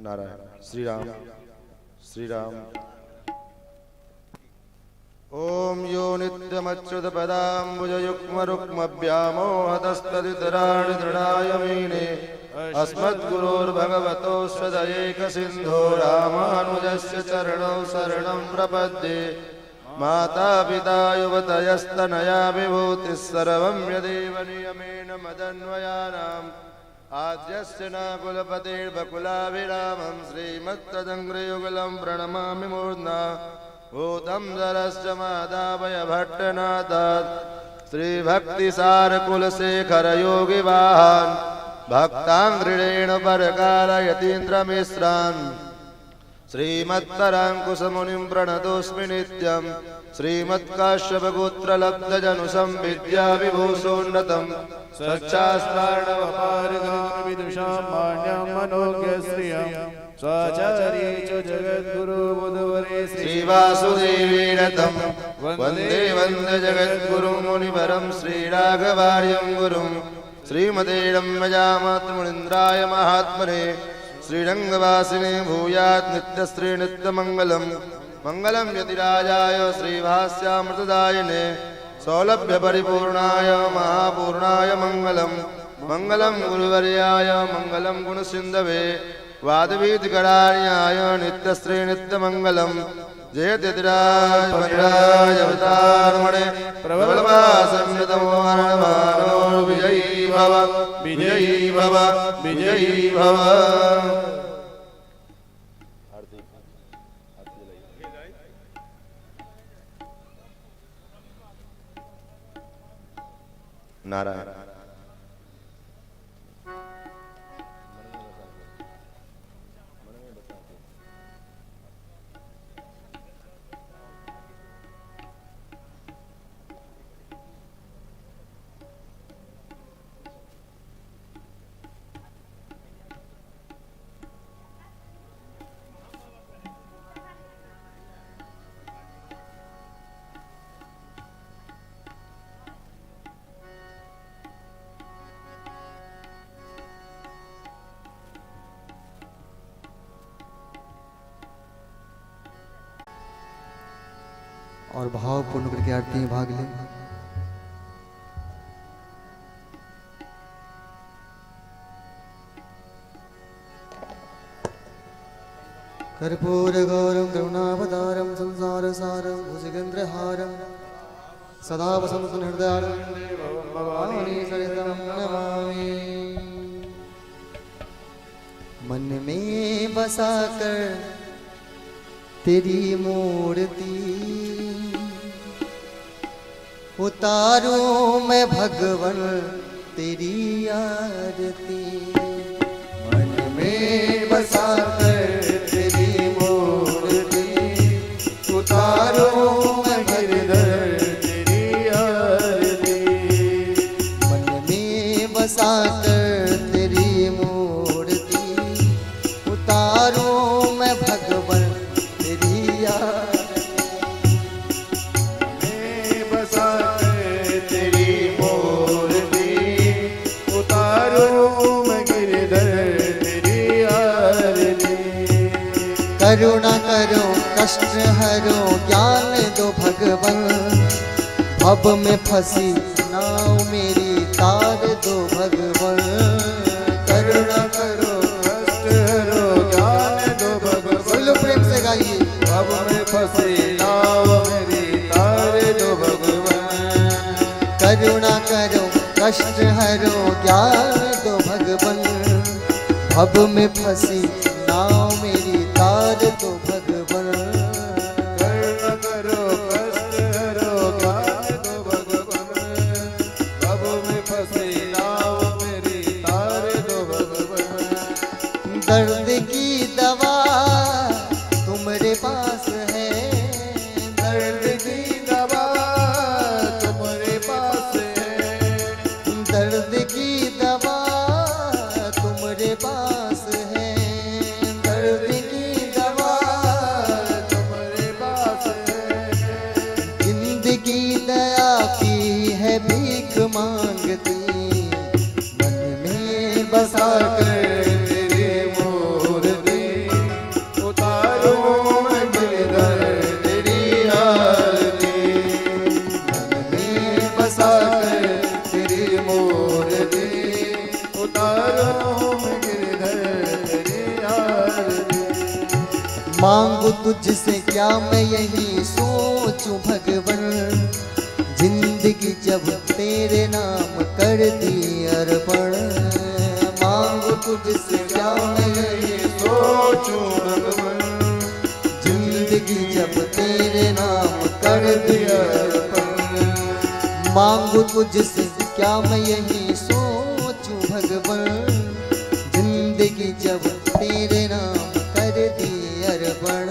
नारायण। श्री राम श्री राम। ओम यो नित्यमच्युतपदाम्बुजयुग्मरुक्मव्यामोहतस्तदितराणि दृढाय मीने अस्मद्गुरोर्भगवतोऽस्य दयैकसिन्धो रामानुजस्य चरणौ शरणं प्रपद्ये। माता पिता युवतयस्तनया विभूतिः सर्वं यदेव नियमेन मदन्वयानाम् आद्यस्य न कुलपतिर्वकुलाभिरामं श्रीमत्तदङ्घ्रियुगलं प्रणमामि मूर्ध्ना भूतं जरश्च मादावय भट्टनाथात् श्रीभक्तिसारकुलशेखरयोगिवाहान् भक्ताङ्घ्रिणेन परकालयतीन्द्रमिश्रान् श्रीमत्पराङ्कुशमुनिं प्रणतोऽस्मि नित्यं श्रीमत्काश्यपगोत्रलब्धजनुसंविद्याविभूषोन्नतं स्वच्छास्त्राणवपारिदुषां मान्यं मनोज्ञश्रियं स्वाचार्ये च जगद्गुरुबुधवरे श्रीवासुदेवेन तं वन्दे वन्दे जगद्गुरुं मुनिवरं श्रीराघवार्यं गुरुं श्रीमते रम्यजामातृमुनीन्द्राय महात्मने श्रीरंगवासिने भूयात् नित्यश्री नित्यमंगलम मंगलम यतिराजाय श्रीभास्यामृतदायिने सौलभ्य परिपूर्णाय महापूर्णाय मंगलम मंगलम गुरुवर्याय मंगलम गुणसिंधवे वादवीतिकराण्याय नित्यश्री नित्यमंगलम जयतिराज परिराज अवतारमणे प्रबलवासन्नतमोहरणमानो विजयी भव विजयी भव विजयी भव। नारायण। और भावपूर्ण करके आरती में भाग लें। कर्पूर गौरम करुणावतारम संसार सारम भुजगेन्द्रहारम सदा वसंत हृदयारम भवानी सरितम नमामि। मन में बसाकर तेरी मूर्ति उतारूं मैं भगवन तेरी आरती। मन में बसाकर तेरी मूर्ति उतारूं मैं गिरधर तेरी आरती। मन में बसाकर तेरी मूर्ति उतारूं मैं भगवन तेरी आरती। करुणा करो कष्ट हरो ज्ञान दो भगवन भव में फंसी नाव मेरी तार दो भगवन। करुणा करो कष्ट हरो ज्ञान दो भगवन। बोलो प्रेम से गाइए। भव में फंसी नाव मेरी तार दो भगवन। करुणा करो कष्ट हरो ज्ञान दो भगवन भव में फंसी नाव मेरी तार दो भगवन। करुणा करो कष्ट हरो ज्ञान दो भगवन भव में फंसी नाव मेरी तार दो भगवन। दर्द की दवा तुम्हारे पास है। दर्द की दवा तुम्हारे पास है। दर्द की दवा तुम्हारे पास है। दर्द की दवा तुम्हारे पास है। जिंदगी दया की है भीख मांगती। मन में बसा कर तेरी मूर्ति मांगू तुझसे क्या मैं यही सोचूं भगवन, जिंदगी जब तेरे नाम कर दी अर्पण। मांगू तुझसे क्या मैं यही सोचूं भगवन, जिंदगी जब तेरे नाम कर दी अर्पण। मांगू तुझसे क्या मैं यही सोचूं भगवन, जिंदगी जब तेरे नाम कर दी अर्पण।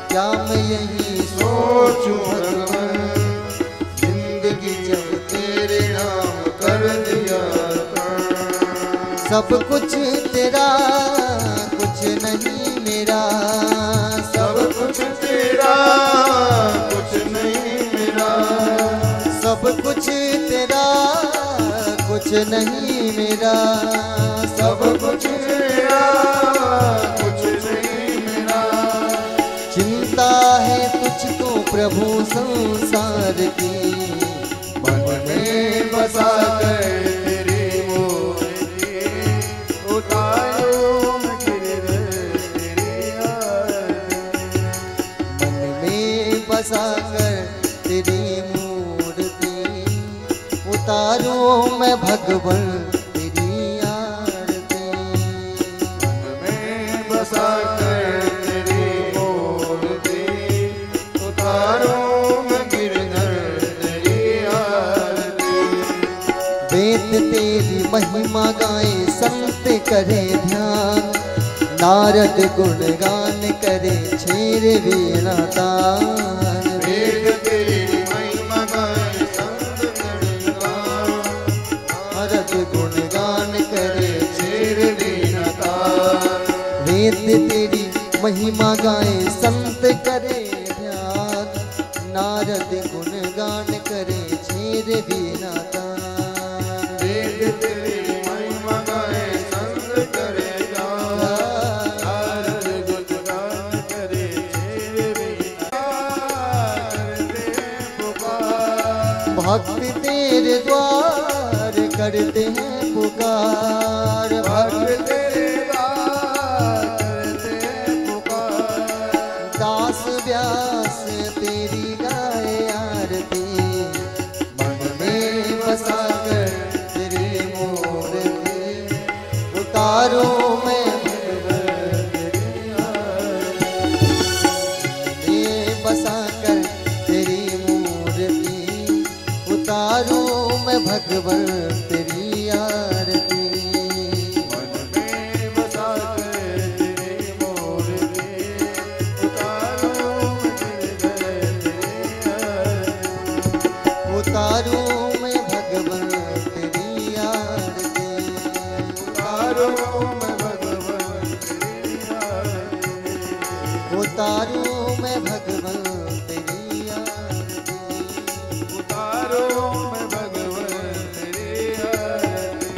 क्या मैं यही सोचूं भगवन, जिंदगी जब तेरे नाम कर दिया अर्पण। सब कुछ तेरा कुछ नहीं मेरा, सब कुछ तेरा कुछ नहीं मेरा, सब कुछ तेरा कुछ नहीं मेरा, सब कुछ तेरा कुछ नहीं मेरा। चिंता है तुझको प्रभु संसार की, मन में बसा कर तेरी मूर्ति उतारूं मैं गिरधर तेरी आरती। मन में बसा कर तेरी मूर्ति उतारूं मैं भगवन तेरी आरती। मन में बसा कर तेरी मूर्ति उतारूं मैं गिरधर तेरी आरती। वेद तेरी महिमा गाए संत करे ध्यान, नारद गुणगान करे छेर वीणा तान। वेद तेरी महिमा गाए संत करे गान, नारद गुणगान करे छेर वीणा तान। वेद तेरी महिमा गाए संत करे ध्यान, नारद गुणगान करे छेर वीणा तान। वेद तेरी महिमा गाए संत करे गान, नारद गुणगान करे छेर वीणा करते पुकार। भक्त तेरे द्वार करते हैं पुकार, भक्त तेरे द्वार करते पुकार। दास व्यास तेरी गाए आरती, मन में बसा कर तेरी मूर्ति उतारो मैं भगवन तेरी आरती। मन में बसा कर तेरी मूर्ति उतारो मैं भगवन तेरी आरती। मन में बसा कर तेरी मूर्ति उतारूं मैं गिरधर तेरी आरती। उतारो मैं भगवन तेरी आरती। उतारूं मैं भगवन तेरी आरती। उतारो मैं भगवन तेरी आरती। उतारूं मैं भगवन तेरी आरती।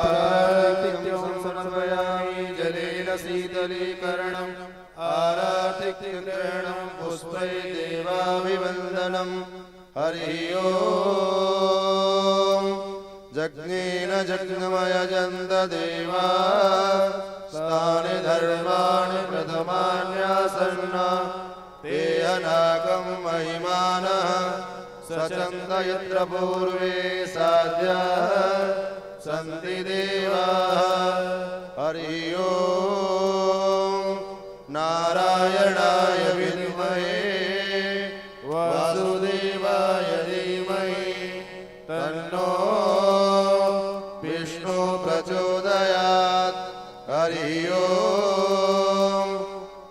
आराधिक्यं समर्पयामि जलेन शीतलीकरणम् आराधिक्यकरणं पुष्पै देवाभिवन्दनम्। हरिः ओम्। जज्ञेन जज्ञमयजन्त देवा स्थानि धर्माणि प्रथमान्यासन्ना ते अनाकं महिमानः सचन्द यत्र पूर्वे साध्याः सन्ति देवाः। हरिः ओम्। नारायणाय विद्महे वासुदेवाय धीमहि तन्नो विष्णु प्रचोदयात्। हरिः ओम्।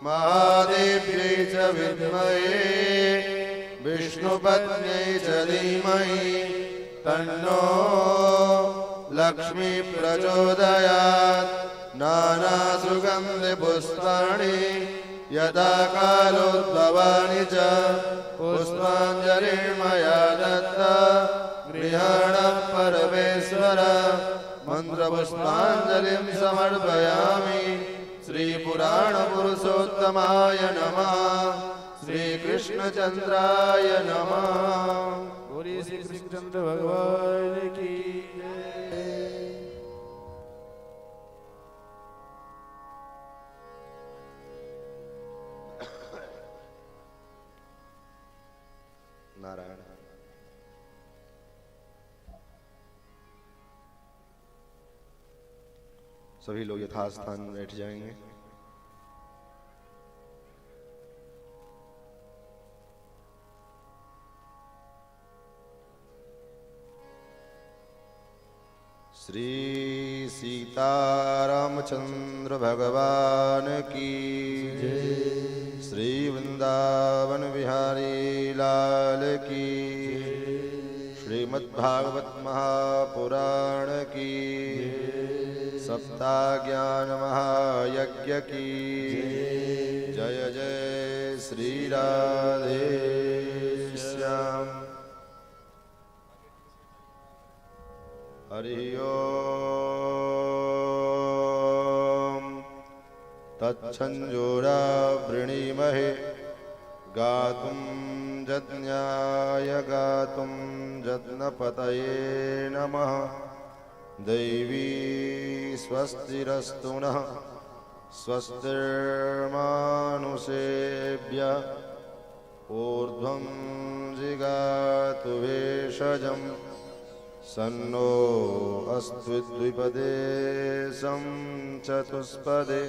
महादेव्यै च विद्महे विष्णुपत्न्यै च धीमहि तन्नो लक्ष्मी प्रचोदयात्। नानासुगन्धिपुष्पाणि यदा कालोद्भवानि च पुष्पाञ्जलिर्मया दत्ता गृहाणः परमेश्वर। मन्त्रपुष्पाञ्जलिं समर्पयामि। श्रीपुराणपुरुषोत्तमाय नमः। श्रीकृष्णचन्द्राय नमः। बोलिए श्री कृष्णचंद्र भगवान की जय। सभी लोग यथास्थान में बैठ जाएंगे। श्री सीतारामचंद्र भगवान की जय। श्री वृंदावन बिहारी लाल की। श्रीमद्भागवत महापुराण की। सप्ताह ज्ञान महायज्ञ की जय जय श्री राधे श्याम। हरि ओम तत्संजोरा वृणीमहे गातुं यज्ञाय गातुं यज्ञपतये नमः। दैवी स्वस्तिरस्तु नः स्वस्तिर्मानुषेभ्यः ऊर्ध्वं जिगातु भेषजम् सन्नो अस्तु द्विपदे सं चतुष्पदे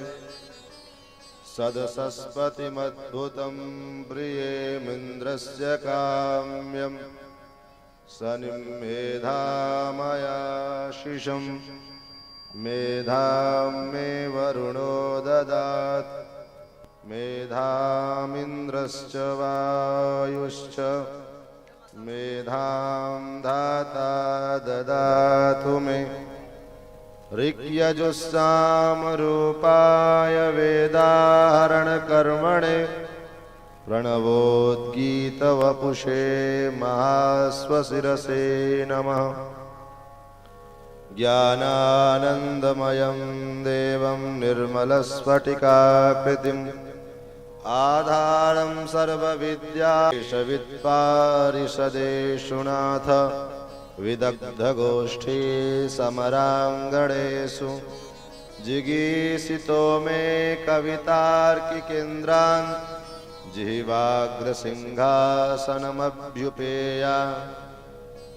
सदसस्पतिमद्भुतं प्रियेमिन्द्रस्य काम्यं सनिमेधामयाशिषं मेधां मे वरुणो ददात् मेधामिन्द्रश्च वायुश्च मेधां धाता ददातु मे। ऋक्यजुस्सामरूपाय वेदाहरणकर्मणे प्रणवोद्गीतवपुषे महाश्वशिरसे नमः। ज्ञानानन्दमयं देवं निर्मलस्फटिकाकृतिम् आधारं सर्वविद्यावित्पारिषदेषु नाथ विदग्धगोष्ठी समराङ्गणेषु जिगीषितो मे कवितार्किकेन्द्रान् जिह्वाग्रसिंहासनमभ्युपेया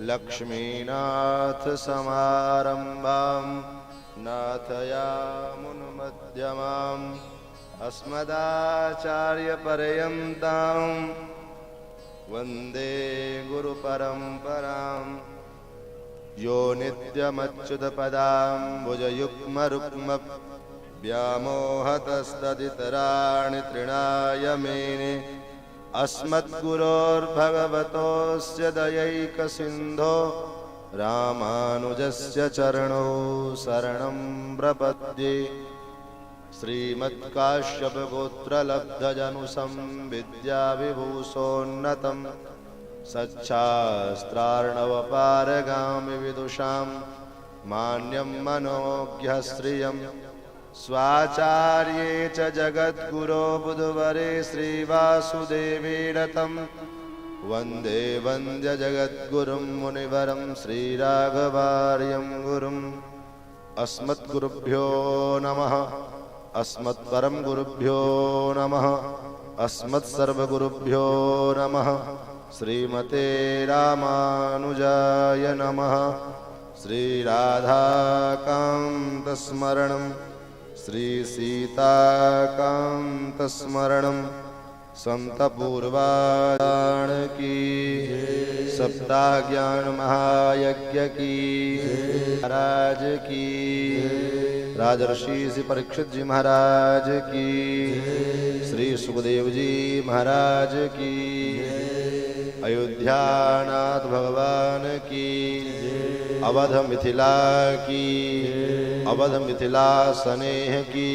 लक्ष्मीनाथ समारम्भां नाथयामुनुमध्यमाम् अस्मदाचार्यपर्यन्तां वन्दे गुरुपरम्पराम्। यो नित्यमच्युतपदाम्बुजयुग्मरुक्म व्यामोहतस्तदितराणि तृणाय मेने अस्मद्गुरोर्भगवतोऽस्य दयैकसिन्धो रामानुजस्य चरणौ शरणं प्रपद्ये। श्रीमत्काश्यपगोत्रलब्धजनुसंविद्याविभूषोन्नतं सच्छास्त्रार्णवपारगामि विदुषां मान्यं मनोज्ञश्रियं स्वाचार्ये च जगद्गुरो बुधवरे श्रीवासुदेवे रतं वन्दे वन्द्यजगद्गुरुं मुनिवरं श्रीराघवार्यं गुरुम्। अस्मद्गुरुभ्यो नमः। अस्मत्परम गुरुभ्यो नमः। अस्मत्सर्वगुरुभ्यो नमः। श्रीमते रामानुजाय नमः। श्रीराधाकान्तस्मरणं श्रीसीताकान्तस्मरणं संतपूर्वाण की सप्ताह ज्ञान महायज्ञ की महाराज की राजर्षि श्री परीक्षित जी महाराज की श्री सुखदेव जी महाराज की अयोध्यानाथ भगवान की अवध मिथिला की अवध मिथिला स्नेह की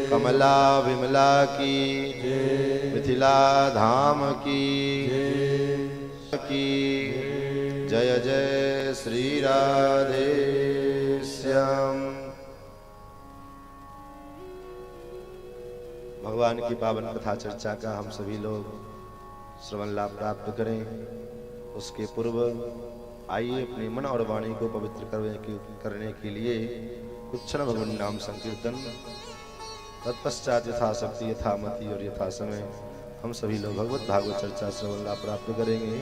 कमला विमला की मिथिला धाम की जय जय श्री राधे श्याम। भगवान की पावन कथा चर्चा का हम सभी लोग श्रवण लाभ प्राप्त करें। उसके पूर्व आइए अपने मन और वाणी को पवित्र करने के लिए कुछ क्षण भगवान नाम संकीर्तन, तत्पश्चात यथाशक्ति यथामति और यथा समय हम सभी लोग भगवत भागवत चर्चा श्रवण लाभ प्राप्त करेंगे।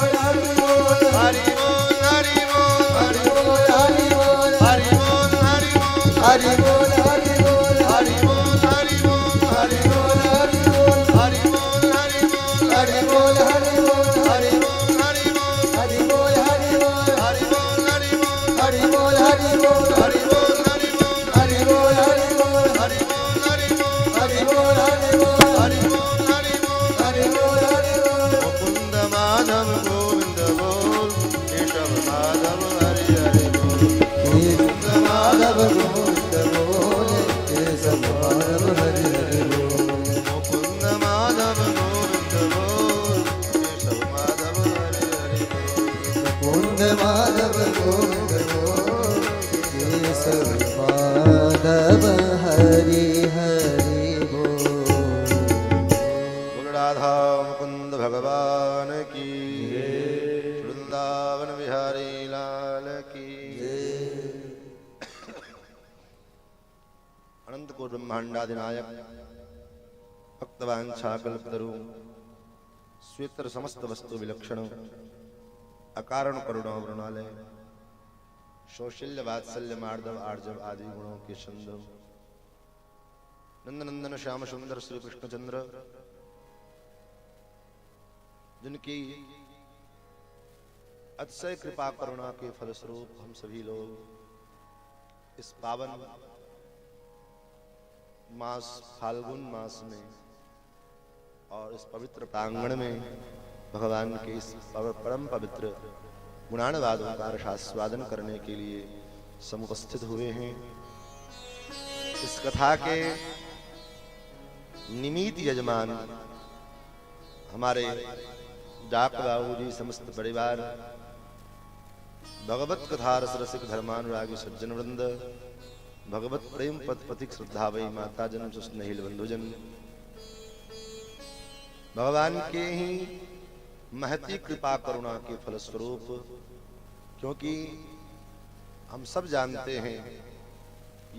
माधव गोविंद केशव माधव हरि हरि बोल राधा मुकुंद भगवान की वृंदावन बिहारी लाल की अनंत को ब्रह्मांडाधिनायक भक्तवांछा कल्पतरु स्वेतर समस्त वस्तु विलक्षण अकारण करुणा वृणालय शौशल्य वात्सल्य मार्दव आर्जव आदि गुणों के संदव नंदनंदन श्याम सुंदर श्री कृष्णचंद्र जिनकी अतिशय कृपा करुणा के फलस्वरूप हम सभी लोग इस पावन मास फाल्गुन मास में और इस पवित्र प्रांगण में भगवान के इस परम पवित्र गुणानुवाद ओंकार शास्वादन करने के लिए समुपस्थित हुए हैं। इस कथा के निमित्त यजमान हमारे डाक बाबू जी समस्त परिवार भगवत कथा रस रसिक धर्मानुरागी सज्जन वृंद भगवत प्रेम पद पथिक श्रद्धा वही माता जन सुस्नेहिल बंधुजन भगवान के ही महती कृपा करुणा के फलस्वरूप क्योंकि हम सब जानते हैं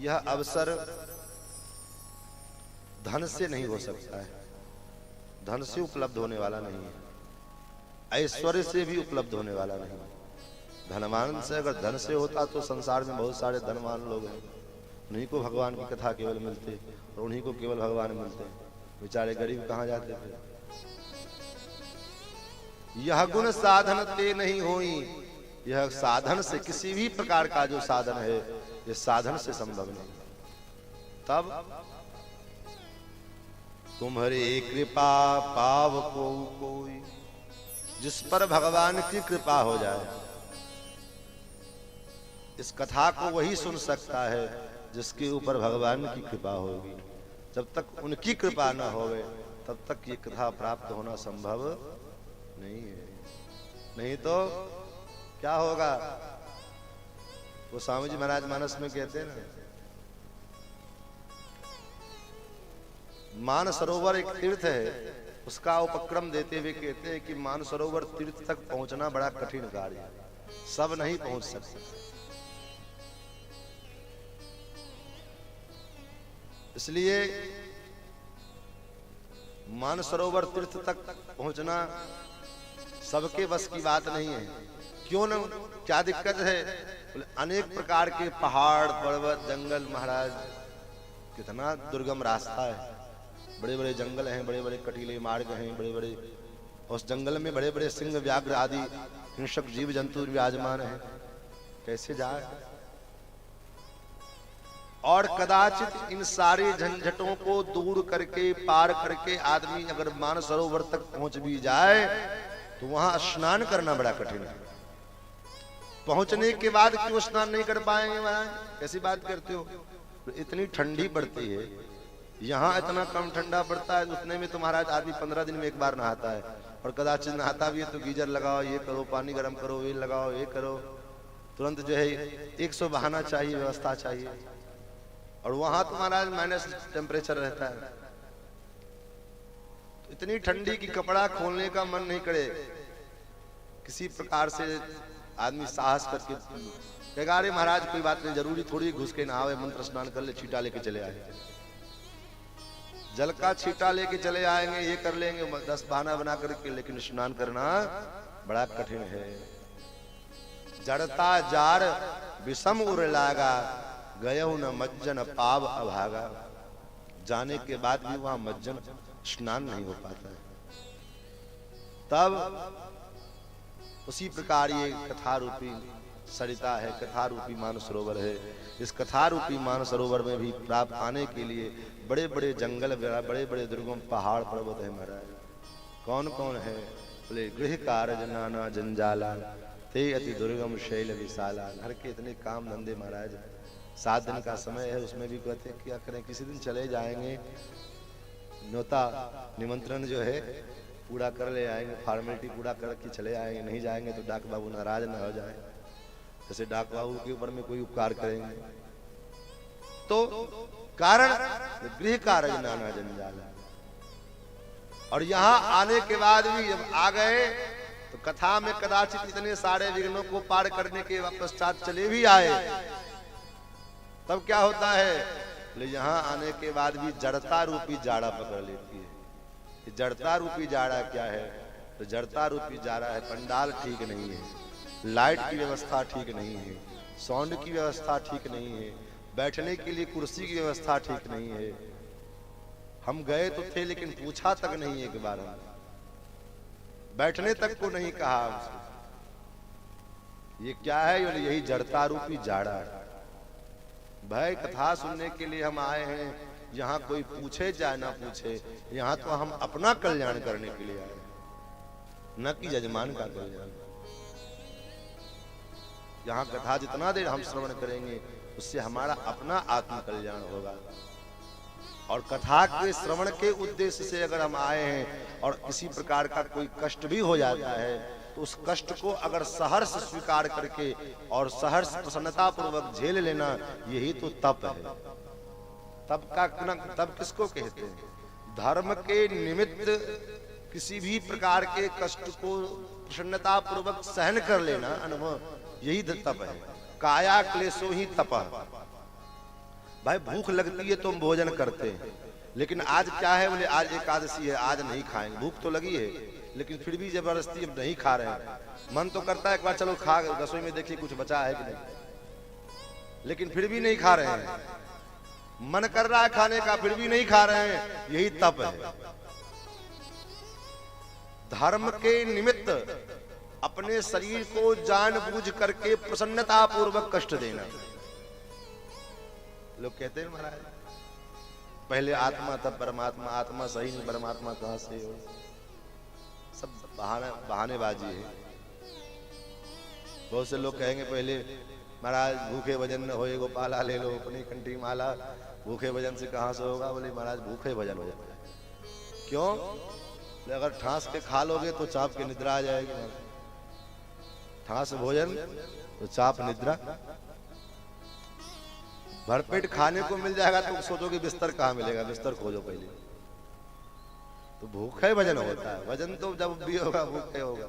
यह अवसर धन से नहीं हो सकता है, धन से उपलब्ध होने वाला नहीं है, ऐश्वर्य से भी उपलब्ध होने वाला नहीं। धनवान से अगर धन से होता तो संसार में बहुत सारे धनवान लोग हैं, उन्हीं को भगवान की कथा केवल मिलते और उन्हीं को केवल भगवान मिलते, बेचारे गरीब कहाँ जाते थे। यह गुण साधन ते नहीं होई, यह साधन से किसी भी प्रकार का जो साधन है यह साधन से संभव नहीं। तब तुम्हारे कृपा पाव को कोई, जिस पर भगवान की कृपा हो जाए, इस कथा को वही सुन सकता है जिसके ऊपर भगवान की कृपा होगी। जब तक उनकी कृपा न होवे तब तक ये कथा प्राप्त होना संभव नहीं है। नहीं तो क्या होगा? वो स्वामी जी महाराज मानस में कहते हैं ना, मान सरोवर एक तीर्थ है, उसका उपक्रम देते हुए कहते हैं कि मान सरोवर तीर्थ तक पहुंचना बड़ा कठिन कार्य है, सब नहीं पहुंच सकते। इसलिए मानसरोवर तीर्थ तक पहुंचना सबके बस की बात नहीं है। क्यों न? क्या दिक्कत है? अनेक प्रकार के पहाड़ पर्वत जंगल, महाराज कितना दुर्गम रास्ता है, बड़े बड़े जंगल हैं, बड़े बड़े कटीले मार्ग हैं, बड़े बड़े, उस जंगल में बड़े बड़े सिंह व्याघ्र आदि हिंसक जीव जंतु विराजमान हैं, कैसे जाए? और कदाचित इन सारे झंझटों को दूर करके पार करके आदमी अगर मानसरोवर तक पहुंच भी जाए तो वहां स्नान करना बड़ा कठिन है। पहुंचने के बाद क्यों स्नान नहीं कर पाएंगे? वहां कैसी बात करते हो? इतनी ठंडी पड़ती है, यहाँ इतना कम ठंडा पड़ता है, उतने में तो महाराज आदमी 15 दिन में एक बार नहाता है, और कदाचित नहाता भी है तो गीजर लगाओ, ये करो, पानी गर्म करो, ये लगाओ, ये करो, तुरंत जो है 100 बहाना चाहिए, व्यवस्था चाहिए। और वहां तो महाराज माइनस टेम्परेचर रहता है, तो इतनी ठंडी की कपड़ा खोलने का मन नहीं करे। किसी प्रकार से आदमी साहस करके कहेगा, अरे महाराज कोई बात नहीं, जरूरी थोड़ी घुस के नहावे, मंत्र स्नान कर ले, छींटा लेके चले आए, जल का छींटा लेके चले आएंगे, ये कर लेंगे, 10 बहाना बना करके, लेकिन स्नान करना बड़ा कठिन है। जड़ता जार विषम उर लागा, गयो न मज्जन पाव अभागा। जाने के बाद भी वहां मज्जन स्नान नहीं हो पाता है। तब उसी प्रकार ये कथा रूपी सरिता है, कथा रूपी मानसरोवर है। इस कथा रूपी मानसरोवर में भी प्राप्त आने के लिए बड़े बड़े जंगल, बड़े बड़े दुर्गम पहाड़ पर्वत है महाराज। कौन कौन है? बोले गृह कारज नाना जंजाला, ते अति दुर्गम शैल विशाला। घर के इतने काम धंधे महाराज, 7 दिन का समय है, उसमें भी कहते हैं क्या करें, किसी दिन चले जाएंगे, न्योता निमंत्रण जो है पूरा कर ले आएंगे, फॉर्मेलिटी पूरा करके चले आएंगे। नहीं जाएंगे तो डाक बाबू नाराज न हो जाए, जैसे डाक बाबू के ऊपर में कोई उपकार करेंगे। तो कारण गृह कार्य नाना जंजाला। और यहाँ आने के बाद भी जब आ गए तो कथा में कदाचित इतने सारे विघ्नों को पार करने के पश्चात चले भी आए, तब क्या होता है? बोले यहाँ आने के बाद भी जड़ता रूपी जाड़ा पकड़ लेती है। ये जड़ता रूपी जाड़ा क्या है? तो जड़ता रूपी जाड़ा है, पंडाल ठीक नहीं है, लाइट की व्यवस्था ठीक नहीं है, साउंड की व्यवस्था ठीक नहीं है, बैठने के लिए कुर्सी की व्यवस्था ठीक नहीं है। हम गए तो थे लेकिन पूछा तक नहीं एक बार, बैठने तक को नहीं कहा हमसे। ये क्या है? यही जड़ता रूपी जाड़ा है। भाई कथा सुनने के लिए हम आए हैं, यहाँ कोई पूछे चाहे ना पूछे, यहाँ तो हम अपना कल्याण करने के लिए आए, न कि यजमान का कल्याण। यहाँ कथा जितना देर हम श्रवण करेंगे उससे हमारा अपना आत्म कल्याण होगा। और कथा के श्रवण के उद्देश्य से अगर हम आए हैं और किसी प्रकार का कोई कष्ट भी हो जाता है तो उस कष्ट को अगर सहर्ष स्वीकार करके और सहर्ष प्रसन्नता पूर्वक झेल लेना, यही तो तप है। तब किसको कहते हैं? धर्म के निमित्त किसी भी प्रकार के कष्ट को प्रसन्नता पूर्वक सहन कर लेना, अनुभव, यही तप है। काया क्लेशो ही तप। भाई भूख लगती है तो हम भोजन करते हैं, लेकिन आज क्या है? बोले आज एकादशी है, आज नहीं खाएंगे। भूख तो लगी है लेकिन फिर भी जबरदस्ती हम नहीं खा रहे हैं। मन तो करता है एक बार चलो खा, रसोई में देखिए कुछ बचा है कि नहीं, लेकिन फिर भी नहीं खा रहे हैं। मन कर रहा है खाने का, फिर भी नहीं खा रहे हैं, यही तप है। धर्म के निमित्त अपने शरीर को जानबूझ करके प्रसन्नता पूर्वक कष्ट देना। लोग कहते हैं महाराज पहले आत्मा तब परमात्मा, आत्मा सही नहीं, परमात्मा कहां से हो? सब बहानेबाजी है। बहुत से लोग कहेंगे पहले महाराज भूखे भजन न होए गोपाला ले लो अपनी कंठी माला। भूखे भजन से कहां से होगा? बोले महाराज भूखे भजन हो जाए। क्यों? अगर ठांस के खा लोगे तो चाप के निद्रा आ जाएगी। ठांस भोजन तो चाप निद्रा। भरपेट खाने को मिल जाएगा तो सोचोगे बिस्तर कहाँ मिलेगा, बिस्तर खोजो पहले। तो भूखे भजन होता है। भजन तो जब भी होगा भूखे होगा।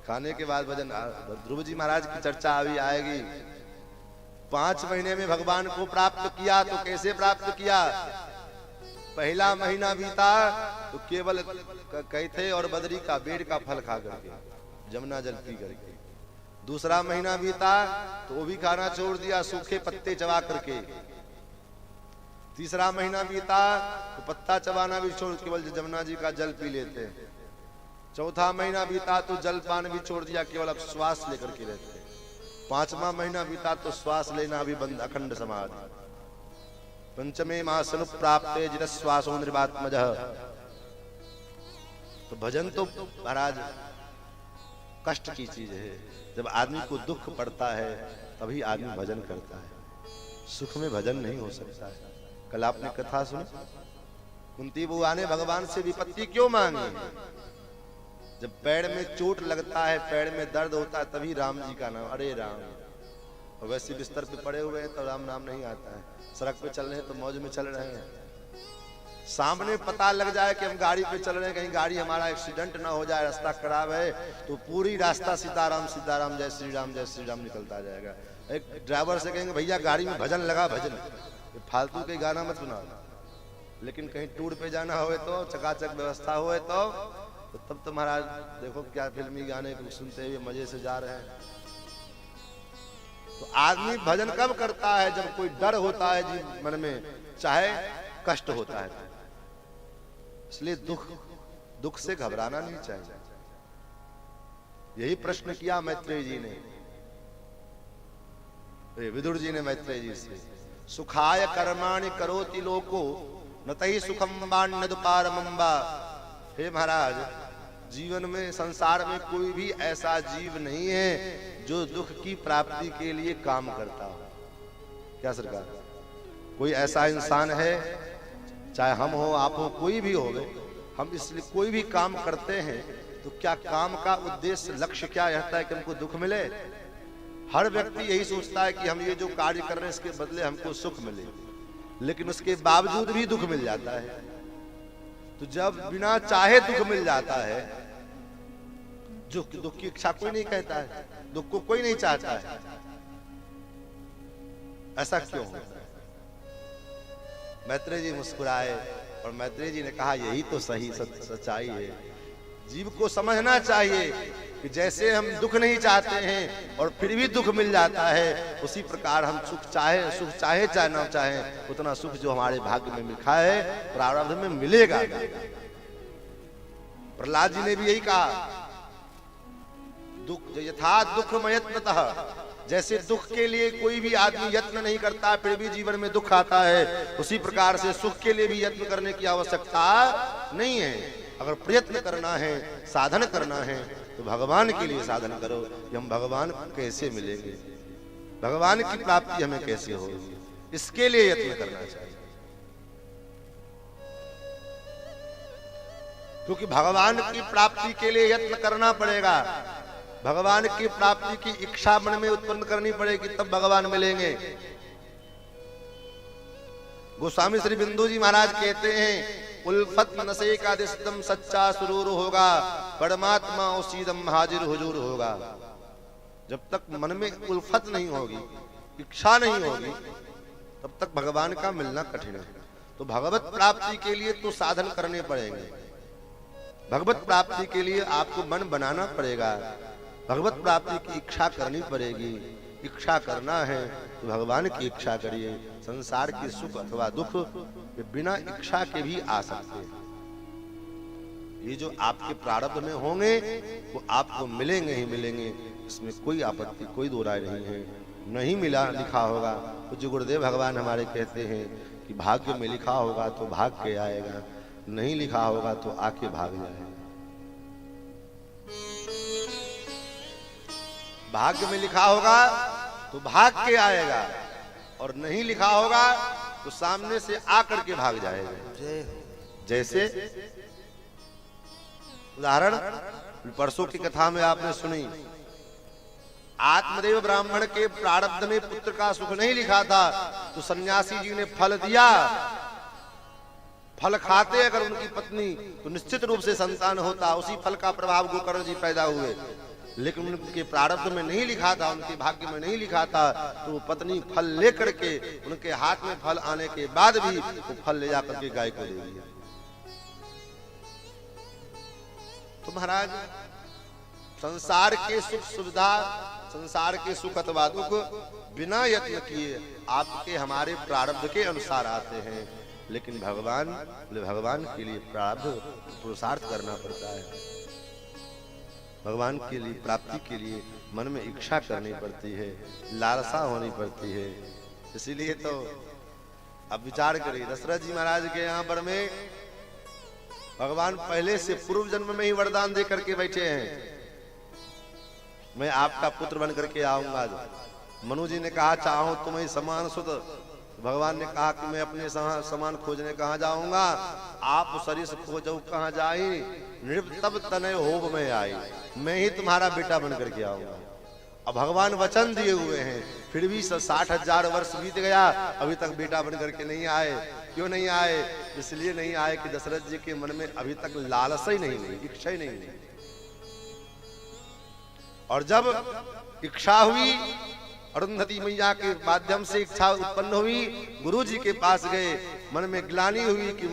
खाने के बाद भजन। ध्रुव जी महाराज की चर्चा अभी आएगी। 5 महीने में भगवान को प्राप्त किया तो कैसे प्राप्त किया? पहला महीना बीता तो केवल कैथे और बदरी का बेर का फल खा करके, जमुना जल पी करके। दूसरा महीना बीता तो वो भी खाना छोड़ दिया, सूखे पत्ते चबा करके। तीसरा महीना बीता तो पत्ता चबाना भी छोड़ केवल जमुना जी का जल पी लेते। चौथा महीना बीता तो जलपान भी छोड़ दिया, केवल अब श्वास लेकर के रहते। 5वां महीना बीता तो श्वास लेना भी बंद, अखंड समाधि। पंचमे मासनु प्राप्ते जितश्वासो निर्वात्मजः। तो भजन तो महाराज कष्ट की चीज है। जब आदमी को दुख पड़ता है तभी आदमी भजन करता है, सुख में भजन नहीं हो सकता है। कल आपने कथा सुनी, कुंती बुआ ने भगवान से विपत्ति क्यों मांगी? जब पैर में चोट लगता है, पैर में दर्द होता है, तभी राम जी का नाम, अरे राम। और वैसे बिस्तर पे पड़े हुए हैं तो राम नाम नहीं आता है। सड़क पे चल रहे हैं तो मौज में चल रहे हैं। सामने पता लग जाए कि हम गाड़ी पे चल रहे हैं, कहीं गाड़ी हमारा एक्सीडेंट ना हो जाए, रास्ता खराब है, तो पूरी रास्ता सीताराम सीताराम जय श्री राम निकलता जाएगा। एक ड्राइवर से कहेंगे भैया गाड़ी में भजन लगा, भजन, फालतू के गाना मत सुना। लेकिन कहीं टूर पे जाना हो तो, चकाचक व्यवस्था हो तो तो तब तो महाराज देखो क्या फिल्मी गाने को सुनते हुए मजे से जा रहे हैं। तो आदमी भजन कब करता है? जब कोई डर होता है जी मन में, चाहे कष्ट होता है। इसलिए दुख से घबराना नहीं चाहिए। यही प्रश्न किया मैत्रेय जी ने, विदुर जी ने मैत्रेय जी से, सुखाय कर्माणि करोति लोको न तहि सुखम वान्यदुपारमंबा। हे महाराज, जीवन में, संसार में कोई भी ऐसा जीव नहीं है जो दुख की प्राप्ति के लिए काम करता हो। क्या सरकार? कोई ऐसा इंसान है, चाहे हम हो, आप हो, कोई भी हो, हम इसलिए कोई भी काम करते हैं तो क्या काम का उद्देश्य, लक्ष्य क्या रहता है कि हमको दुख मिले? हर व्यक्ति यही सोचता है कि हम ये जो कार्य कर रहे हैं इसके बदले हमको सुख मिले, लेकिन उसके बावजूद भी दुख मिल जाता है। तो जब बिना चाहे दुख मिल जाता है, जो दुख की इच्छा कोई नहीं कहता है, दुख को कोई नहीं चाहता है, ऐसा क्यों? मैत्रेय जी मुस्कुराए और मैत्रेय जी ने कहा यही तो सही सच्चाई है। जीव को समझना चाहिए कि जैसे हम दुख नहीं चाहते हैं और फिर भी दुख मिल जाता है, उसी प्रकार हम सुख चाहे चाहे ना चाहे, उतना सुख जो हमारे भाग्य में लिखा है प्रारब्ध में मिलेगा। प्रहलाद जी ने भी यही कहा, दुख यथा दुख मयत्नतः, जैसे दुख के लिए कोई भी आदमी यत्न नहीं करता फिर भी जीवन में दुख आता है, उसी प्रकार से सुख के लिए भी यत्न करने की आवश्यकता नहीं है। अगर प्रयत्न करना है, साधन करना है, तो भगवान के लिए साधन करो कि हम भगवान कैसे मिलेंगे, भगवान की प्राप्ति हमें कैसे होगी, इसके लिए यत्न करना चाहिए। क्योंकि भगवान की प्राप्ति के लिए यत्न करना पड़ेगा, भगवान की प्राप्ति की इच्छा मन में उत्पन्न करनी पड़ेगी, तब भगवान मिलेंगे। गोस्वामी श्री बिंदु जी महाराज कहते हैं, उल्फत नशे का दिस्तम सच्चा सुरूर होगा, परमात्मा उसीदम हाजिर हुजूर होगा। जब तक मन में उल्फत नहीं होगी, इच्छा नहीं होगी, तब तक भगवान का मिलना कठिन है। तो भगवत प्राप्ति के लिए तो साधन करने पड़ेंगे, भगवत प्राप्ति के लिए आपको मन बनाना पड़ेगा, भगवत प्राप्ति की इच्छा करनी पड़ेगी। इच्छा करना है तो भगवान की इच्छा करिए। संसार के सुख अथवा दुख बिना इच्छा के भी आ सकते हैं। ये जो आपके प्रारब्ध में होंगे वो आपको मिलेंगे ही मिलेंगे, इसमें कोई आपत्ति, कोई दो राय नहीं है। नहीं मिला लिखा होगा तो जो गुरुदेव भगवान हमारे कहते हैं कि भाग्य में लिखा होगा तो भाग के आएगा, नहीं लिखा होगा तो आके भाग जाएगा। भाग्य में लिखा होगा तो भाग के आएगा, और नहीं लिखा होगा तो सामने से आकर के भाग जाएगा। जैसे उदाहरण परसों की कथा में आपने सुनी, आत्मदेव ब्राह्मण के प्रारब्ध में पुत्र का सुख नहीं लिखा था तो सन्यासी जी ने फल दिया। फल खाते अगर उनकी पत्नी तो निश्चित रूप से संतान होता, उसी फल का प्रभाव गोकर्ण जी पैदा हुए। लेकिन उनके प्रारब्ध में नहीं लिखा था, उनके भाग्य में नहीं लिखा था, तो वो पत्नी फल लेकर के, उनके हाथ में फल आने के बाद भी वो फल ले जाकर के गाय को दे दिया। तो महाराज संसार के सुख सुविधा, संसार के सुख अथवा दुख बिना यत्न किए आपके हमारे प्रारब्ध के अनुसार आते हैं, लेकिन भगवान के लिए प्रारब्ध पुरुषार्थ करना पड़ता है। भगवान के लिए प्राप्ति के लिए मन में इच्छा करनी पड़ती है, लालसा होनी पड़ती है। इसीलिए तो अब विचार करिए, दशरथ जी महाराज के यहाँ पर में भगवान पहले से पूर्व जन्म में ही वरदान दे करके बैठे हैं, मैं आपका पुत्र बन करके आऊंगा। मनु जी ने कहा चाहो तुम्हें समान सुत, भगवान ने कहा कि मैं अपने समान खोजने कहाँ जाऊंगा, आप सरिस खोजो कहाँ जाई, नृतब तनय होब में आई, मैं ही तुम्हारा बेटा बन करके आऊंगा। अब भगवान वचन दिए हुए हैं, फिर भी 60,000 वर्ष बीत गया, अभी तक बेटा बन करके नहीं आए। क्यों नहीं आए? इसलिए नहीं आए कि दशरथ जी के मन में अभी तक लालसा ही नहीं हुई, इच्छा ही नहीं हुई। और जब इच्छा हुई, अरुंधति मैया के माध्यम से इच्छा उत्पन्न हुई, गुरु जी के पास गए, मन में ग्लानि हुई कि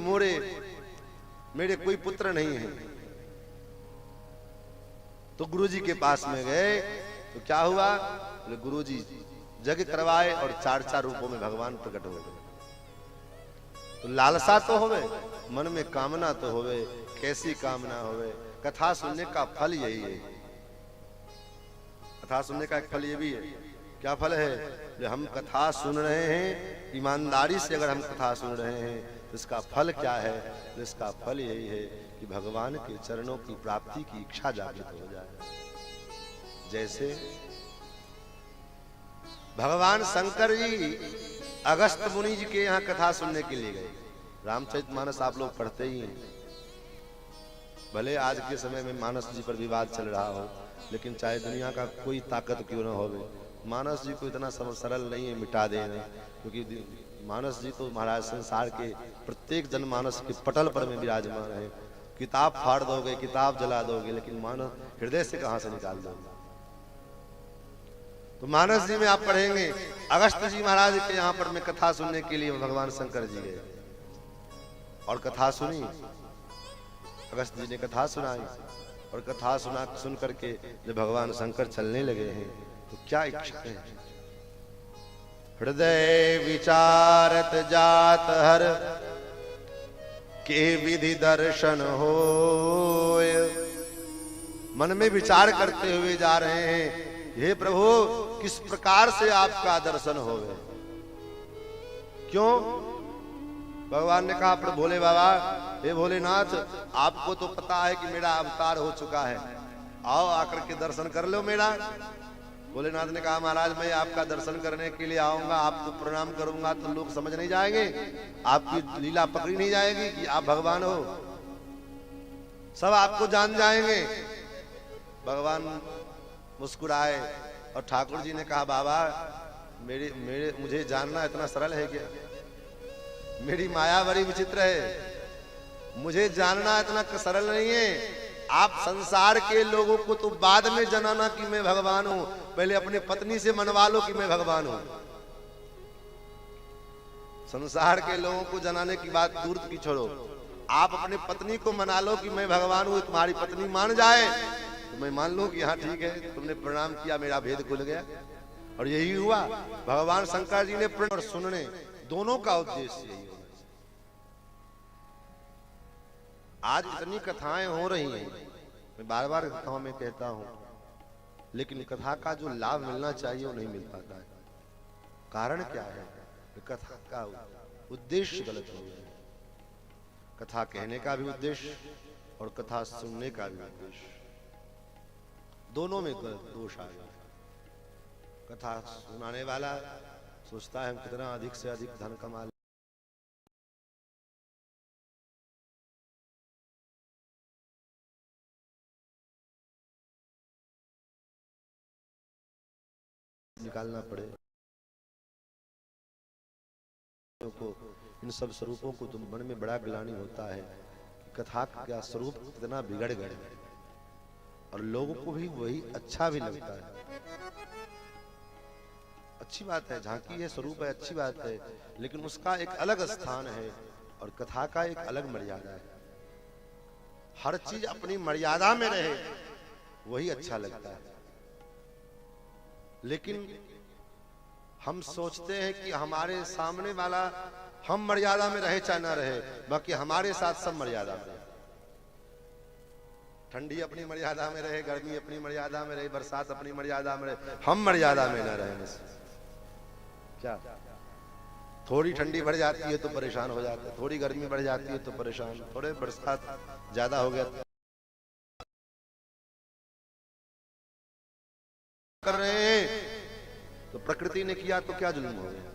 मेरे कोई पुत्र नहीं है, तो गुरुजी के पास में गए तो क्या हुआ, बोले गुरुजी जग करवाए और 4 रूपों में भगवान प्रकट हो गए। तो लालसा तो होवे, मन में कामना तो होवे, कैसी कामना होवे, कथा सुनने का फल यही है। कथा सुनने का एक फल ये भी है। क्या फल है, जो हम कथा सुन रहे हैं, ईमानदारी से अगर हम कथा सुन रहे हैं तो इसका फल क्या है, तो इसका फल यही है कि भगवान के चरणों की प्राप्ति की इच्छा जागृत हो जाए। जैसे भगवान शंकर जी अगस्त मुनि जी के यहाँ कथा सुनने के लिए गए। रामचरितमानस आप लोग पढ़ते ही हैं। भले आज के समय में मानस जी पर विवाद चल रहा हो, लेकिन चाहे दुनिया का कोई ताकत क्यों न हो, मानस जी को इतना सरल नहीं है मिटा देना, क्योंकि मानस जी तो महाराज संसार के प्रत्येक जनमानस के पटल पर में विराजमान है। किताब फाड़ दोगे, किताब जला दोगे, लेकिन मानस हृदय से कहां से निकाल दोगे। तो मानस जी में आप पढ़ेंगे, अगस्त जी महाराज के यहाँ पर में कथा सुनने के लिए भगवान शंकर जी गए और कथा सुनी। अगस्त जी ने कथा सुनाई और कथा सुन करके जब भगवान शंकर चलने लगे हैं तो क्या इच्छा है, हृदय विचारत जात हर के विधि दर्शन होय। मन में विचार करते हुए जा रहे हैं, हे प्रभु किस प्रकार से आपका दर्शन होवे। क्यों, भगवान ने कहा, प्रभु भोले बाबा, हे भोलेनाथ, आपको तो पता है कि मेरा अवतार हो चुका है, आओ आकर के दर्शन कर लो मेरा। भोलेनाथ ने कहा, महाराज मैं आपका दर्शन करने के लिए आऊंगा, आपको प्रणाम करूंगा तो लोग समझ नहीं जाएंगे, आपकी लीला पकड़ी नहीं जाएगी कि आप भगवान हो, सब आपको जान जाएंगे। भगवान मुस्कुराए और ठाकुर जी ने कहा, बाबा मेरे मुझे जानना इतना सरल है क्या, मेरी माया बड़ी विचित्र है, मुझे जानना इतना सरल नहीं है। आप संसार के लोगों को तो बाद में जनाना कि मैं भगवान हूं, पहले अपने पत्नी से मनवा लो कि मैं भगवान हूं। संसार के लोगों को जनाने की बात दूर की छोड़ो, आप अपने पत्नी को मना लो कि मैं भगवान हूं, तुम्हारी पत्नी मान जाए तो मैं मान लूं कि हाँ ठीक है, तुमने प्रणाम किया, मेरा भेद खुल गया। और यही हुआ, भगवान शंकर जी ने प्रण और सुनने दोनों का उद्देश्य यही है। आज इतनी कथाएं हो रही हैं, मैं बार बार कथाओं में कहता हूं, लेकिन कथा का जो लाभ मिलना चाहिए वो नहीं मिल पाता है। कारण क्या है, कथा का उद्देश्य गलत हो गया है। कथा कहने का भी उद्देश्य और कथा सुनने का भी उद्देश्य, दोनों में दोष आ गया। कथा सुनाने वाला सोचता है हम कितना अधिक से अधिक धन कमा निकालना पड़े को, इन सब स्वरूपों को तुम मन में बड़ा ग्लानि होता है कि कथा का स्वरूप कितना बिगड़ गए और लोगों को भी वही अच्छा भी लगता है। अच्छी बात है, झांकी है, स्वरूप है, अच्छी बात है, लेकिन उसका एक अलग स्थान है और कथा का एक अलग मर्यादा है। हर चीज अपनी मर्यादा में रहे वही अच्छा लगता है। लेकिन हम सोचते हैं कि हमारे सामने वाला हम मर्यादा में रहे चाहे ना रहे, बाकी हमारे साथ सब मर्यादा में रहे। ठंडी अपनी मर्यादा में रहे, गर्मी अपनी मर्यादा में रहे, बरसात अपनी मर्यादा में रहे, हम मर्यादा में न रहे। क्या थोड़ी ठंडी बढ़ जाती है तो परेशान हो जाते हैं, थोड़ी गर्मी बढ़ जाती है तो परेशान, थोड़े बरसात ज्यादा हो गया कर रहे हैं तो प्रकृति ने किया तो क्या जुल्म हो गया।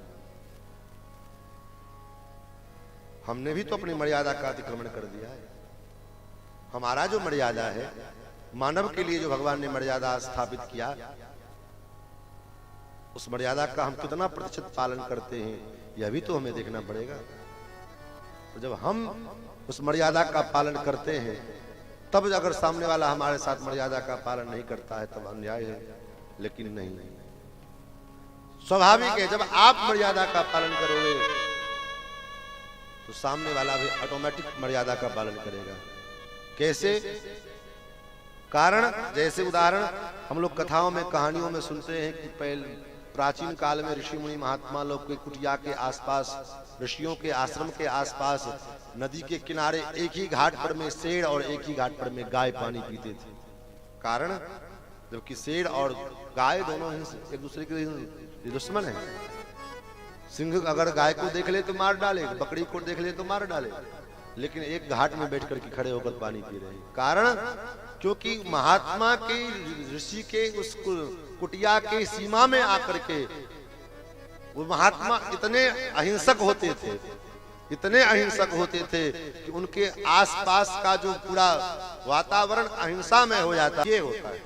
हमने भी तो अपनी मर्यादा का अतिक्रमण कर दिया है। हमारा जो मर्यादा है, मानव के लिए जो भगवान ने मर्यादा स्थापित किया, उस मर्यादा का हम कितना प्रतिशत पालन करते हैं यह भी तो हमें देखना पड़ेगा। तो जब हम उस मर्यादा का पालन करते हैं, तब अगर सामने वाला हमारे साथ मर्यादा का पालन नहीं करता है तब अन्याय है, लेकिन नहीं, स्वाभाविक है जब आप मर्यादा का पालन करोगे तो सामने वाला भी ऑटोमेटिक मर्यादा का पालन करेगा। कैसे? कारण जैसे उदाहरण हम लोग कथाओं में कहानियों में सुनते हैं कि पहले प्राचीन काल में ऋषि मुनि महात्मा लोग के कुटिया के आसपास, ऋषियों के आश्रम के आसपास नदी के किनारे एक ही घाट पर में शेर और एक ही घाट पर में गाय पानी पीते थे। कारण जबकि शेर और गाय दोनों एक दूसरे के दुश्मन हैं। सिंह अगर गाय को देख ले तो मार डाले, बकरी को देख ले तो मार डाले, लेकिन एक घाट में बैठ करके खड़े होकर पानी पी रहे हैं। कारण क्योंकि महात्मा के, ऋषि के उस कुटिया के सीमा में आकर के वो महात्मा इतने अहिंसक होते थे, इतने अहिंसक होते थे कि उनके आसपास का जो पूरा वातावरण अहिंसा में हो जाता। ये होता है।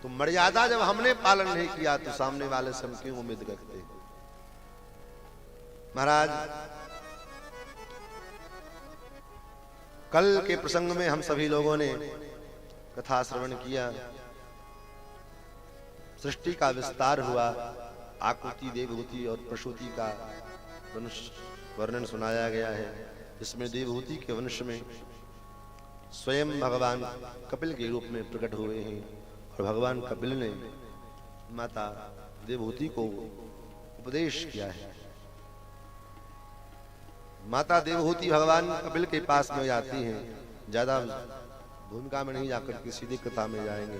तो मर्यादा जब हमने पालन नहीं किया तो सामने वाले से हम क्यों उम्मीद रखते हैं? महाराज, कल के प्रसंग में हम सभी लोगों ने कथा श्रवण किया, सृष्टि का विस्तार हुआ, आकृति, देवहूति और प्रसूति का वर्णन सुनाया गया है। इसमें देवहूति के वंश में स्वयं भगवान कपिल के रूप में प्रकट हुए हैं और भगवान कपिल ने माता देवहूति को उपदेश किया है। माता देवहूति भगवान कपिल के पास में जाती हैं। ज्यादा भूमिका में नहीं जाकर के सीधी कथा में जाएंगे।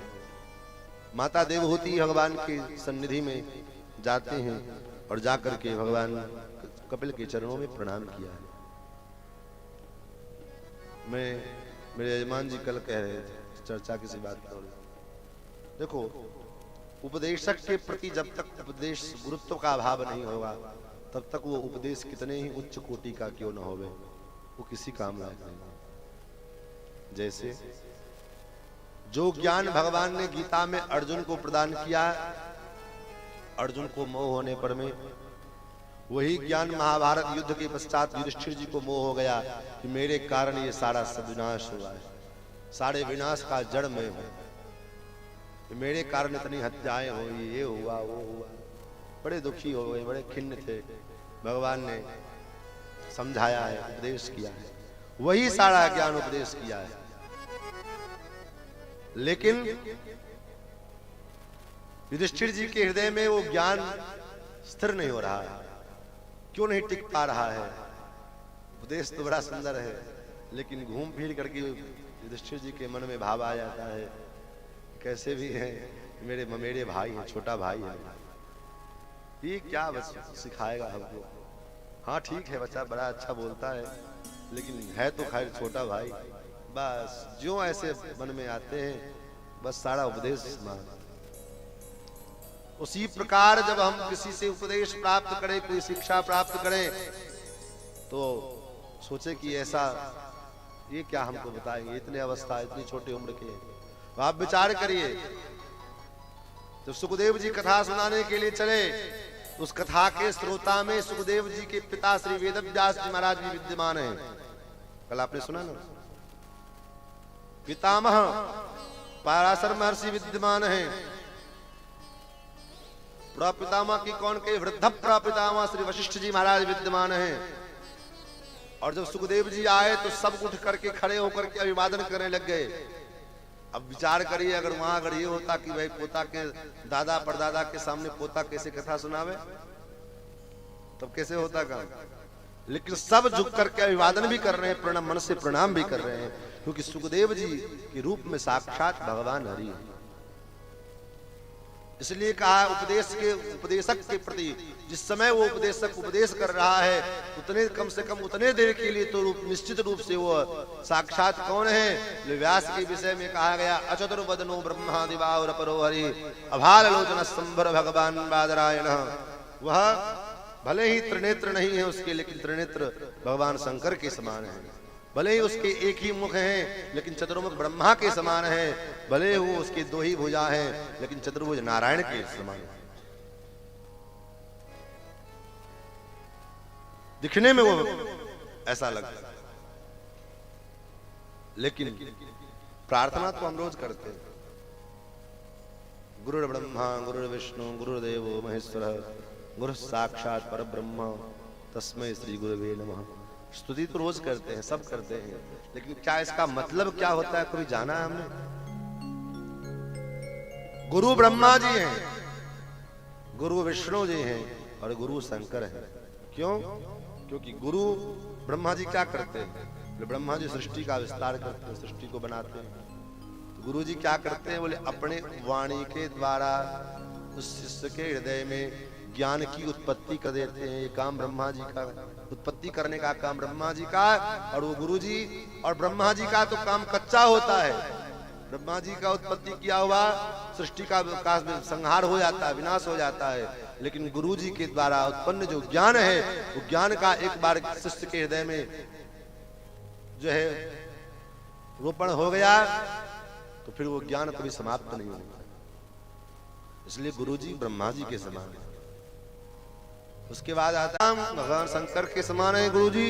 माता देवहूति भगवान की सन्निधि में जाते हैं और जाकर के भगवान कपिल के चरणों में प्रणाम किया है। मेरे यजमान जी कल कह रहे थे, चर्चा किसी बात पर, देखो उपदेशक के प्रति जब तक उपदेश गुरुत्व का अभाव नहीं होगा तब तक वो उपदेश कितने ही उच्च कोटि का क्यों न होवे, वो किसी काम लायक नहीं। जैसे जो ज्ञान भगवान ने गीता में अर्जुन को प्रदान किया, अर्जुन को मोह होने पर में वही ज्ञान महाभारत युद्ध के पश्चात युधिष्ठिर जी को मोह हो गया कि मेरे कारण ये सारा विनाश हुआ है, सारे विनाश का जड़ में हूं, मेरे कारण इतनी हत्याएं हुई, ये हुआ वो हुआ, बड़े दुखी हो गए, बड़े खिन्न थे। भगवान ने समझाया है, उपदेश किया है, वही सारा ज्ञान उपदेश किया है। लेकिन युधिष्ठिर जी के हृदय में वो ज्ञान स्थिर नहीं हो रहा है। क्यों नहीं टिक पा रहा है? उपदेश तो बड़ा सुंदर है, लेकिन घूम फिर करके युधिष्ठिर जी के मन में भाव आ जाता है, कैसे भी है मेरे भाई है, छोटा भाई है, ये क्या बस सिखाएगा हमको। हाँ ठीक है, बच्चा बड़ा अच्छा बोलता है, लेकिन है तो खैर छोटा भाई। बस जो ऐसे मन में आते हैं, बस सारा उपदेश मान। उसी प्रकार जब हम किसी से उपदेश प्राप्त करें, कोई शिक्षा प्राप्त करें, तो सोचे कि ऐसा ये क्या हमको बताएंगे, इतने अवस्था, इतनी छोटी उम्र के। तो आप विचार करिए, जब सुखदेव जी कथा सुनाने के लिए चले, उस कथा के श्रोता में सुखदेव जी के पिता श्री वेदव्यास जी महाराज भी विद्यमान हैं। कल आपने सुना ना, पितामह पराशर महर्षि विद्यमान हैं। प्रपितामह की कौन के वृद्ध प्रपितामह श्री वशिष्ठ जी महाराज विद्यमान हैं। और जब सुखदेव जी आए तो सब उठ करके खड़े होकर के अभिवादन करने लग गए। अब विचार करिए, अगर वहां अगर ये होता कि भाई पोता के दादा परदादा के सामने पोता कैसे कथा सुनावे, तब कैसे होता काम। लेकिन सब झुक करके अभिवादन भी कर रहे हैं, प्रणाम, मन से प्रणाम भी कर रहे हैं, क्योंकि सुखदेव जी के रूप में साक्षात भगवान हरि है। इसलिए कहा उपदेशक के प्रति जिस समय वो उपदेशक उपदेश कर रहा है, उतने कम से कम उतने देर के लिए तो निश्चित रूप से वो साक्षात कौन है। व्यास के विषय में कहा गया, अचतुर्वदनो ब्रह्मा दिवाकर परो हरि अभाल लोचन संभर भगवान बादरायण। वह भले ही त्रिनेत्र नहीं है उसके, लेकिन त्रिनेत्र भगवान शंकर के समान है। भले ही उसके एक ही मुख हैं, लेकिन चतुर्मुख ब्रह्मा के समान है। भले वो उसके दो ही भुजा हैं, लेकिन चतुर्भुज नारायण के समान है। दिखने में वो ऐसा लगता है, लेकिन प्रार्थना तो हम रोज करते हैं। गुरु ब्रह्मा गुरु विष्णु गुरुदेवो महेश्वर गुरु साक्षात परब्रह्म तस्मै श्री गुरुवे नमः। स्तुति तो रोज करते हैं, सब करते हैं, लेकिन क्या इसका मतलब क्या होता है, कभी जाना है हमने? गुरु ब्रह्मा जी हैं, गुरु विष्णु जी हैं और गुरु शंकर हैं। क्यों? क्योंकि गुरु ब्रह्मा जी क्या करते हैं? ब्रह्मा जी सृष्टि का विस्तार करते हैं, सृष्टि को बनाते हैं। तो गुरु जी क्या करते हैं? बोले अपने वाणी के द्वारा उस शिष्य के हृदय में ज्ञान की उत्पत्ति कर देते हैं। ये काम ब्रह्मा जी का, उत्पत्ति करने का काम ब्रह्मा जी का। और वो गुरु जी और ब्रह्मा जी का तो काम कच्चा होता है। ब्रह्मा जी का उत्पत्ति किया हुआ सृष्टि का विकास में संहार हो जाता है, विनाश हो जाता है। लेकिन गुरु जी के द्वारा उत्पन्न जो ज्ञान है, वो ज्ञान का एक बार शिष्य के हृदय में जो है रोपण हो गया तो फिर वो ज्ञान कभी समाप्त नहीं होता। इसलिए गुरु जी ब्रह्मा जी के समान है। उसके बाद आता है भगवान शंकर के समान है गुरु जी।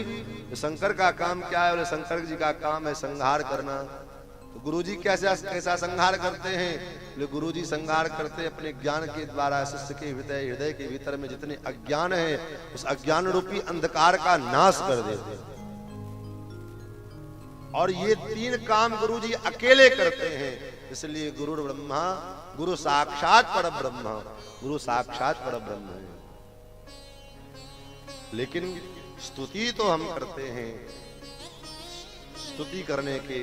शंकर का काम क्या है? बोले शंकर जी का काम है संहार करना। तो गुरु जी कैसा संहार करते हैं? बोले गुरु जी संहार करते अपने ज्ञान के द्वारा शिष्य के हृदय के भीतर में जितने अज्ञान है, उस अज्ञान रूपी अंधकार का नाश कर देते हैं। और ये तीन काम गुरु जी अकेले करते हैं। इसलिए गुरु ब्रह्मा, गुरु साक्षात परब्रह्म, गुरु साक्षात परब्रह्म है। लेकिन स्तुति तो हम करते हैं, स्तुति करने के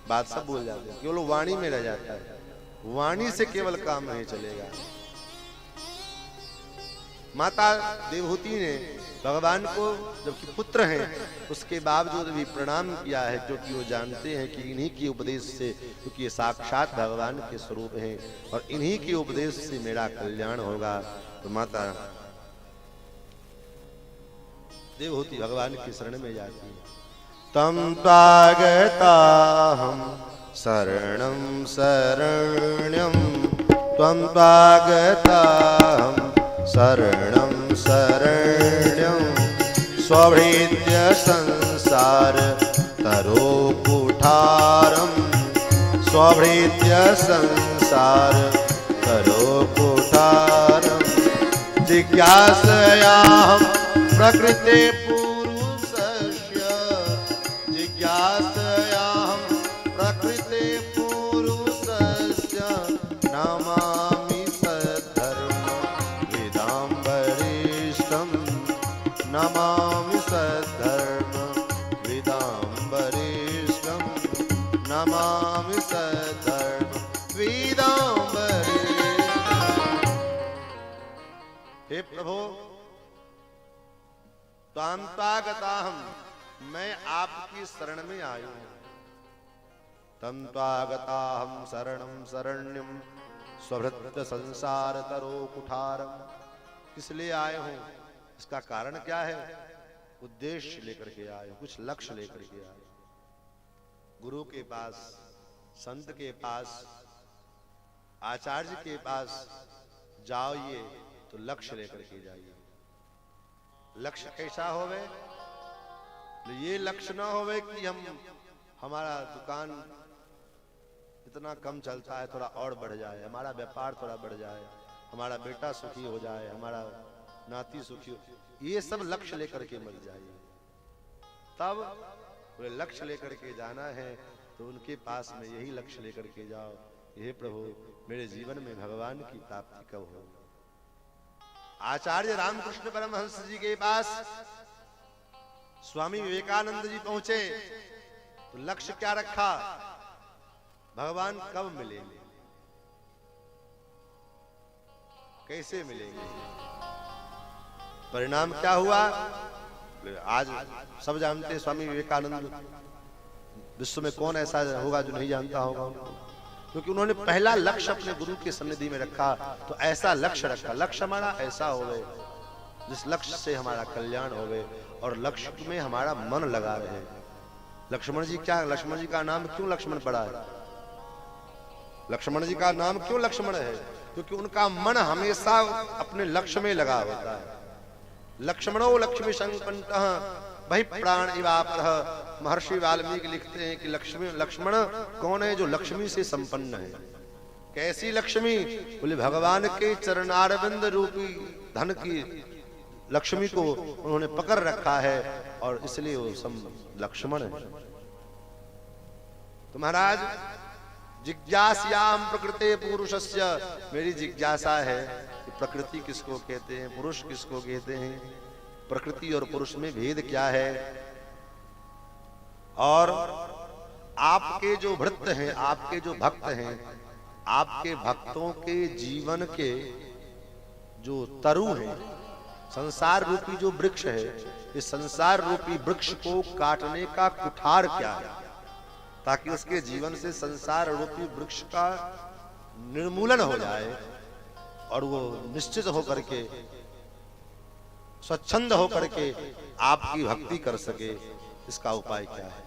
बाद सब भूल जाते हैं, केवल वाणी में रह जाता है। वाणी से केवल काम नहीं चलेगा। माता देवहूति ने भगवान को जबकि पुत्र हैं उसके बावजूद भी प्रणाम किया है, क्योंकि वो जानते हैं कि इन्हीं के उपदेश से, क्योंकि ये साक्षात भगवान के स्वरूप हैं और इन्हीं के उपदेश से मेरा कल्याण होगा। तो माता देवहूति भगवान की शरण में जाती है। तम तागता हम शरणं शरण्यं, त्वं तागता हम शरणं शरण्यं, स्वभृत्य संसार तरो कुठारं, स्वभृत्य संसार तरो कुठारं, जिज्ञासयाहं प्रकृते पुरुषस्य, जिज्ञासयाहं प्रकृते पुरुषस्य, नमामि सद्धर्म विदां वरिष्ठं, नमामि सद्धर्म विदां वरिष्ठं, नमामि सद्धर्म विदां वरिष्ठं। हे प्रभु, तांतागताहम, मैं आपकी शरण में आया हूं। तंतागताहम शरणं शरण्यं, स्वभृत्य संसार तरो कुठारम। किस लिए आए हूं? इसका कारण क्या है? उद्देश्य लेकर के आए हो, कुछ लक्ष्य लेकर के आए। गुरु के पास, संत के पास, आचार्य के पास जाइए तो लक्ष्य लेकर के जाइए। लक्ष्य कैसा होवे? ये लक्ष्य ना होवे कि हमारा दुकान इतना कम चलता है, थोड़ा और बढ़ जाए, हमारा व्यापार थोड़ा बढ़ जाए, हमारा बेटा सुखी हो जाए, हमारा नाती सुखी हो। ये सब लक्ष्य लेकर के मत जाइए। तब बोले लक्ष्य लेकर के जाना है तो उनके पास में यही लक्ष्य लेकर के जाओ, हे प्रभु मेरे जीवन में भगवान की प्राप्ति कब हो। आचार्य रामकृष्ण परमहंस जी के पास स्वामी विवेकानंद जी पहुंचे तो लक्ष्य क्या रखा? भगवान कब मिलेंगे, कैसे मिलेंगे। परिणाम क्या हुआ? आज सब जानते हैं स्वामी विवेकानंद, विश्व में कौन ऐसा होगा जो नहीं जानता होगा उनको, क्योंकि उन्होंने पहला लक्ष्य अपने गुरु के सन्निधि में रखा। तो ऐसा लक्ष्य रखा, लक्ष्य हमारा ऐसा होवे जिस लक्ष्य से हमारा कल्याण होवे और लक्ष्य में हमारा मन लगा रहे। लक्ष्मण जी क्या, लक्ष्मण जी का नाम क्यों लक्ष्मण पड़ा है? लक्ष्मण जी का नाम क्यों लक्ष्मण है? क्योंकि उनका मन हमेशा अपने लक्ष्य में लगा होता है। लक्ष्मणो लक्ष्मी संपन्नः वही प्राण इवापरः। महर्षि वाल्मीकि लिखते हैं कि लक्ष्मण कौन है? जो लक्ष्मी से संपन्न है। कैसी लक्ष्मी? बोले भगवान के चरणारविंद रूपी धन की लक्ष्मी को उन्होंने पकड़ रखा है और इसलिए वो लक्ष्मण है। तो महाराज जिज्ञास्याम प्रकृते पुरुषस्य, मेरी जिज्ञासा है कि प्रकृति किसको कहते हैं, पुरुष किसको कहते हैं, प्रकृति और पुरुष में भेद क्या है। और आपके जो भृत्य हैं, आपके जो भक्त हैं, आपके भक्तों के जीवन के जो तरु हैं, संसार रूपी जो वृक्ष है, इस संसार रूपी वृक्ष को काटने का कुठार क्या है, ताकि उसके जीवन से संसार रूपी वृक्ष का निर्मूलन हो जाए और वो निश्चित होकर के, स्वच्छंद होकर के आपकी भक्ति कर सके। इसका उपाय क्या है?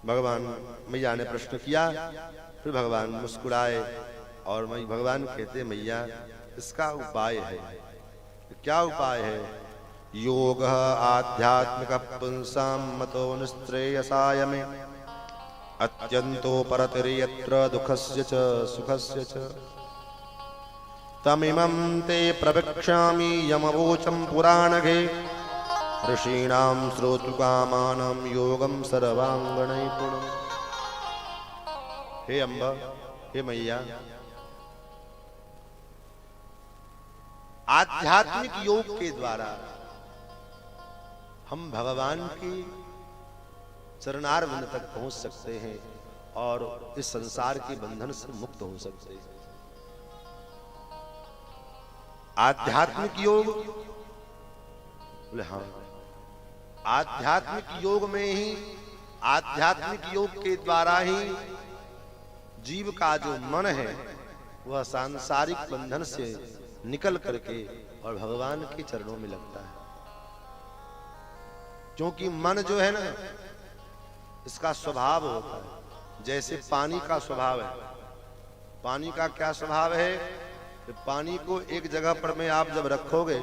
भगवान मैया ने प्रश्न किया। फिर भगवान मुस्कुराए और भगवान कहते, मैया इसका उपाय है। क्या उपाय है? योग आध्यात्मिक पुंसां मतो निस्त्रेयसाय में अत्यंतो परतिर्यत्र दुःखस्य च सुखस्य च तमिमं ते प्रवक्ष्यामि यमवोचं पुराणगे ऋषीणां श्रोतुकामानां योगं सर्वांगनैपुणम्। हे अम्बा, हे मैया, आध्यात्मिक योग के द्वारा हम भगवान की चरणारविंद तक पहुंच सकते हैं और इस संसार के बंधन से मुक्त हो सकते हैं। आध्यात्मिक योग, बोले हाँ, आध्यात्मिक योग में ही, आध्यात्मिक योग के द्वारा ही जीव का जो मन है वह सांसारिक बंधन से निकल करके और भगवान के चरणों में लगता है। क्योंकि मन जो है ना, इसका स्वभाव होता है जैसे पानी का स्वभाव है। पानी का क्या स्वभाव है कि पानी को एक जगह पर में आप जब रखोगे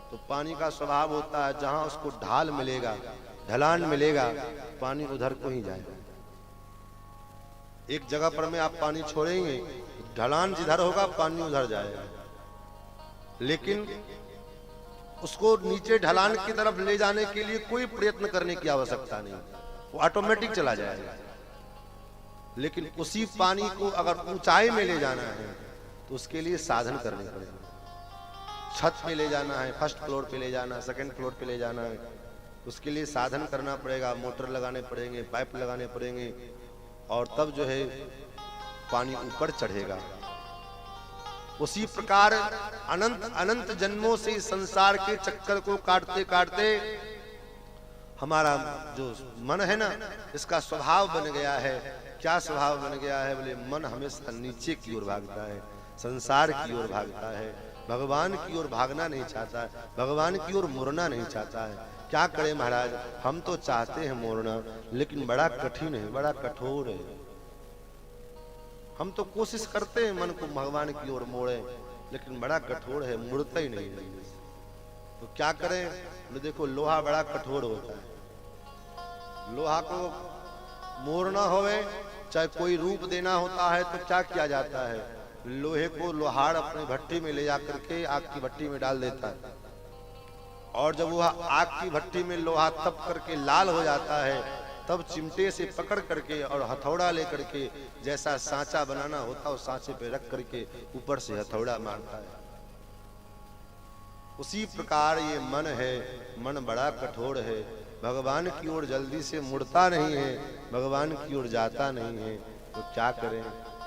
तो पानी का स्वभाव होता है जहां उसको ढाल मिलेगा, ढलान मिलेगा, पानी उधर को ही जाएगा। एक जगह पर में आप पानी छोड़ेंगे, ढलान जिधर होगा पानी उधर जाएगा, लेकिन उसको नीचे ढलान की तरफ ले जाने के लिए कोई प्रयत्न करने की आवश्यकता नहीं, वो ऑटोमेटिक चला जाएगा। लेकिन उसी पानी को अगर ऊंचाई में ले जाना है तो उसके लिए साधन करने पड़ेगा। छत पे ले जाना है, फर्स्ट फ्लोर पे ले जाना है, सेकंड फ्लोर पे ले जाना है, उसके लिए साधन करना पड़ेगा, मोटर लगाने पड़ेंगे, पाइप लगाने पड़ेंगे, और तब जो है पानी ऊपर चढ़ेगा। उसी प्रकार अनंत अनंत जन्मों से संसार के चक्कर को काटते काटते हमारा जो मन है ना, इसका स्वभाव बन गया है। क्या स्वभाव बन गया है? बोले मन हमेशा नीचे की ओर भागता है, संसार की ओर भागता है, भगवान की ओर भागना नहीं चाहता है, भगवान की ओर मुड़ना नहीं चाहता है। क्या करें महाराज, हम तो चाहते हैं मोड़ना, लेकिन बड़ा कठिन है, बड़ा कठोर है। हम तो कोशिश करते हैं मन को भगवान की ओर मोड़े, लेकिन बड़ा कठोर है, मुड़ता ही नहीं है। तो क्या करें? तो देखो, लोहा बड़ा कठोर होता है, लोहा को मोड़ना होवे, चाहे कोई रूप देना होता है तो क्या किया जाता है? लोहे को लोहार अपने भट्टी में ले जाकर के आग की भट्टी में डाल देता है, और जब वह आग की भट्टी में लोहा तप करके लाल हो जाता है, तब चिमटे से पकड़ करके और हथौड़ा लेकर के जैसा सांचा बनाना होता है उस सांचे पे रख करके ऊपर से हथौड़ा मारता है। उसी प्रकार ये मन है, मन बड़ा कठोर है, भगवान की ओर जल्दी से मुड़ता नहीं है, भगवान की ओर जाता नहीं है। तो क्या करें?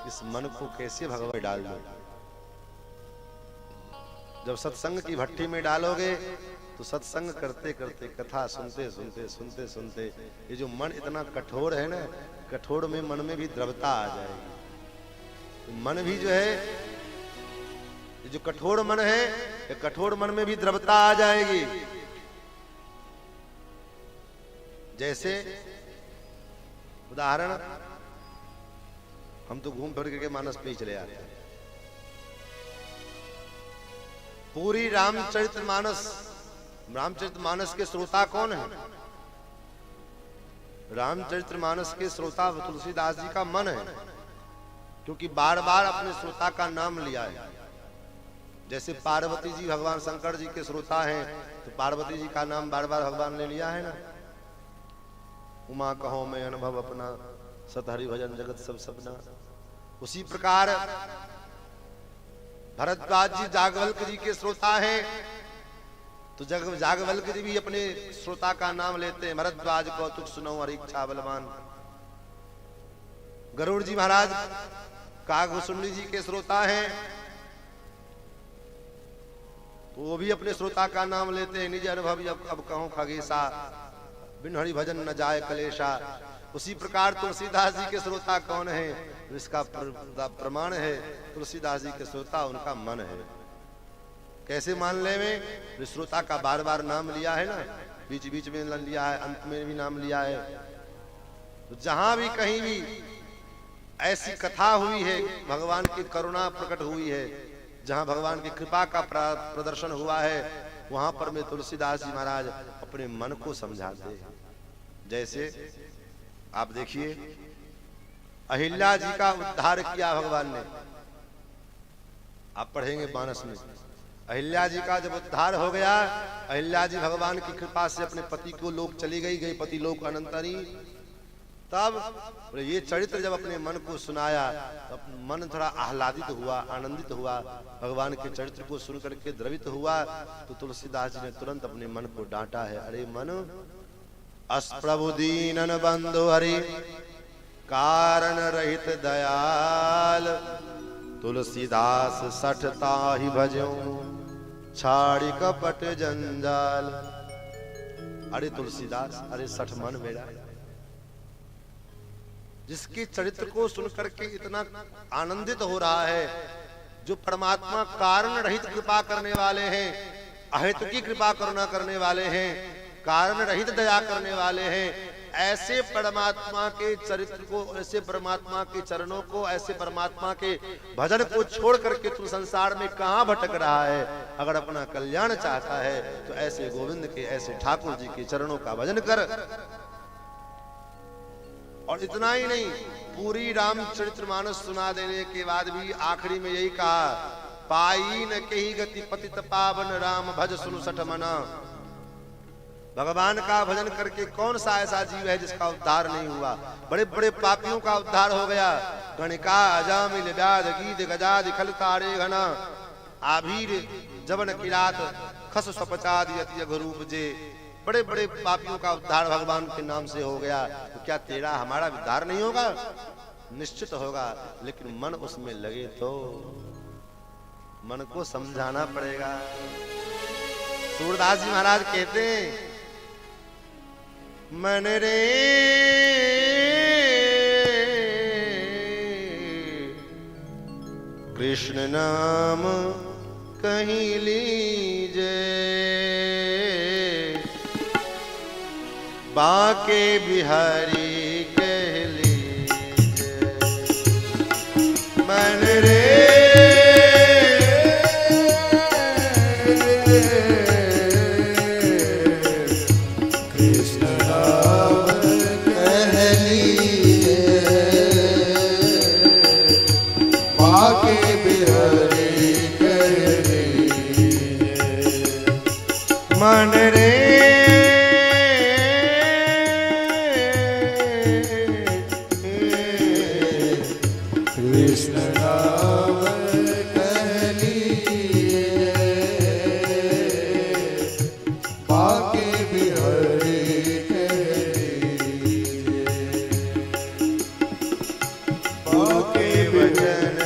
इस मन को कैसे भगवान में डाल दो? जब सत्संग की भट्टी में डालोगे तो सत्संग करते करते, कथा सुनते सुनते सुनते सुनते ये जो मन इतना कठोर है ना, कठोर में मन में भी द्रवता आ जाएगी। तो मन भी जो है, ये जो कठोर मन है, ये कठोर मन में भी द्रवता आ जाएगी। जैसे उदाहरण, हम तो घूम फिर के मानस पे ही चले आते हैं। पूरी रामचरितमानस के श्रोता कौन है? रामचरितमानस के श्रोता तुलसीदास जी का मन है, क्योंकि बार बार अपने श्रोता का नाम लिया है। जैसे पार्वती जी भगवान शंकर जी के श्रोता हैं, तो पार्वती जी का नाम बार बार भगवान ने लिया है ना। उमा कहो मैं अनुभव अपना, सत हरि भजन जगत सब सपना। उसी प्रकार भरद्वाज जी जागवल्क जी के श्रोता हैं, तो जागवल्क जी भी अपने श्रोता का नाम लेते हैं, भरद्वाज कौतुक सुनो हरि इच्छा बलवान। गरुड़ जी महाराज कागभूषुंडी जी के श्रोता हैं, तो वो भी अपने श्रोता का नाम लेते हैं, निज अनुभव अब कहूं खगेशा, बिन हरि भजन न जाए कलेशा। उसी प्रकार तुलसीदास जी के श्रोता कौन है, इसका प्रमाण है तुलसीदास जी के श्रोता उनका मन है। कैसे मान ले में, श्रोता का बार बार नाम लिया है ना, बीच बीच में लिया है, अंत में भी नाम लिया है। तो जहां भी कहीं भी ऐसी कथा हुई है, भगवान की करुणा प्रकट हुई है, जहां भगवान की कृपा का प्रदर्शन हुआ है, वहां पर में तुलसीदास जी महाराज अपने मन को समझाते हैं। जैसे आप देखिए, अहिल्या जी का उद्धार किया भगवान ने, आप पढ़ेंगे मानस में। अहिल्या जी का जब उद्धार हो गया, अहिल्या जी भगवान की कृपा से अपने पति को लोक चली गई पति लोक अनंतरी। तब ये चरित्र जब अपने मन को सुनाया, तो मन थोड़ा आह्लादित हुआ, आनंदित हुआ, भगवान के चरित्र को सुन करके द्रवित हुआ। तो तुलसीदास जी ने तुरंत अपने मन को डांटा है, अरे मन, अस प्रभु दीनन बंधु हरि, कारण रहित दयाल, तुलसीदास सठता ही भजऊं, छाड़ी कपट जंजाल। अरे तुलसीदास, अरे सठ मन मेरा, जिसके चरित्र को सुनकर के इतना आनंदित हो रहा है, जो परमात्मा कारण रहित कृपा करने वाले हैं, अहेतु की कृपा करुणा करने वाले हैं, कारण रहित दया करने वाले हैं, ऐसे परमात्मा के चरित्र को, ऐसे परमात्मा के चरणों को, ऐसे परमात्मा के भजन को छोड़ करके तू संसार में कहां भटक रहा है। अगर अपना कल्याण चाहता है तो ऐसे गोविंद के, ऐसे ठाकुर जी के चरणों का भजन कर। और इतना ही नहीं, पूरी रामचरितमानस सुना देने के बाद भी आखिरी में यही कहा, पाई न कही गति पतित पावन राम भज सुनु सठ मना। भगवान का भजन करके कौन सा ऐसा जीव है जिसका उद्धार नहीं हुआ। बड़े बड़े पापियों का उद्धार हो गया। गणिका अजामिल व्याध गीत गजादि खल तारे घना, आभीर जवन किरात खस स्वपचाद यति अघरूप जे। बड़े बड़े पापियों का उद्धार भगवान के नाम से हो गया। तो क्या तेरा हमारा उद्धार नहीं होगा? निश्चित होगा, लेकिन मन उसमें लगे तो मन को समझाना पड़ेगा। सूरदास जी महाराज कहते हैं, मन रे कृष्ण नाम कहीं लीजे, बाके बिहारी कह लीजे। मन रे मन रे कृष्ण नाम कह लीजिए, बाके बिहारी कह लीजिए। बाके भजन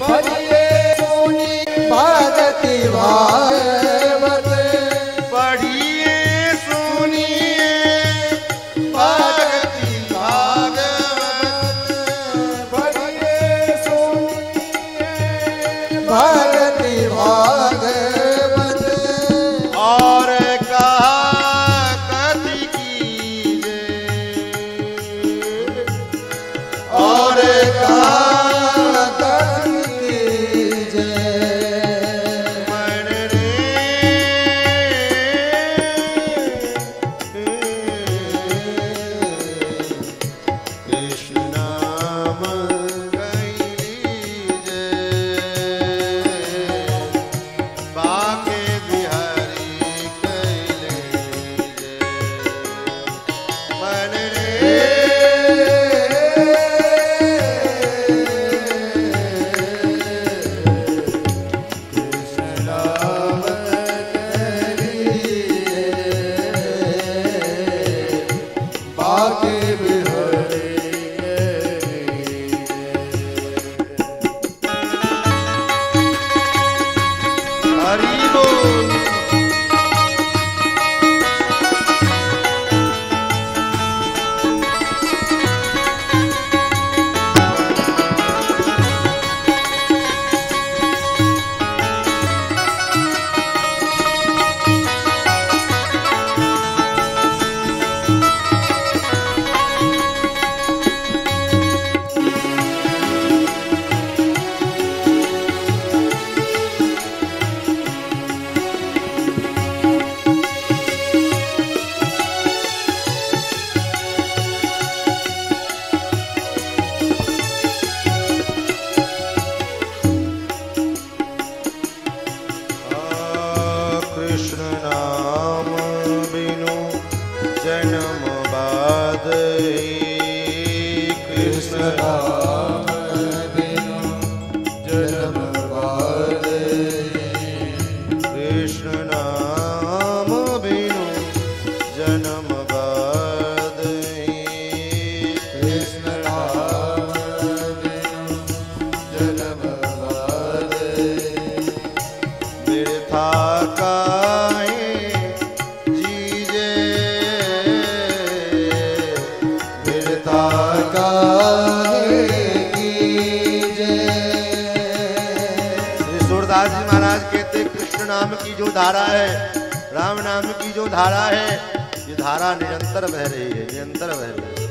भजिए सोनी भागति भागवत, भागति भागवत। और कहा कथि कीजे, और कहा कथि कीजे। मन रे कृष्ण नाम कहीं लीजे, हरि बोल। धारा है, राम नाम की जो धारा है, ये धारा निरंतर बह रही है, निरंतर बह रही है।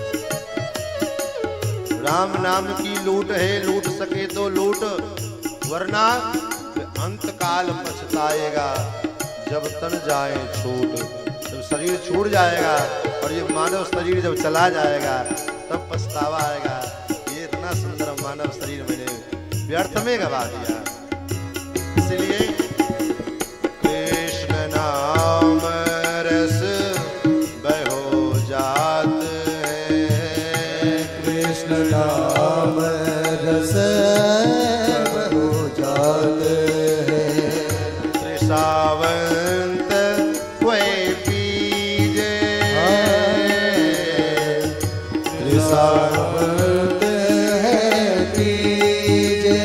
राम नाम की लूट है, लूट सके तो लूट, वरना अंत काल पछताएगा जब तन जाए छूट। जब शरीर छूट जाएगा और ये मानव शरीर जब चला जाएगा तब पछतावा आएगा, ये इतना सुंदर मानव शरीर मैंने व्यर्थ में गवा दिया। इसलिए नाम रस बहो जात है, कृष्ण नाम रस बहो जात है, त्रिसावंत कोई पीजे, त्रिसावंत है पीजे,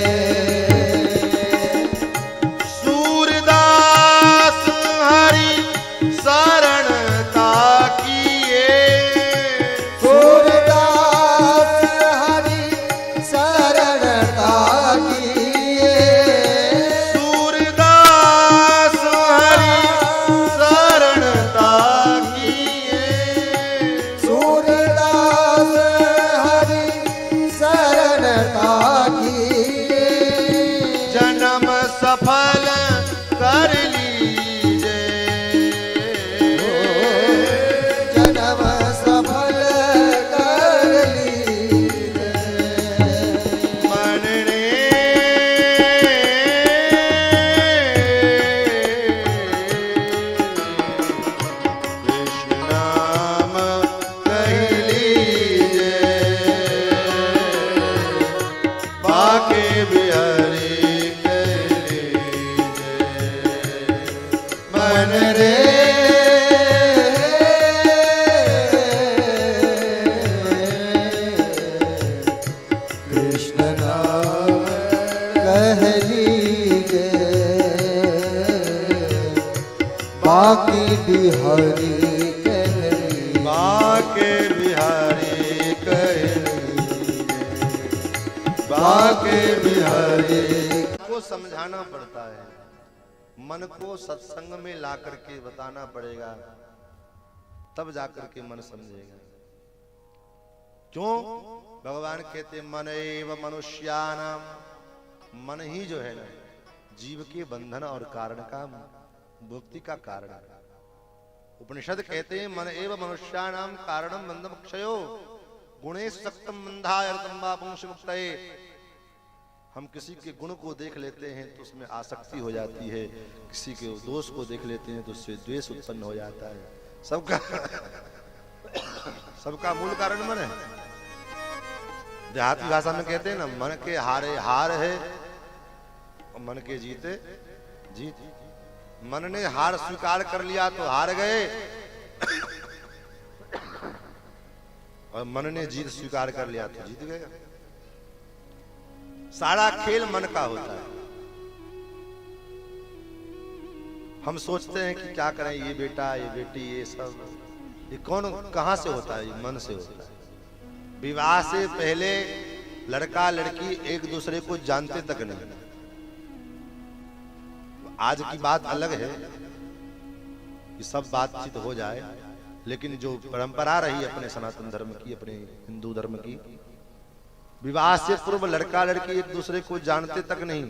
सफल कर लीजे, जन्म सफल कर लीजे, मन रे कृष्ण नाम कह लीजे, बाके बिहारी मन रे कृष्ण नाम कह लीजे, बाकी बिहारी कह लीजे, बाके बिहारी कह लीजे, बाके बिहारी को समझाना पड़ता है, मन को सत्संग में ला करके बताना पड़ेगा, तब जाकर के मन समझेगा। क्यों? भगवान कहते मन एव मनुष्यानाम, मन ही जो है ना जीव के बंधन और कारण का मुक्ति का कारण है। उपनिषद कहते हैं मन एव मनुष्यानाम कारणम बंधम क्षयो गुणे सक्तम मंधाय अर्थम्बा पुंस मुक्तये। हम किसी के गुण को देख लेते हैं तो उसमें आसक्ति हो जाती है, किसी के दोष को देख लेते हैं तो उससे द्वेष उत्पन्न हो जाता है। सबका मूल कारण मन है। देहाती भाषा में कहते हैं ना, मन के हारे हार है और मन के जीते जीत। मन ने हार स्वीकार कर लिया तो हार गए और मन ने जीत स्वीकार कर लिया तो जीत गए। सारा खेल मन का होता है। हम सोचते हैं कि क्या करें, ये बेटा ये बेटी ये सब, ये कौन कहाँ से होता है? ये मन से होता है। विवाह से पहले लड़का लड़की एक दूसरे को जानते तक नहीं। आज की बात अलग है कि सब बातचीत हो जाए, लेकिन जो परंपरा रही अपने सनातन धर्म की, अपने हिंदू धर्म की, विवाह से पूर्व लड़का लड़की एक दूसरे को जानते तक नहीं।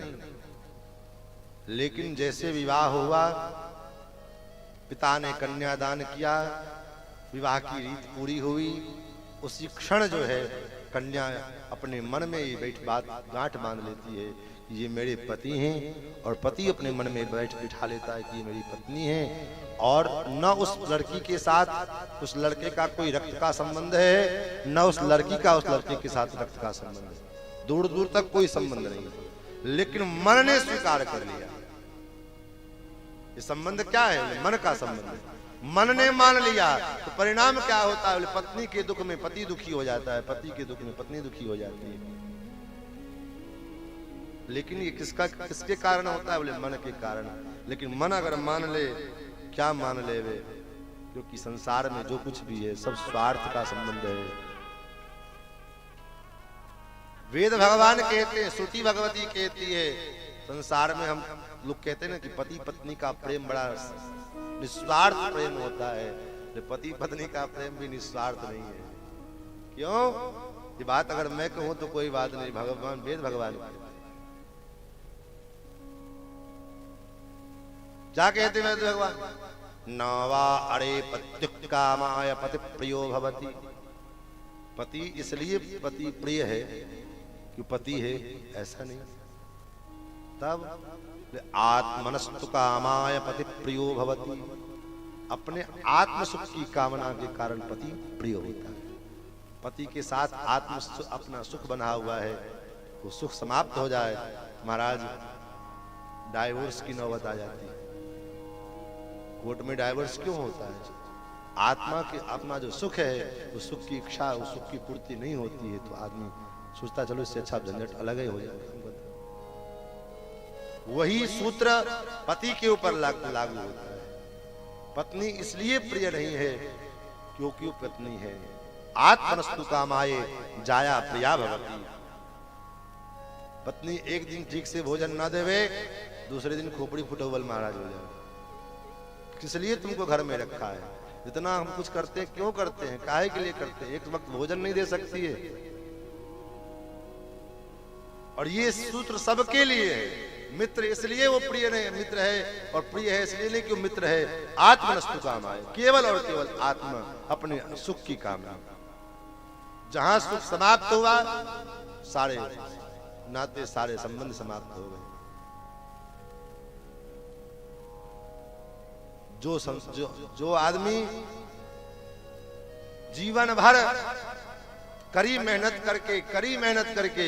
लेकिन जैसे विवाह हुआ, पिता ने कन्यादान किया, विवाह की रीत पूरी हुई, उसी क्षण जो है कन्या अपने मन में ये गांठ बांध लेती है कि ये मेरे पति हैं, और पति अपने मन में बिठा लेता है कि ये मेरी पत्नी है। और न उस लड़की के साथ उस लड़के का कोई रक्त का संबंध है, न उस लड़की का उस लड़के के साथ रक्त का संबंध है, दूर दूर तक कोई संबंध नहीं है। लेकिन मन ने स्वीकार कर लिया। ये संबंध क्या है? मन का संबंध है। मन ने मान लिया तो परिणाम क्या होता है? पत्नी के दुख में पति दुखी हो जाता है, पति के दुख में पत्नी दुखी हो जाती है। लेकिन ये किसके कारण होता है? बोले मन के कारण। लेकिन मन अगर मान ले, क्या मान ले वे? क्योंकि संसार में जो कुछ भी है सब स्वार्थ का संबंध है। वेद भगवान कहते हैं, श्रुति भगवती कहती है, संसार में हम लोग कहते हैं ना कि पति पत्नी का प्रेम बड़ा निस्वार्थ प्रेम होता है। पति पत्नी का प्रेम भी निस्वार्थ नहीं है। क्यों? ये बात अगर मैं कहूं तो कोई बात नहीं, भगवान वेद भगवान क्या कहते वेद भगवान? नवा अरे पत्युकामाय पति प्रियो भवति। पति इसलिए पति प्रिय है कि पति है, ऐसा नहीं। तब आत्मनस्तु कामाय पति प्रियो भवति। अपने आत्म सुख की कामना के कारण पति प्रिय होता है। पति के साथ अपना सुख बना हुआ है, वो सुख समाप्त हो जाए, महाराज डाइवोर्स की नौबत आ जाती है। कोर्ट में डाइवोर्स क्यों होता है? आत्मा के अपना जो सुख है, उस सुख की इच्छा, उस सुख की पूर्ति नहीं होती है, तो आदमी सोचता चलो इससे अच्छा झंझट अलग ही हो जाए। वही सूत्र पति के ऊपर लागू होता है। पत्नी इसलिए प्रिय नहीं है क्योंकि वो पत्नी है। आत्मनस्तु कामाये जाया प्रिया भवति। पत्नी एक दिन ठीक से भोजन ना देवे, दूसरे दिन खोपड़ी फुटोबल महाराज हो जाए। किस लिए तुमको घर में रखा है? इतना हम कुछ करते हैं, क्यों करते हैं? काहे के लिए करते हैं? एक वक्त भोजन नहीं दे सकती है। और ये सूत्र सबके लिए है। मित्र इसलिए वो प्रिय नहीं, मित्र है और प्रिय है इसलिए नहीं कि वो मित्र है। आत्मनस्तु कामाय, केवल और केवल आत्मा अपने सुख की कामना। जहां सुख समाप्त हुआ, सारे नाते सारे संबंध समाप्त हो गए। जो आदमी जीवन भर कड़ी मेहनत करके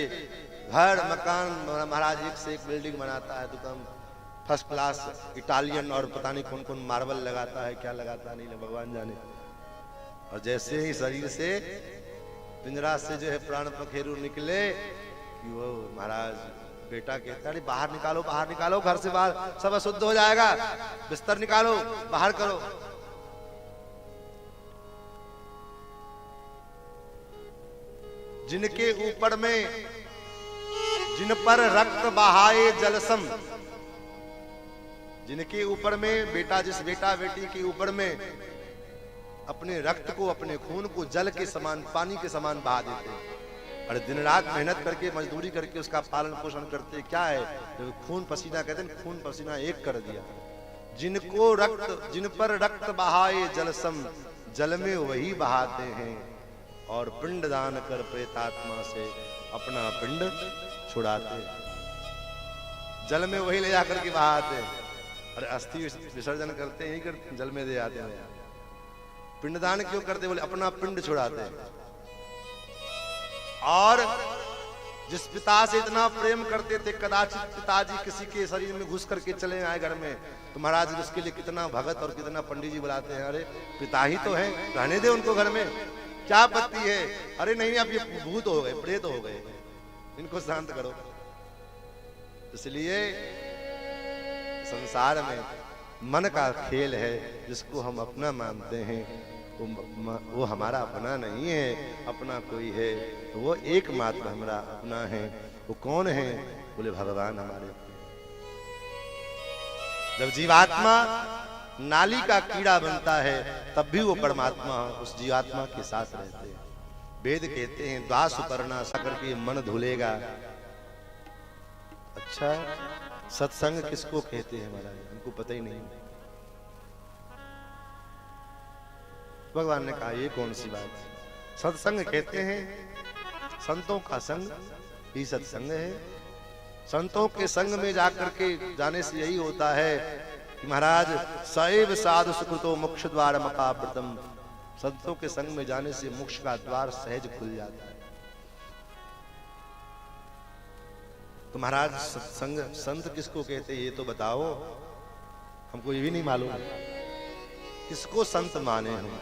घर मकान महाराज एक से एक बिल्डिंग बनाता है, दुकान फर्स्ट क्लास इटालियन और पता नहीं कौन कौन मार्बल लगाता है, क्या लगाता नहीं भगवान जाने। और जैसे ही शरीर से पिंजरा से जो है प्राण पखेरु निकले कि वो महाराज बेटा कहता है बाहर निकालो घर से बाहर, सब अशुद्ध हो जाएगा, बिस्तर निकालो बाहर करो। जिनके ऊपर में जिन पर रक्त बहाए जलसम, जिनके ऊपर में जिस बेटा बेटी के ऊपर में अपने रक्त को, अपने खून को जल के समान, पानी के समान बहा देते हैं। और दिन रात मेहनत करके, मजदूरी करके उसका पालन पोषण करते। क्या है? खून पसीना कहते हैं, खून पसीना एक कर दिया। जिन पर रक्त बहाए जलसम, जल में वही बहाते हैं और पिंड दान कर प्रेतात्मा से अपना पिंड छुड़ाते। जल में वही ले जाकर के बहाते। अरे अस्थि विसर्जन करते हैं, करते जल में दे आते हैं। पिंडदान क्यों करते? बोले अपना पिंड छुड़ाते। और जिस पिता से इतना प्रेम करते थे, कदाचित पिताजी किसी के शरीर में घुस करके चले आए घर में, तो महाराज उसके लिए कितना भगत और कितना पंडित जी बुलाते हैं। अरे पिता ही तो है, रहने दे उनको घर में, क्या आपत्ति है? अरे नहीं, अब ये भूत हो गए, प्रेत हो गए, इनको शांत करो। इसलिए संसार में मन का खेल है, जिसको हम अपना मानते हैं वो हमारा अपना नहीं है। अपना कोई है तो वो एकमात्र हमारा अपना है। वो कौन है? बोले भगवान हमारे। जब जीवात्मा नाली का कीड़ा बनता है तब भी वो परमात्मा उस जीवात्मा के साथ रहते हैं। वेद कहते हैं द्वास उपर्णा साकर के मन धुलेगा। अच्छा, सत्संग किसको कहते हैं महाराज? हमको पता ही नहीं। भगवान ने कहा ये कौन सी बात? सत्संग कहते हैं संतों का संग ही सत्संग है। संतों के संग में जाकर के जाने से यही होता है कि महाराज सैव साधु सुकृतो मोक्ष द्वार मकाव्रतम। संतों के संग में जाने से मोक्ष का द्वार सहज खुल जाता है। तो महाराज सत्संग संत किसको कहते हैं ये तो बताओ, हमको ये भी नहीं मालूम। किसको संत माने हम?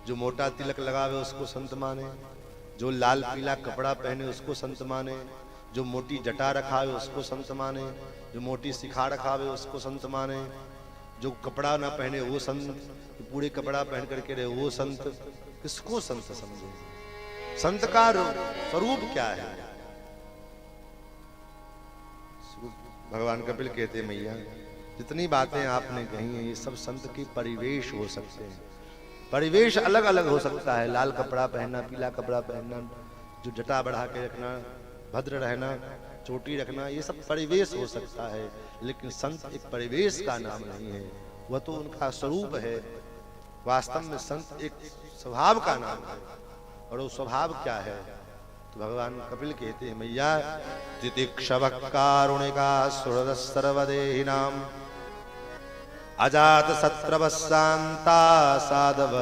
जो मोटा तिलक लगावे उसको संत माने, जो लाल पीला कपड़ा पहने उसको संत माने, जो मोटी जटा रखावे उसको संत माने, जो मोटी सिखा रखावे उसको संत माने, जो कपड़ा ना पहने वो संत, पूरे कपड़ा पहन करके रहे वो संत। किसको संत समझे? संत का स्वरूप क्या है? भगवान कपिल कहते हैं मैया जितनी बातें आपने कही हैं ये सब संत के परिवेश हो सकते हैं। परिवेश अलग अलग हो सकता है। लाल कपड़ा पहनना, पीला कपड़ा पहनना, जो जटा बढ़ा के रखना, भद्र रहना, चोटी रखना, ये सब परिवेश हो सकता है। लेकिन संत एक परिवेश का नाम नहीं है, वह तो उनका स्वरूप है। वास्तव में संत एक स्वभाव का नाम है। और वो स्वभाव क्या है? तो भगवान कपिल कहते हैं मैया तितिक्षव कारुणिका सुहृद सर्वदेहिनाम अजात शत्रव शांता साधव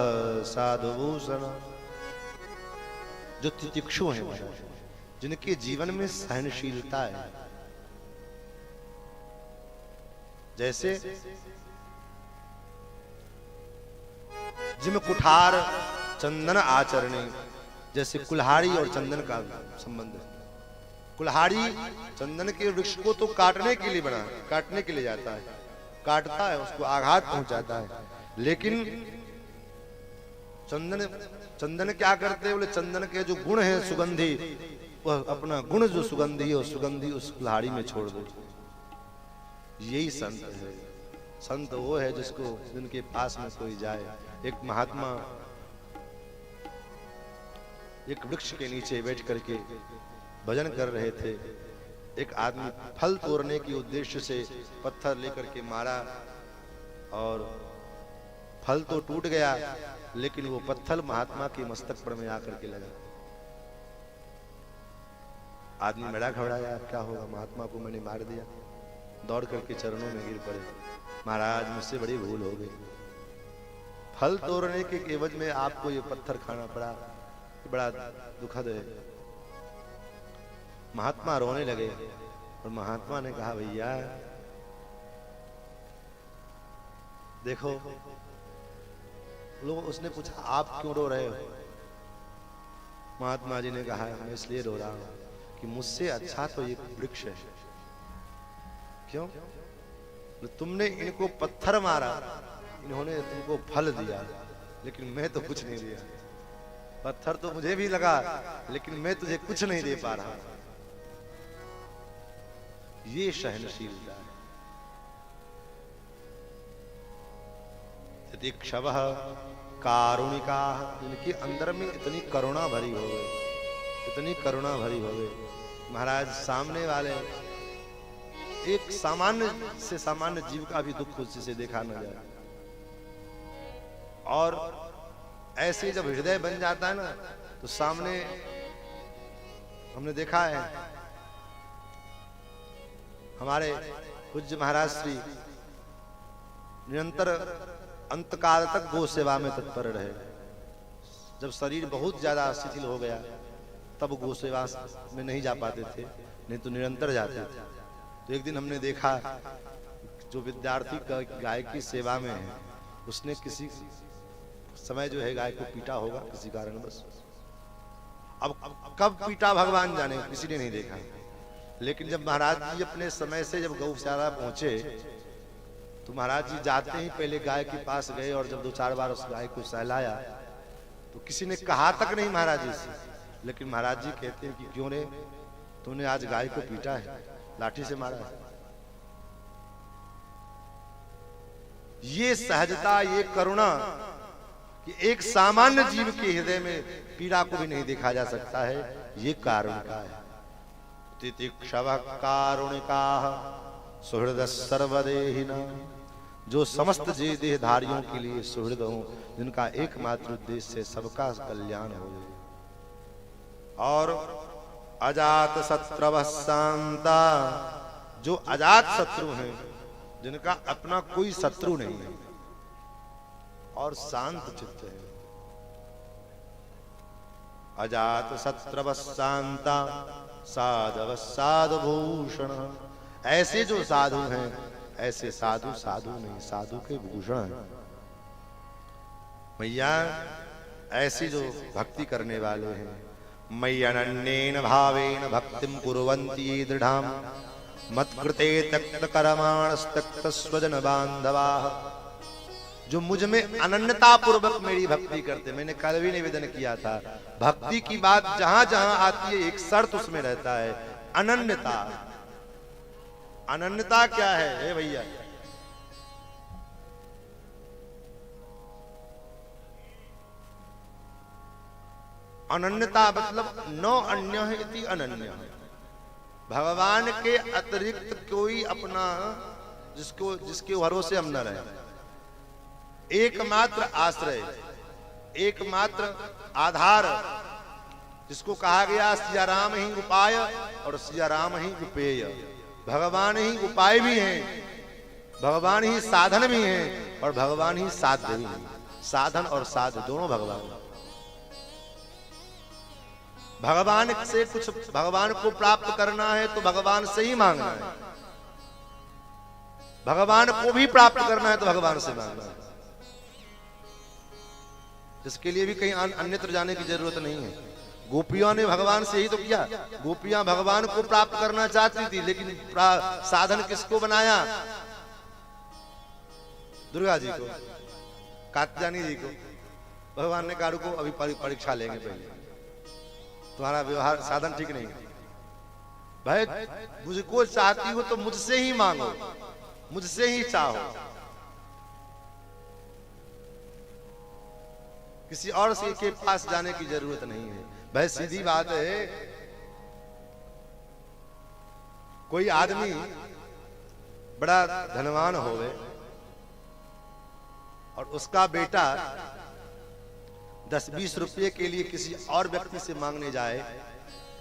साधुभूषण। जो तितिक्षु हैं, जिनके जीवन में सहनशीलता है, जैसे जिम कुठार चंदन आचरणी, जैसे कुल्हाड़ी और चंदन का संबंध है। कुल्हाड़ी चंदन के वृक्ष को तो काटने के लिए बना, काटने के लिए जाता है, काटता है, उसको आघात पहुंचाता है। लेकिन चंदन क्या करते हैं? बोले चंदन के जो गुण है सुगंधी, वह अपना गुण जो सुगंधी है सुगंधी उस कुल्हाड़ी में छोड़ दो। यही संत है। संत वो है जिसको, जिनके पास में कोई जाए। एक महात्मा एक वृक्ष के नीचे बैठ करके भजन कर रहे थे। एक आदमी फल तोड़ने के उद्देश्य से पत्थर लेकर के मारा और फल तो टूट गया, लेकिन वो पत्थर महात्मा के मस्तक पर में आकर के लगा। आदमी बड़ा घबराया, क्या होगा? महात्मा को मैंने मार दिया। दौड़ करके चरणों में गिर पड़े, महाराज मुझसे बड़ी भूल हो गई। फल तोड़ने के एवज में आपको ये पत्थर खाना पड़ा, बड़ा दुखद है। महात्मा रोने लगे और महात्मा ने कहा भैया देखो, लोग उसने पूछा आप क्यों रो रहे हो? महात्मा जी ने कहा मैं इसलिए रो रहा हूं कि मुझसे अच्छा तो ये वृक्ष है। क्यों? तुमने इनको पत्थर मारा, इन्होंने तुमको फल दिया, लेकिन मैं तो कुछ नहीं दिया। पत्थर तो मुझे भी लगा, लेकिन मैं तुझे कुछ नहीं दे पा रहा। ये सहनशीलता है। तितिक्षव कारुणिका, इनके अंदर में इतनी करुणा भरी हो गई, इतनी करुणा भरी हो गई। महाराज सामने वाले एक सामान्य से सामान्य जीव का भी दुख उससे देखा न जाए। और ऐसे जब हृदय बन जाता है ना, तो सामने हमने देखा है हमारे पूज्य महाराज श्री निरंतर अंतकाल तक गो सेवा में तत्पर रहे। जब शरीर बहुत ज्यादा शिथिल हो गया तब गो सेवा में नहीं जा पाते थे, नहीं तो निरंतर जाते थे। तो एक दिन हमने देखा जो विद्यार्थी गाय की सेवा में है, उसने किसी समय जो है गाय को पीटा होगा किसी कारणवश। अब कब पीटा भगवान जाने, किसी ने नहीं देखा। लेकिन जब महाराज जी अपने समय से जब गौशाला पहुंचे तो महाराज जी जाते ही पहले गाय के पास गए और जब 2-4 बार उस गाय को सहलाया तो किसी ने कहा तक नहीं महाराज जी से, लेकिन महाराज जी कहते हैं कि क्यों रे, तूने आज गाय को पीटा है, लाठी से मारा है। ये सहजता, ये करुणा कि एक सामान्य जीव के हृदय में पीड़ा को भी नहीं देखा जा सकता है, ये कारुणिका है। तितिक्षव कारुणिका सुहृद सर्वदेहिना, जो समस्त जे देहधारियों के लिए सुहृद हो, जिनका एकमात्र उद्देश्य सबका कल्याण हो। और अजात शत्रव शांता, जो अजात शत्रु हैं, जिनका अपना कोई शत्रु नहीं है और शांत चित्त है। अजात शत्रव शांता साधव साधभूषण, ऐसे जो साधु हैं, ऐसे साधु साधु नहीं, साधु के भूषण हैं। मैया ऐसी जो भक्ति करने वाले हैं, मयि अनन्येन भावेन भक्तिम कुर्वन्ति ये दृढ़ाम मत्कृते त्यक्त कर्माणस्तक्त स्वजन बांधवाः, जो मुझ में अनन्यता पूर्वक मेरी भक्ति करते। मैंने कल भी निवेदन किया था, भक्ति की बात जहां जहां आती है एक शर्त उसमें रहता है, अनन्यता। अनन्यता क्या है भैया? अनन्यता मतलब नो अन्य इति अनन्य, भगवान के अतिरिक्त कोई अपना जिसके भरोसे हम न रहे, एकमात्र आश्रय, एकमात्र आधार, जिसको कहा गया सिया राम ही उपाय और सिया राम ही उपेय। भगवान ही उपाय भी हैं, भगवान ही साधन भी हैं और भगवान ही साध्य भी हैं। साधन और साध्य दोनों भगवान। भगवान से कुछ, भगवान को प्राप्त करना है तो भगवान से ही मांगना है, भगवान को भी प्राप्त करना है तो भगवान से मांगना है। जिसके लिए भी कहीं अन्यत्र जाने की जरूरत नहीं है। गोपियों ने भगवान से ही तो किया, गोपियां भगवान को प्राप्त करना चाहती थी, लेकिन साधन किसको बनाया? दुर्गा जी को, कात्यायनी जी को। भगवान ने कहा को अभी परीक्षा लेंगे, पहले तुम्हारा व्यवहार साधन ठीक नहीं है भाई, मुझको चाहती हो तो मुझसे ही मांगो, मुझसे ही चाहो, किसी और से के पास जाने की जरूरत नहीं है भाई। सीधी बात है, कोई आदमी बड़ा धनवान होवे और उसका बेटा 10-20 रुपये के लिए किसी और व्यक्ति से मांगने जाए,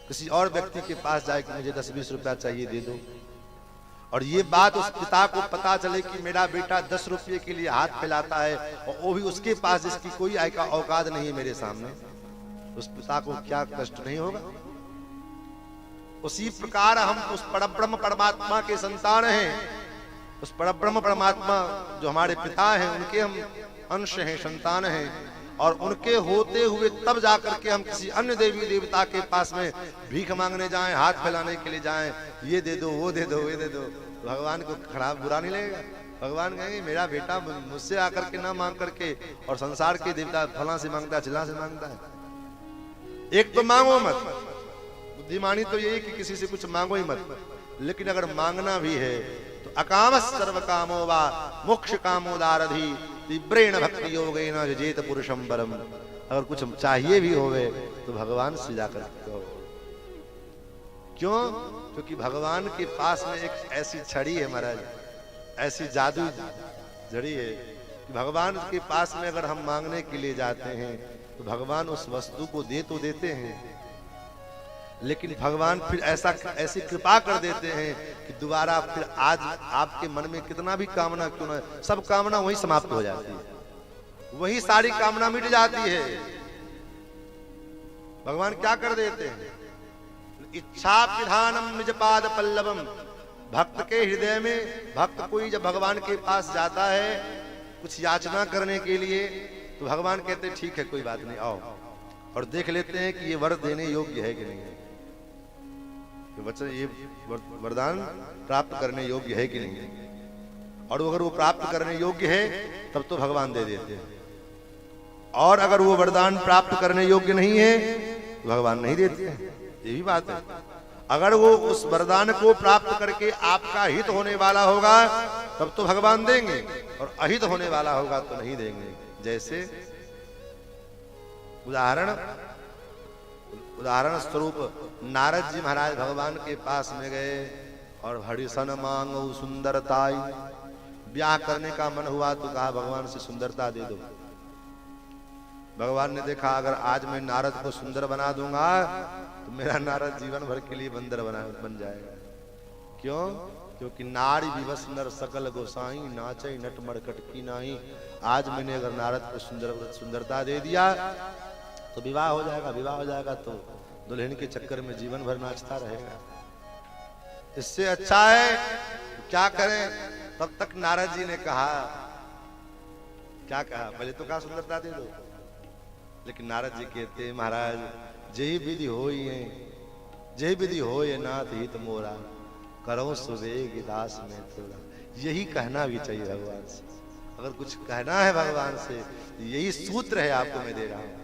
किसी और व्यक्ति के पास जाए कि मुझे 10-20 रुपया चाहिए, दे दो, और ये बात उस पिता को पता चले कि मेरा बेटा 10 रुपये के लिए हाथ फैलाता है और वो भी उसके पास जिसकी कोई आय का औकात नहीं है मेरे सामने, उस पिता को क्या कष्ट नहीं होगा? उसी प्रकार हम उस परब्रह्म परमात्मा के संतान हैं, उस परब्रह्म परमात्मा जो हमारे पिता हैं उनके हम अंश हैं, संतान हैं, और उनके होते हुए तब जाकर के हम किसी अन्य देवी देवता के पास में भीख मांगने जाएं, हाथ फैलाने के लिए जाएं, ये दे दो, वो दे दो, ये दे दो, तो भगवान को खराब बुरा नहीं लगेगा? भगवान कहेंगे मेरा बेटा मुझसे आकर के ना मांग करके और संसार के देवता फला से मांगता है, चिल्ला से मांगता है। एक तो मांगो मत, बुद्धिमानी तो यही कि किसी से कुछ मांगो ही मत, लेकिन अगर मांगना भी है तो अकाम सर्व कामो वा मोक्ष कामोदारधि तीव्रेण भक्ति योगेन जेत पुरुषम परम। अगर कुछ चाहिए भी होवे तो भगवान से जाकर कहो। क्यों? क्योंकि भगवान के पास में एक ऐसी छड़ी है महाराज, ऐसी जादू जड़ी है कि भगवान के पास में अगर हम मांगने के लिए जाते हैं तो भगवान उस वस्तु को दे तो देते हैं, लेकिन भगवान फिर ऐसी कृपा कर देते हैं कि दोबारा फिर आज आपके मन में कितना भी कामना क्यों ना, सब कामना वही समाप्त हो जाती है, वही सारी कामना मिट जाती है। भगवान क्या कर देते हैं? इच्छा विधानम निज पाद पल्लवम। भक्त के हृदय में, भक्त कोई जब भगवान के पास जाता है कुछ याचना करने के लिए तो भगवान कहते हैं ठीक है कोई बात नहीं, आओ, और देख लेते हैं कि ये वर देने योग्य है कि नहीं है, ये वरदान प्राप्त करने योग्य है कि नहीं है। और अगर वो प्राप्त करने योग्य है तब तो भगवान दे देते हैं, और अगर वो वरदान प्राप्त करने योग्य नहीं है तो भगवान नहीं देते हैं। ये भी बात है। अगर वो उस वरदान को प्राप्त करके आपका हित होने वाला होगा तब तो भगवान देंगे, और अहित होने वाला होगा तो नहीं देंगे। जैसे उदाहरण स्वरूप नारद जी महाराज भगवान के पास में गए और हरिसन मांगो सुंदरताई, ब्याह करने का मन हुआ तो कहा भगवान से सुंदरता दे दो। भगवान ने देखा अगर आज मैं नारद को सुंदर बना दूंगा तो मेरा नारद जीवन भर के लिए बंदर बन जाएगा। क्यों? क्योंकि नारी विवश नर सकल गोसाई, नाचे नट मड़कट की नाही। आज मैंने अगर नारद को सुंदरता दे दिया तो विवाह हो जाएगा, विवाह हो जाएगा तो दुल्हन के चक्कर में जीवन भर नाचता रहेगा। इससे अच्छा है तो क्या करें? तब तक नारद जी ने कहा, क्या कहा? पहले तो कहा सुंदरता दे दो, लेकिन नारद जी कहते महाराज जही विधि होई है, जही विधि होय नाथ हित मोरा, करो सुवेग दास में थोड़ा। यही कहना भी चाहिए भगवान से। अगर कुछ कहना है भगवान से तो यही सूत्र है आपको मैं दे रहा हूं।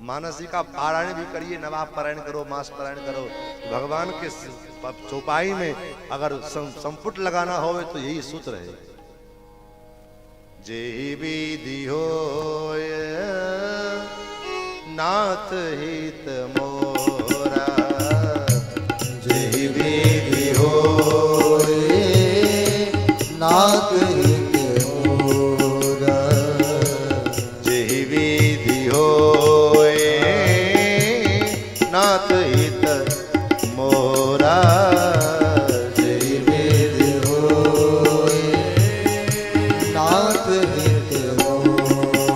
मानसी का पारायण भी करिए, नवाब पारायण करो, मास पारायण करो, भगवान के चौपाई में अगर संपुट लगाना हो तो यही सूत्र है। जेहि विधि होय नाथ हित मोरा, जेहि विधि होय नाथ हित मोरा, जेहि विधि होय नाथ हित मोरा, जेहि विधि होय नाथ हित मोरा,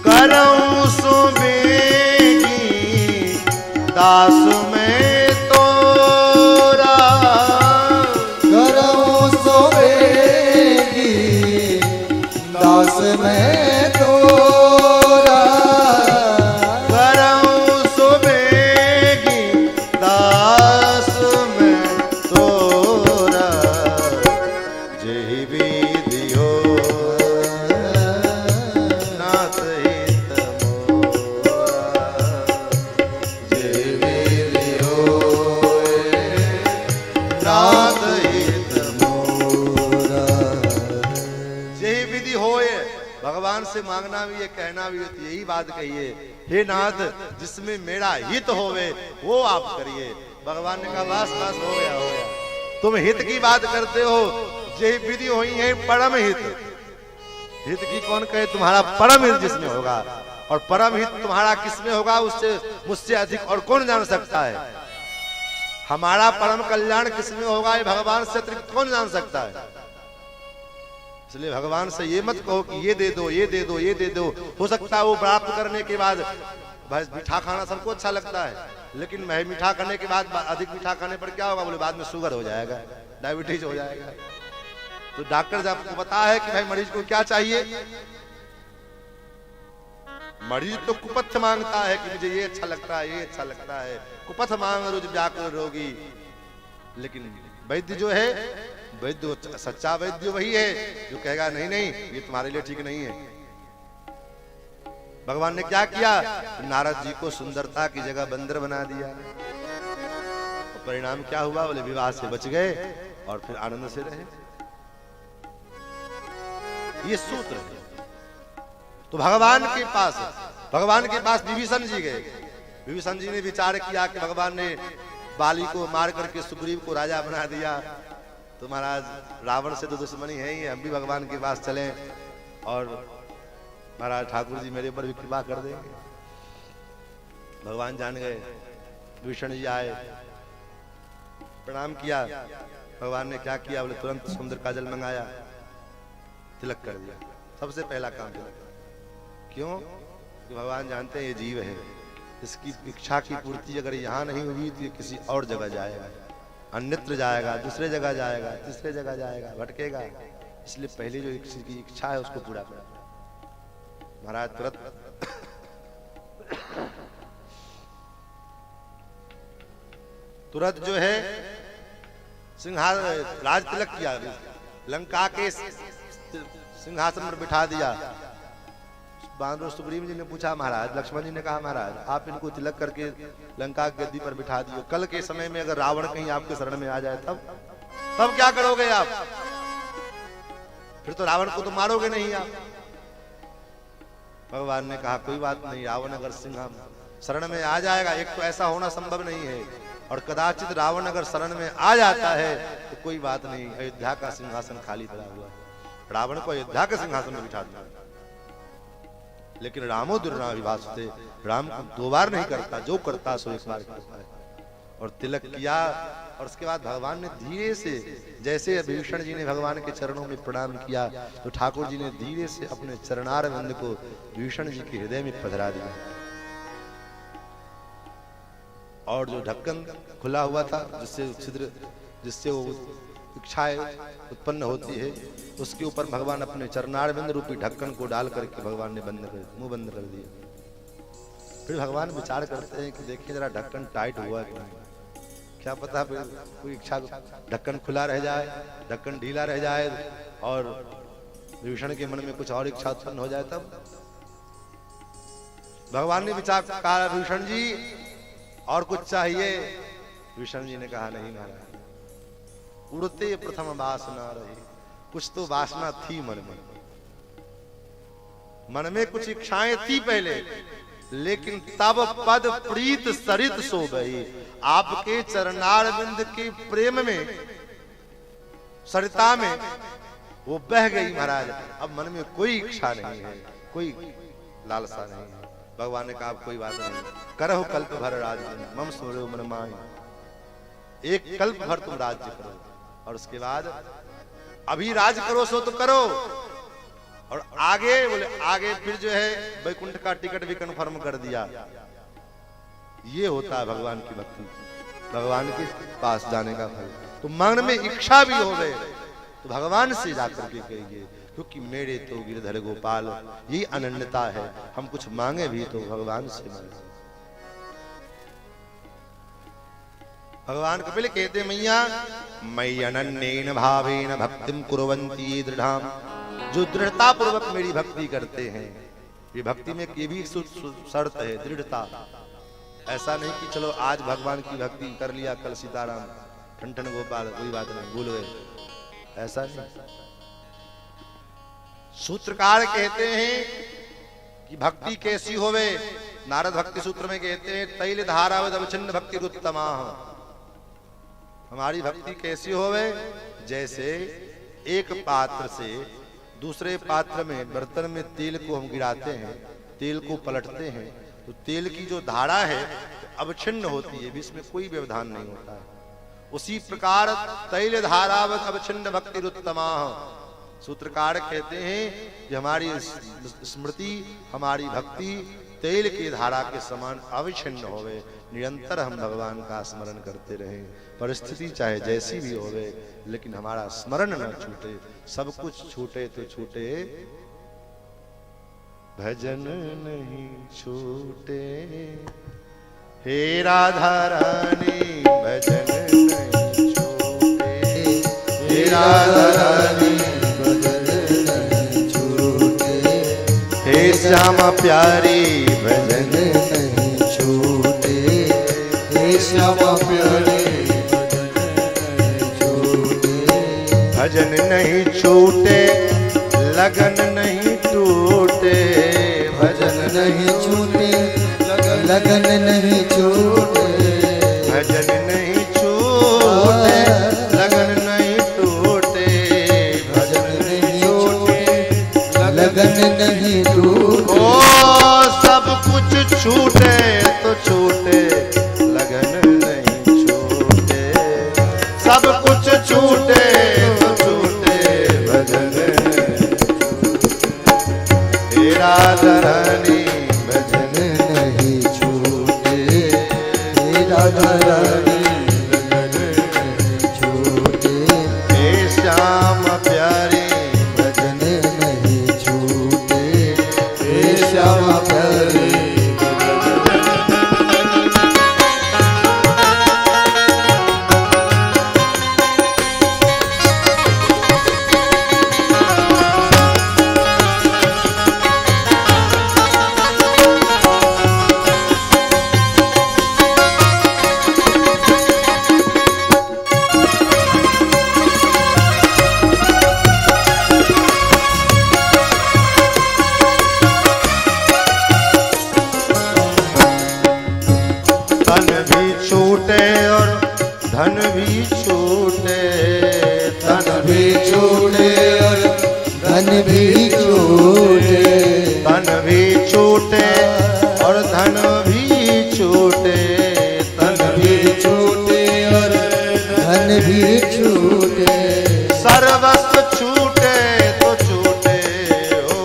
करऊं सुबेगी दास में तोरा, करऊं सोवेगी दास में तोरा, करऊं सुबेगी दास में तोरा, जेहि विधि होय नाथ हित मोरा, जेहि विधि होय नाथ हित मोरा। यही विधि होए। भगवान से मांगना भी है, कहना भी है, तो यही बात कहिए, हे नाथ जिसमें मेरा हित होवे वो आप करिए। भगवान ने कहा बस बस हो गया, हो गया। तुम हित की बात करते हो, यही विधि हुई है परम हित। हित की कौन कहे? तुम्हारा परम हित जिसमें होगा, और परम हित तुम्हारा किसमें होगा उससे मुझसे अधिक और कौन जान सकता है। हमारा परम कल्याण किसमें होगा ये भगवान से अतिरिक्त कौन जान सकता है। इसलिए भगवान से ये मत कहो कि ये दे दो, ये दे दो, ये दे दो। हो सकता है वो प्राप्त करने के बाद, भाई मीठा खाना सबको अच्छा लगता है, लेकिन मैं मीठा खाने के बाद अधिक मीठा खाने पर क्या होगा? बोले बाद में शुगर हो जाएगा, डायबिटीज हो जाएगा। तो डॉक्टर जब आपको पता है कि भाई मरीज को क्या चाहिए, मरीज तो कुपथ मांगता है कि मुझे ये अच्छा लगता है, ये अच्छा लगता है, कुपथ मांग रोज व्याकुल रोगी। लेकिन वैद्य जो है, वैद्य सच्चा वैद्य वही है जो कहेगा नहीं नहीं ये तुम्हारे लिए ठीक नहीं है। भगवान ने क्या किया? नारद जी को सुंदरता की जगह बंदर बना दिया। और परिणाम क्या हुआ? बोले विवाह से बच गए और फिर आनंद से रहे। ये सूत्र है। तो भगवान के पास विभीषण जी गए। विभीषण जी ने विचार किया कि भगवान ने बाली को मार करके सुग्रीव को राजा बना दिया, तो महाराज रावण से तो दुश्मनी है ही, हम भी भगवान के पास चलें और महाराज ठाकुर जी मेरे ऊपर भी कृपा कर देंगे। भगवान जान गए। विभीषण जी आए, प्रणाम किया। भगवान ने क्या किया? बोले तुरंत समुद्र का जल मंगाया, तिलक कर दिया। सबसे पहला काम तिलक। क्यों? कि भगवान जानते हैं ये जीव है, इसकी इच्छा की पूर्ति अगर यहाँ नहीं हुई तो ये किसी और जगह जाएगा, अन्यत्र जाएगा, दूसरे जगह जाएगा, तीसरे जगह जाएगा, भटकेगा। इसलिए पहले जो किसी की इच्छा है उसको पूरा करो। महाराज तुरंत जो है सिंहासन राज तिलक किया। लंका के सिंहासन पर बिठा दिया। बानर सुग्रीव जी ने पूछा महाराज, लक्ष्मण जी ने कहा महाराज आप इनको तिलक करके लंका की गद्दी पर बिठा दियो, कल के समय में अगर रावण कहीं आपके शरण में आ जाए तब क्या करोगे आप? फिर तो रावण को तो मारोगे नहीं आप। भगवान ने कहा कोई बात नहीं, रावण अगर सिंह शरण में आ जाएगा, एक तो ऐसा होना संभव नहीं है, और कदाचित रावण अगर शरण में आ जाता है तो कोई बात नहीं, अयोध्या का सिंहासन खाली पड़ा हुआ, रावण को अयोध्या के सिंहासन में बिठा दिया। लेकिन रामो दुर्ना विभासते, राम को दो बार नहीं करता, जो करता सो एक बार करता है। और तिलक किया, और उसके बाद भगवान ने धीरे से, जैसे विभीषण जी ने भगवान के चरणों में प्रणाम किया, तो ठाकुर जी ने धीरे से अपने चरणार बिंद को विभीषण जी के हृदय में पधरा दिया। और जो ढक्कन खुला हुआ था, जिससे छिद्र, जिससे वो इच्छाएं उत्पन्न होती है, उसके ऊपर भगवान अपने चरणार बिंद रूपी ढक्कन को डाल करके भगवान ने मुंह बंद कर दिया। फिर भगवान विचार करते हैं कि देखिए जरा ढक्कन टाइट हुआ क्यों, क्या पता फिर कोई इच्छा, ढक्कन खुला रह जाए, ढक्कन ढीला रह जाए और विभीषण के मन में कुछ और इच्छा उत्पन्न हो जाए। तब भगवान ने विचार कहा विभीषण जी और कुछ चाहिए? विभीषण जी ने कहा नहीं महाराज, उड़ते प्रथम वासना रही, कुछ तो वासना थी मन में कुछ इच्छाएं थी पहले, लेकिन तब पद प्रीत सरित सो गई। आपके चरणार बिंद के प्रेम में, सरिता में वो बह गई महाराज। अब मन में कोई इच्छा नहीं है, कोई लालसा नहीं है। भगवान ने कहा कोई बात नहीं, करहो कल्प भर राज्य मम सोरो मन माय, एक कल्प भर तुम राज्य करो, और उसके बाद अभी राज करो सो तो करो, और आगे बोले आगे फिर जो है वैकुंठ का टिकट भी कंफर्म कर दिया। ये होता है भगवान की भक्ति, भगवान के पास जाने का फल। तो मन में इच्छा भी हो गए तो भगवान से जाकर के कहिए, क्योंकि मेरे तो गिरधर गोपाल, ये अनन्यता है। हम कुछ मांगे भी तो भगवान से मांगे। भगवान कपिल कहते मैया मयि अनन्येन भावेन भक्तिम कुर्वन्ति दृढ़ाम, जो दृढ़ता पूर्वक मेरी भक्ति करते हैं। ये भक्ति में ये भी शर्त है, दृढ़ता। ऐसा नहीं कि चलो आज भगवान की भक्ति कर लिया, कल सीताराम ठन गोपाल कोई बात नहीं, भूल गए, ऐसा नहीं। सूत्रकार कहते हैं कि भक्ति कैसी होवे, नारद भक्ति सूत्र में कहते हैं तैल धारावद अवचिन्न भक्ति उत्तमा। हमारी भक्ति कैसी होवे, जैसे एक पात्र से दूसरे पात्र में, बर्तन में तेल को हम गिराते हैं, तेल को पलटते हैं, तो तेल की जो धारा है अवच्छिन्न होती है, इसमें कोई व्यवधान नहीं होता है। उसी प्रकार तैल धारावत अवच्छिन्न भक्ति उत्तमा। सूत्रकार कहते हैं कि हमारी स्मृति, हमारी भक्ति तेल की धारा के समान अविच्छिन्न होवे, निरंतर हम भगवान का स्मरण करते रहें। परिस्थिति चाहे जैसी भी होवे, लेकिन हमारा स्मरण न छूटे। सब कुछ छूटे तो छूटे, भजन नहीं छूटे। हे राधा रानी भजन नहीं छूटे, हे राधा रानी भजन नहीं छूटे, हे श्यामा प्यारी भजन नहीं छूटे, हे श्यामा प्यारी भजन नहीं छूटे, लगन नहीं टूटे, भजन नहीं छूटे, लगन नहीं छूटे, भजन नहीं छूटे, लगन नहीं टूटे, भजन नहीं छूटे, लगन नहीं टूटे। ओ सब कुछ छूटे तो छूटे, लगन नहीं छूटे, सब कुछ छूटे तो छूटे, भजन हे राधा रानी भजन नहीं छूटे, हे राधा रानी भजन नहीं छूटे, हे श्याम प्यारी भजन नहीं छूटे, हे श्याम प्यारी। छूटे, सर्वस्व छूटे तो छूटे हो,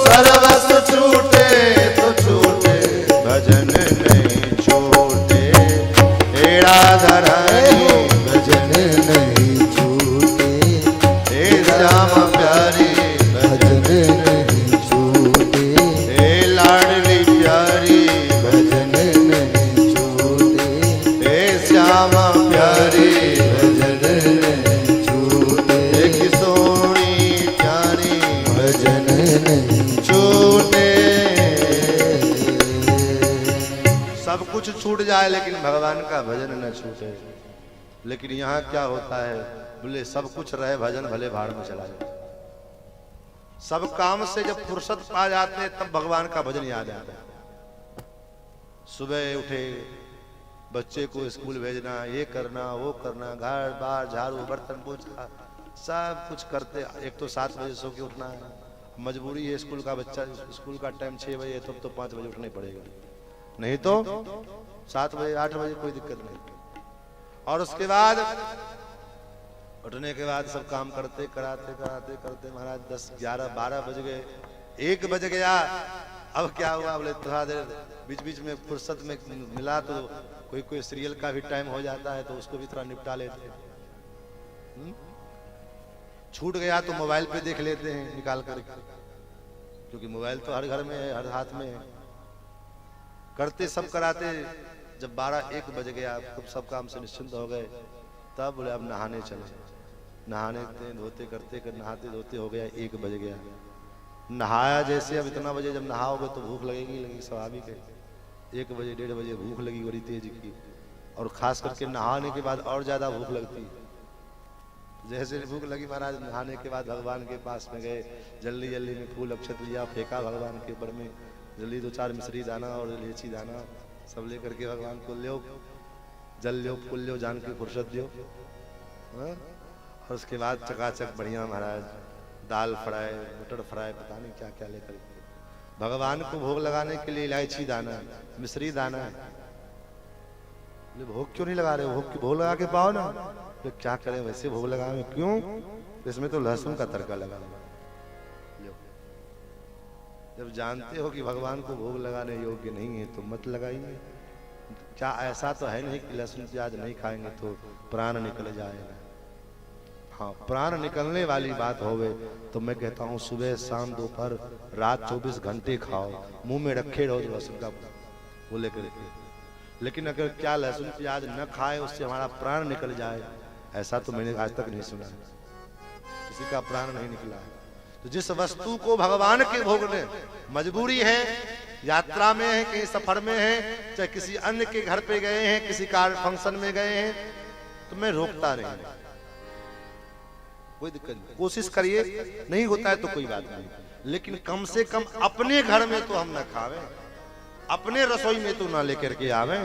सर्वस्व छूटे तो छूटे, भजन नहीं छूटे हे राधारानी, भजन नहीं छूटे, हे श्याम प्यारी, भजन नहीं छूटे, हे लाडली प्यारी, भजन नहीं छूटे, हे श्याम प्यारी, भजन नहीं छूटे, एक सोनी प्यारी, भजन नहीं छूटे। सब कुछ छूट जाए लेकिन भगवान का भजन न छूटे। लेकिन यहाँ क्या होता है, बोले सब कुछ रहे भजन भले भाड़ में चला जाए। सब काम से जब फुर्सत पा जाते हैं तब भगवान का भजन याद आता है। सुबह उठे, बच्चे को स्कूल भेजना, ये करना वो करना, घर बार झाड़ू बर्तन पोछा सब कुछ करते। एक तो 7 बजे सो के उठना है, मजबूरी है, स्कूल का बच्चा, स्कूल का टाइम 6 बजे तब तो 5 बजे उठना ही पड़ेगा, नहीं तो 7 बजे 8 बजे कोई दिक्कत नहीं। और उसके बाद उठने के बाद सब काम करते कराते कराते करते महाराज 10 11 12 बज गए, 1 बज गया। अब क्या हुआ, बोले थोड़ा देर बीच बीच में फुर्सत में मिला तो कोई कोई सीरियल का भी टाइम हो जाता है तो उसको भी थोड़ा निपटा लेते हैं। छूट गया तो मोबाइल पे देख लेते हैं निकाल कर, क्योंकि मोबाइल तो हर घर में है, हर हाथ में है। करते सब कराते, जब 12-1 बज गया तब सब काम से निश्चिंत हो गए, तब बोले अब नहाने चले। नहाने धोते करते कर नहाते धोते हो गया 1 बज गया। नहाया जैसे, अब इतना बजे जब नहाओगे तो भूख लगेगी स्वाभाविक है। 1 बजे 1:30 बजे भूख लगी बड़ी तेज की, और खास करके नहाने के बाद और ज्यादा भूख लगती। जैसे भूख लगी महाराज, नहाने के बाद भगवान के पास में गए, जल्दी जल्दी में फूल अक्षत लिया, फेंका भगवान के ऊपर में, जल्दी 2-4 मिश्री दाना और इलायची दाना सब लेकर के भगवान को लो, जल लो फूल लो, जान की फुर्सत दो। और उसके बाद चकाचक बढ़िया महाराज दाल फ्राई, मटर फ्राई, पता नहीं क्या क्या लेकर भगवान को भोग लगाने के लिए इलायची दाना, मिश्री दाना। भोग क्यों नहीं लगा रहे, भोग लगा के पाओ ना। तो क्या करें, वैसे भोग लगाए, क्यों, इसमें तो लहसुन का तड़का लगा। जब जानते हो कि भगवान को भोग लगाने योग्य नहीं है तो मत लगाइए। क्या ऐसा तो है नहीं कि लहसुन प्याज नहीं खाएंगे तो प्राण निकल जाएगा। हाँ, प्राण निकलने वाली बात होवे तो मैं कहता हूँ सुबह शाम दोपहर रात 24 घंटे खाओ, मुंह में रखे रहो लहसुन का वो लेकर। लेकिन अगर क्या लहसुन प्याज न खाए उससे हमारा प्राण निकल जाए, ऐसा तो मैंने आज तक नहीं सुना, किसी का प्राण नहीं निकला है। तो जिस वस्तु को भगवान के भोगने मजबूरी है, यात्रा में है, कहीं सफर में है, चाहे किसी अन्य के घर पे गए हैं, किसी कार्य फंक्शन में गए हैं, तो मैं रोकता नहीं, कोई दिक्कत नहीं। कोशिश करिए, नहीं होता है तो कोई बात नहीं, लेकिन कम से कम अपने घर में तो हम ना खावे, अपने रसोई में तो ना लेकर के आवे।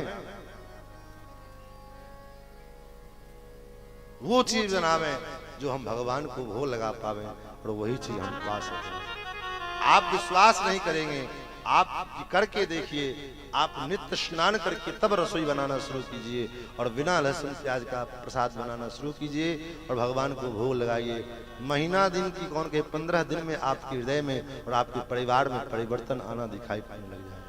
वो चीज बनावे जो हम भगवान को भोग लगा पावे, और वही चीज हम पास होते। आप विश्वास नहीं करेंगे, आप करके देखिए, आप नित्य स्नान करके तब रसोई बनाना शुरू कीजिए, और बिना लहसुन प्याज का प्रसाद बनाना शुरू कीजिए, और भगवान को भोग लगाइए। महीना दिन की कौन के 15 दिन में आपके हृदय में और आपके परिवार में परिवर्तन आना दिखाई पड़ने लग जाए।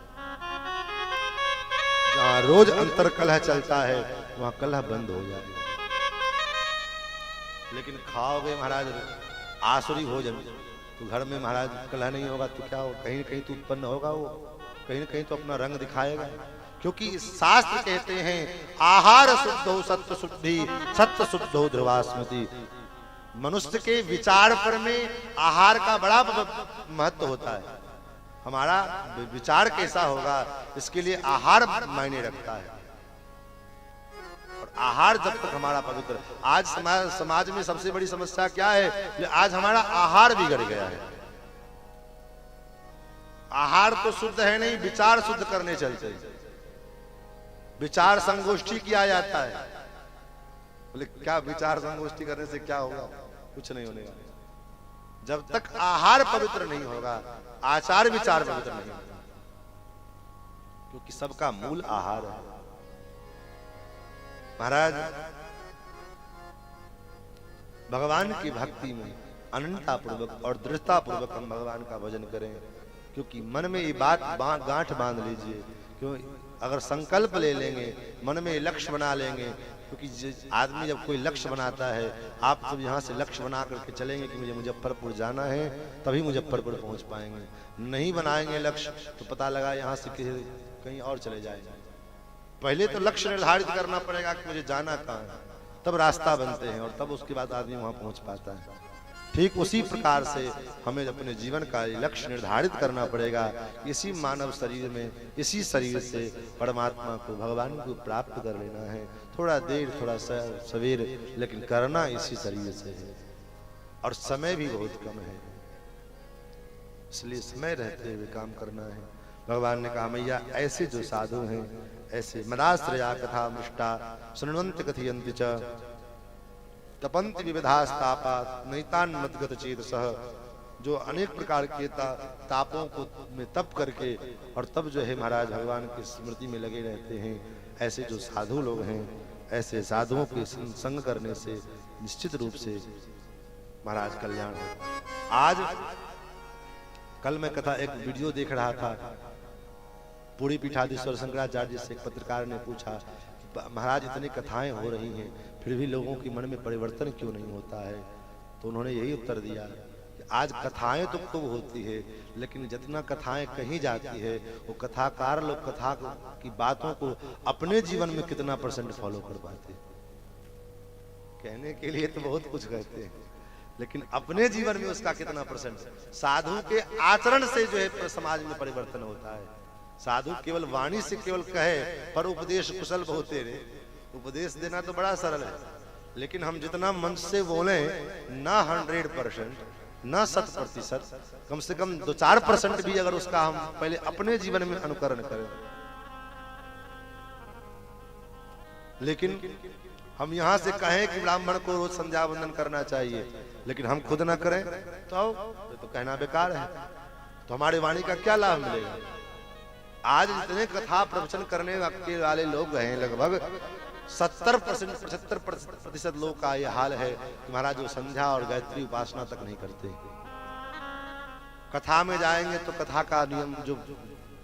जहाँ रोज अंतर कलह चलता है वहाँ कलह बंद हो जाए। लेकिन खाओगे महाराज आसुरी भोजन तो घर में महाराज कलह नहीं होगा तो क्या हो, कहीं कहीं तो उत्पन्न होगा, वो कहीं न कहीं तो अपना रंग दिखाएगा। क्योंकि शास्त्र कहते हैं आहार शुद्धो सत्य शुद्धि, सत्य शुद्धो ध्रुवास्मृति। मनुष्य के विचार पर में आहार का बड़ा महत्व होता है। हमारा विचार कैसा होगा इसके लिए आहार मायने रखता है, और आहार जब तक हमारा पवित्र। आज समाज में सबसे बड़ी समस्या क्या है, आज हमारा आहार बिगड़ गया है। आहार तो शुद्ध है नहीं, विचार शुद्ध करने चलते, विचार संगोष्ठी किया जाता है। बोले क्या विचार संगोष्ठी करने से क्या होगा, कुछ नहीं होने वाला। जब तक आहार पवित्र नहीं होगा आचार विचार पवित्र नहीं होगा, क्योंकि सबका मूल आहार है। महाराज भगवान की भक्ति में अनन्यता पूर्वक और दृढ़ता पूर्वक हम भगवान का भजन करें। क्योंकि मन में ये बात गांठ बांध लीजिए, क्यों अगर संकल्प ले लेंगे, मन में लक्ष्य बना लेंगे, क्योंकि आदमी जब कोई लक्ष्य बनाता है, आप जब यहाँ से लक्ष्य बना करके चलेंगे कि मुझे मुजफ्फरपुर जाना है, तभी मुजफ्फरपुर पहुँच पाएंगे। नहीं बनाएंगे लक्ष्य तो पता लगा यहाँ से कहीं और चले जाएंगे। पहले तो लक्ष्य निर्धारित करना पड़ेगा कि मुझे जाना कहाँ है, तब रास्ता बनते हैं और तब उसके बाद आदमी वहाँ पहुँच पाता है। ठीक उसी प्रकार से हमें अपने जीवन का लक्ष्य निर्धारित करना पड़ेगा। इसी मानव शरीर में, इसी शरीर से परमात्मा को, भगवान को प्राप्त कर लेना है। थोड़ा देर, थोड़ा सवेर, लेकिन करना इसी शरीर से है और समय भी बहुत कम है, इसलिए समय रहते हुए काम करना है। भगवान ने कहा, मैया ऐसे जो साधु हैं, ऐसे मदाश्रया कथा मृष्टा शृण्वन्ति कथयन्ति च तपंति विविधास्तापा नैतान मद्गत चेतसः, जो अनेक प्रकार के तापों को में तप करके और तब जो है महाराज भगवान की स्मृति में लगे रहते हैं, ऐसे जो साधु लोग हैं, ऐसे साधुओं के संग करने से निश्चित रूप से महाराज कल्याण हो। आज कल मैं कथा एक वीडियो देख रहा था, पूरी पीठाधीश्वर शंकराचार्य से एक पत्रकार ने पूछा, महाराज इतनी कथाएं हो रही हैं फिर भी लोगों के मन में परिवर्तन क्यों नहीं होता है? तो उन्होंने यही उत्तर दिया कि आज कथाएं तो खूब होती है, लेकिन जितना कथाएं कही जाती है वो कथाकार लोग कथा की बातों को अपने जीवन में कितना % फॉलो कर पाते। कहने के लिए तो बहुत कुछ कहते हैं, लेकिन अपने जीवन में उसका कितना %? साधु के आचरण से जो है समाज में परिवर्तन होता है। साधु केवल वाणी से केवल कहे, पर उपदेश कुशल बहुत रे। उपदेश देना तो बड़ा सरल है, लेकिन हम जितना मन से बोले ना 100%, ना 100%, कम से कम 2-4% भी अगर उसका हम पहले अपने जीवन में अनुकरण करें। लेकिन हम यहाँ से कहें कि ब्राह्मण को रोज संध्या वंदन करना चाहिए, लेकिन हम खुद ना करें तो कहना बेकार है। तो हमारी वाणी का क्या लाभ मिलेगा? आज जितने कथा प्रवचन करने वाले लोग हैं, लगभग 70% 75% लोग का यह हाल है कि महाराज वो संध्या और गायत्री उपासना तक नहीं करते। कथा में जाएंगे तो कथा का नियम जो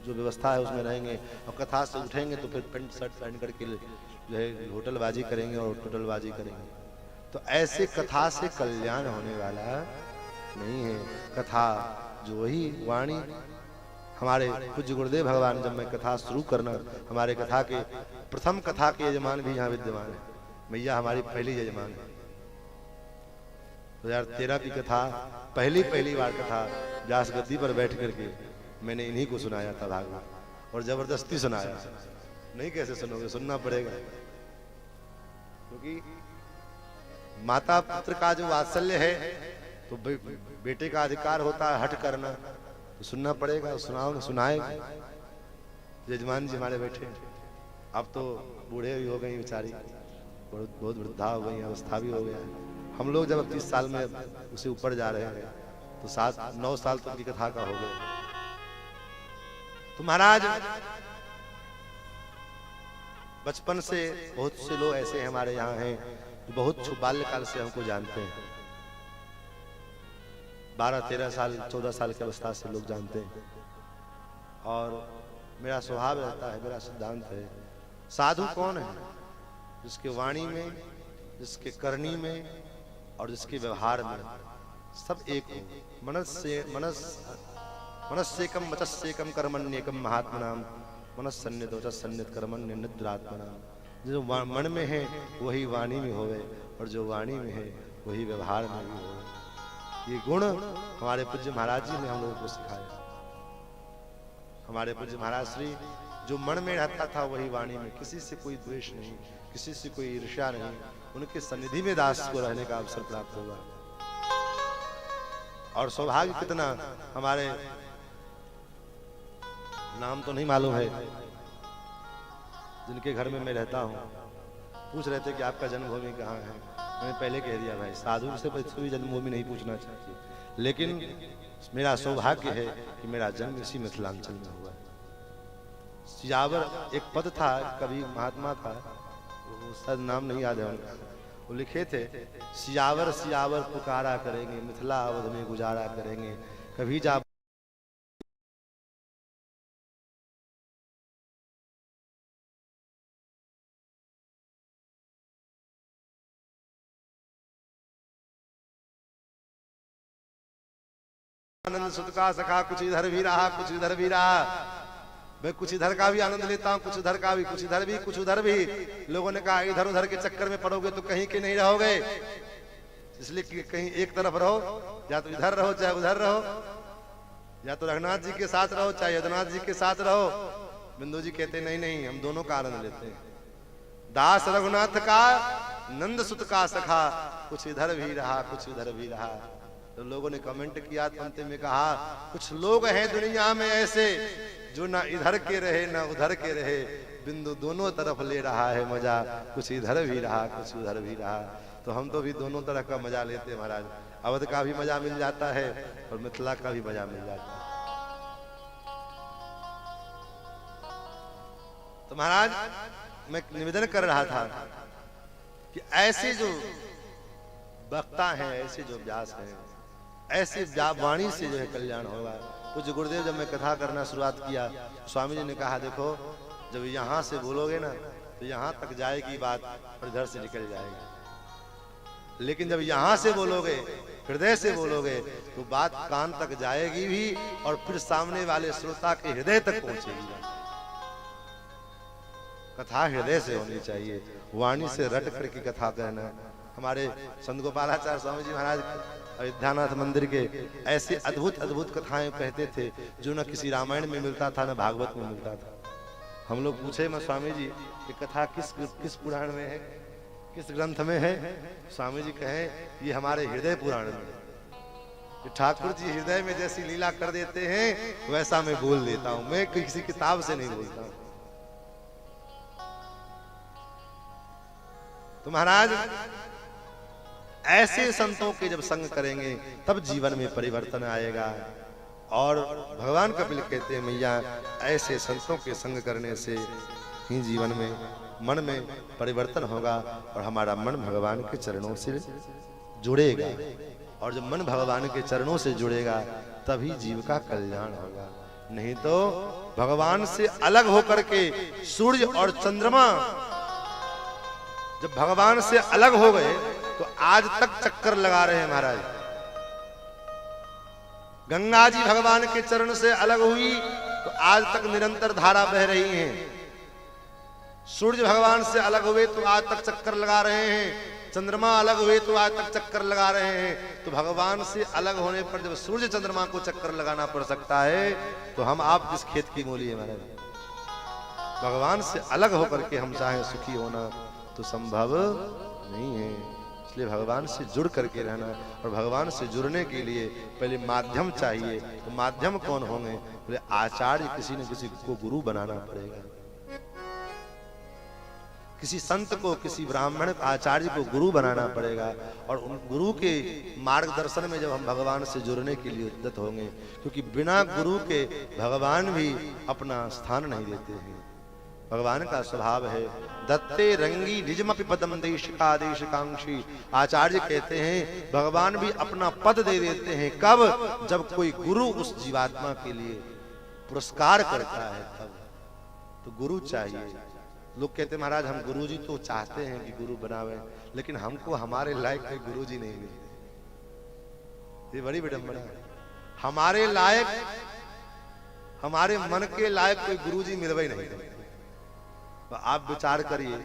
व्यवस्था है उसमें रहेंगे, और कथा से उठेंगे तो फिर पेंट शर्ट पहन करके जो है होटलबाजी करेंगे और टोटलबाजी करेंगे। तो ऐसे कथा से कल्याण होने वाला नहीं है। कथा जो वही वाणी, हमारे पूज्य गुरुदेव भगवान, जब मैं कथा शुरू करना, हमारे कथा के प्रथम कथा के यजमान भी यहाँ विद्यमान है। मैया हमारी पहली यजमान है। 2013 की कथा, पहली बार कथा व्यास गद्दी पर बैठ करके मैंने इन्हीं को सुनाया था भागवत, और जबरदस्ती सुनाया। नहीं कैसे सुनोगे, सुनना पड़ेगा, क्योंकि माता पुत्र का जो वात्सल्य है तो बेटे का अधिकार होता है हट करना, तो सुनना पड़ेगा। सुनाएगा। यजमान जी हमारे बैठे, अब तो बूढ़े भी हो गई बेचारी, बहुत वृद्धा हो गई, अवस्था भी हो गया है। हम लोग जब 30 साल में उसे ऊपर जा रहे हैं तो 7-9 साल तक की कथा का हो गया। तो महाराज बचपन से बहुत से लोग ऐसे हमारे यहाँ हैं जो बहुत बाल्यकाल से हमको जानते हैं। 12-13 साल 14 साल की अवस्था से लोग जानते हैं। और मेरा स्वभाव रहता है, मेरा सिद्धांत है, साधु कौन है? जिसके वाणी में, जिसके करनी में और जिसके व्यवहार में सब एक हो। मनस्सेकम वचस्सेकम कर्मण्येकम महात्मनाम मनस्सन्निध वचस्सन्निध कर्मण्य निद्रात्मनाम। जो मन में है वही वाणी में होवे, और जो वाणी में है वही व्यवहार में भी होवे। ये गुण हमारे पूज्य महाराज जी ने हम लोगों को सिखाया। हमारे पूज्य महाराज श्री जो मन में रहता था वही वाणी में, किसी से कोई द्वेष नहीं, किसी से कोई ईर्ष्या नहीं। उनके सन्निधि में दास को रहने का अवसर प्राप्त होगा। और सौभाग्य कितना, हमारे नाम तो नहीं मालूम है, जिनके घर में मैं रहता हूँ, पूछ रहे थे कि आपका जन्मभूमि कहाँ है। मैंने पहले कह दिया भाई साधु से कोई जन्मभूमि नहीं पूछना चाहिए, लेकिन मेरा सौभाग्य है कि मेरा जन्म इसी मिथिलांचल में हुआ। सियावर एक पद था, कभी महात्मा था, वो शायद नाम नहीं याद है उनका, वो लिखे थे, सियावर सियावर पुकारा करेंगे, मिथिला अवध में गुजारा करेंगे, कभी जा आनंद सुत का सखा, कुछ इधर भी रहा कुछ इधर भी रहा। मैं कुछ इधर का भी आनंद लेता हूँ, कुछ उधर का भी, कुछ इधर भी कुछ उधर भी। लोगों ने कहा इधर उधर के चक्कर में पड़ोगे तो कहीं के नहीं रहोगे, इसलिए कि कहीं एक तरफ रहो, या तो इधर रहो चाहे उधर रहो, या तो रघुनाथ जी के साथ रहो चाहे यदुनाथ जी के साथ रहो। बिंदु जी कहते नहीं नहीं, हम दोनों का आनंद लेते हैं। दास रघुनाथ का, नंद सुत का सखा, कुछ इधर भी रहा कुछ उधर भी रहा। तो लोगों ने कमेंट किया, पंते में कहा कुछ लोग हैं दुनिया में ऐसे जो ना इधर के रहे ना उधर के रहे, बिंदु दोनों तरफ ले रहा है मजा, कुछ इधर भी रहा कुछ उधर भी रहा। तो हम तो भी दोनों तरह का मजा लेते हैं महाराज, अवध का भी मजा मिल जाता है और मिथिला का भी मजा मिल जाता है। तो महाराज मैं निवेदन कर रहा था कि ऐसे जो वक्ता हैं, ऐसे जो व्यास हैं, ऐसे वाणी से जो है कल्याण होगा। कुछ गुरुदेव जब मैं कथा करना शुरुआत किया, स्वामी जी ने कहा देखो जब यहाँ से बोलोगे ना तो यहाँ तक जाएगी बात और इधर से निकल जाएगी, लेकिन जब यहाँ से बोलोगे, हृदय से बोलोगे तो बात कान तक जाएगी भी और फिर सामने वाले श्रोता के हृदय तक पहुंचेगी। कथा हृदय से होनी चाहिए, वाणी से रट करके कथा कहना। हमारे संत गोपालाचार्य स्वामी जी महाराज अयोध्यानाथ मंदिर के ऐसे अद्भुत अद्भुत कथाएं कहते थे जो न किसी रामायण में मिलता था न भागवत में मिलता था। हम लोग पूछे मैं स्वामी जी ये कथा किस पुराण में है, किस ग्रंथ में है? स्वामी जी कहे ये हमारे हृदय पुराण में है। ठाकुर जी हृदय में जैसी लीला कर देते हैं वैसा मैं बोल देता हूं, मैं किसी किताब से नहीं बोलता हूं। तो महाराज ऐसे संतों के जब संग करेंगे तब जीवन में परिवर्तन आएगा। और भगवान कपिल कहते हैं मैया ऐसे संतों के संग करने से ही जीवन में मन में परिवर्तन होगा और हमारा मन भगवान के चरणों से जुड़ेगा। और जब मन भगवान के चरणों से जुड़ेगा तभी जीव का कल्याण होगा। नहीं तो भगवान से अलग होकर के सूर्य और चंद्रमा जब भगवान से अलग हो गए तो आज तक चक्कर लगा रहे हैं महाराज। गंगा जी भगवान के चरण से अलग हुई तो आज तक निरंतर धारा बह रही है। सूर्य भगवान से अलग हुए तो आज तक चक्कर लगा रहे हैं। चंद्रमा अलग हुए तो आज तक चक्कर लगा रहे हैं। तो भगवान से अलग होने पर जब सूर्य चंद्रमा को चक्कर लगाना पड़ सकता है तो हम आप किस खेत की मूली है महाराज। भगवान से अलग होकर के हम चाहे सुखी होना तो संभव नहीं है। इसलिए भगवान से जुड़ करके रहना, और भगवान से जुड़ने के लिए पहले माध्यम चाहिए। तो माध्यम कौन होंगे? बोले आचार्य, किसी न किसी को गुरु बनाना पड़ेगा। किसी संत को, किसी ब्राह्मण आचार्य को गुरु बनाना पड़ेगा। और उन गुरु के मार्गदर्शन में जब हम भगवान से जुड़ने के लिए उद्यत होंगे, क्योंकि बिना गुरु के भगवान भी अपना स्थान नहीं देते हैं। भगवान का स्वभाव है दत्ते रंगी निजमपि पदम देशिकादेश कांक्षी। आचार्य कहते हैं भगवान भी अपना पद दे देते हैं। कब? जब कोई गुरु उस जीवात्मा के लिए पुरस्कार करता है तब। तो गुरु चाहिए। लोग कहते हैं महाराज हम गुरु जी तो चाहते हैं कि गुरु बनावे, लेकिन हमको हमारे लायक कोई गुरु जी नहीं मिलते। ये बड़ी विडंबना है। हमारे लायक, हमारे मन के लायक कोई गुरु जी मिलवे नहीं देते। तो आप विचार करिए,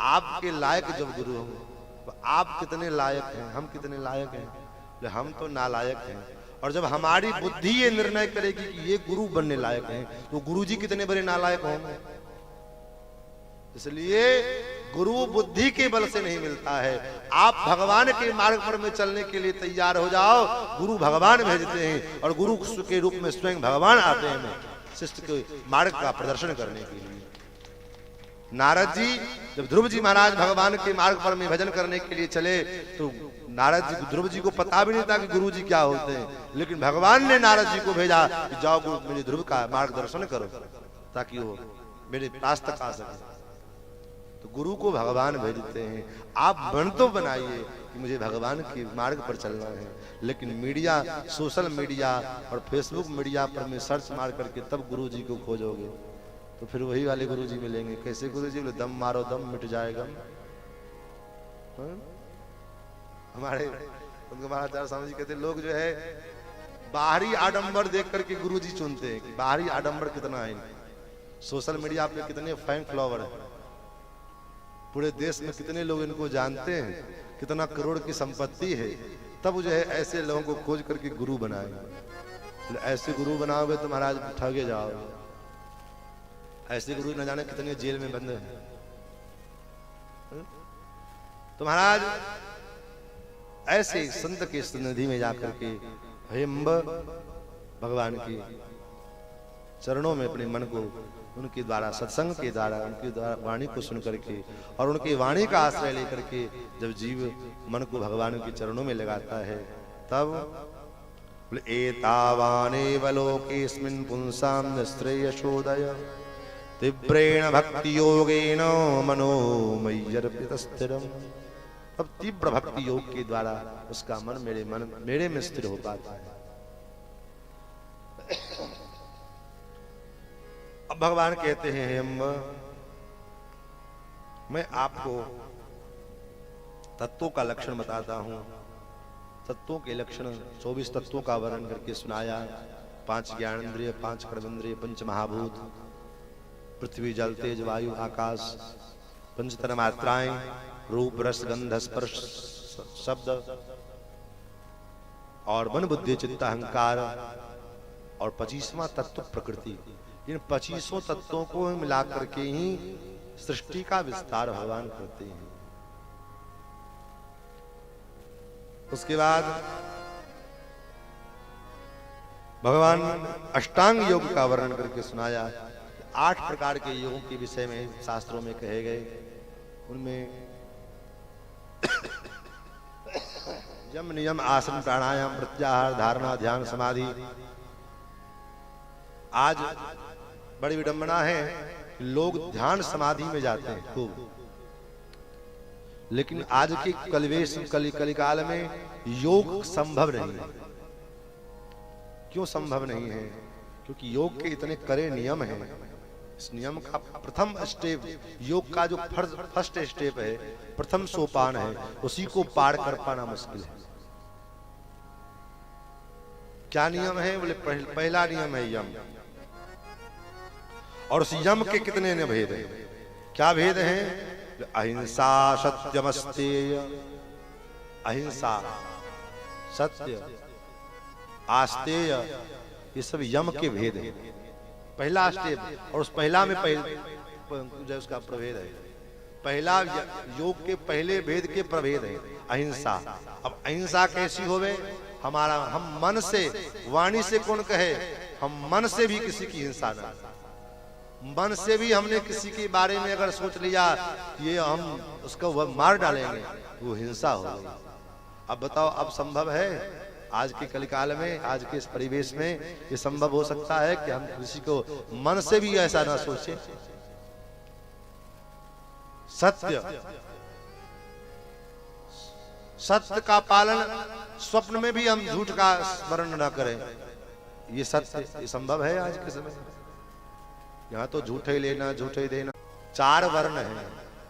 आपके लायक जब गुरु होंगे तो आप कितने लायक हैं, हम कितने लायक हैं? हम तो नालायक हैं। और जब हमारी बुद्धि ये निर्णय करेगी कि ये गुरु बनने लायक हैं तो गुरु जी कितने बड़े नालायक होंगे। इसलिए गुरु बुद्धि के बल से नहीं मिलता है। आप भगवान के मार्ग पर में चलने के लिए तैयार हो जाओ, गुरु भगवान भेजते हैं और गुरु के रूप में स्वयं भगवान आते हैं शिष्य के मार्ग का प्रदर्शन करने के लिए। नारद जी जब ध्रुव जी महाराज भगवान के मार्ग पर में भजन करने के लिए चले तो नारद जी, ध्रुव जी को पता भी नहीं था कि गुरु जी क्या होते हैं, लेकिन भगवान ने नारद जी को भेजा कि जाओ गुरु मेरे ध्रुव का मार्गदर्शन करो ताकि वो मेरे पास तक आ सके। तो गुरु को भगवान भेजते हैं। आप मन तो बनाइए कि मुझे भगवान के मार्ग पर चलना है, लेकिन मीडिया, सोशल मीडिया और फेसबुक मीडिया पर में सर्च मार करके तब गुरु जी को खोजोगे तो फिर वही वाले गुरु जी मिलेंगे। कैसे गुरु जी? बोले दम मारो दम मिट जाएगा। हमारे उनको महाराज स्वामी जी कहते लोग जो है बाहरी आडंबर देख करके गुरु जी चुनते हैं कि बाहरी आडंबर कितना है। सोशल मीडिया पे कितने फैन फॉलोवर है, पूरे देश में कितने लोग इनको जानते हैं, कितना करोड़ की संपत्ति है, तब जो है ऐसे लोगों को खोज करके गुरु बनाए। ऐसे गुरु बनाओगे तो महाराज ठगे जाओगे। ऐसे गुरु न जाने कितने जेल में बंद हैं। तो महाराज ऐसे संत के सन्निधि में जाकर के हेम्ब भगवान की चरणों में अपने मन को उनके द्वारा, सत्संग के द्वारा, उनकी द्वारा वाणी को सुन करके और उनकी वाणी का आश्रय लेकर के जब जीव मन को भगवान के चरणों में लगाता है तब एतावानेव लोकेस्मिन् पुंसां श्रेयसोदय तीव्रेण भक्ति योगेन मनो मय्यर्पितस्थिरम्। अब तीव्र भक्ति योग के द्वारा उसका मन मेरे में स्थिर हो पाता है। अब भगवान कहते हैं हेम्ब, मैं आपको तत्वों का लक्षण बताता हूं। तत्वों के लक्षण 24 तत्वों का वर्णन करके सुनाया। 5 ज्ञानेंद्रिय, 5 कर्मेंद्रिय, 5 महाभूत, पृथ्वी जल तेज वायु आकाश, 5 तन्मात्राएं, रूप रस गंध स्पर्श शब्द और मन बुद्धि चित्त अहंकार, और 25वां तत्व प्रकृति। इन 25 तत्वों को मिलाकर के ही सृष्टि का विस्तार भगवान करते हैं। उसके बाद भगवान अष्टांग योग का वर्णन करके सुनाया। 8 प्रकार के योगों के विषय में शास्त्रों में कहे गए। उनमें यम नियम आसन प्राणायाम प्रत्याहार धारणा ध्यान समाधि। आज बड़ी विडंबना है, लोग ध्यान समाधि में जाते हैं खूब, लेकिन आज के कलिकाल में योग संभव नहीं है। क्यों संभव नहीं है? क्योंकि योग के इतने कड़े नियम हैं। इस नियम का प्रथम स्टेप, योग का जो फर्स्ट स्टेप है, प्रथम सोपान है, उसी को पार कर पाना मुश्किल है। क्या नियम है? बोले पहला नियम है यम। और उस यम के कितने ने भेद हैं? क्या भेद हैं? अहिंसा सत्यमस्तेय, अहिंसा सत्य आस्तेय, ये सब यम के भेद हैं। पहला स्टेप, और उस पहला में जो उसका प्रभेद है, पहला योग के पहले भेद के प्रभेद है अहिंसा। अब अहिंसा कैसी होवे? हमारा हम मन से, वाणी से कौन कहे, हम मन से भी किसी की हिंसा ना, मन से भी हमने किसी के बारे में अगर सोच लिया ये हम उसको मार डालेंगे, वो हिंसा हो गई। अब बताओ, अब संभव है? आज के कलिकाल में, आज के इस परिवेश में ये संभव हो सकता है कि हम किसी को मन से भी ऐसा ना सोचे? सत्य का पालन, स्वप्न में भी हम झूठ का स्मरण न करें, ये सत्य, ये संभव है आज के समय? यहाँ तो झूठे ही लेना, झूठे ही देना। 4 वर्ण है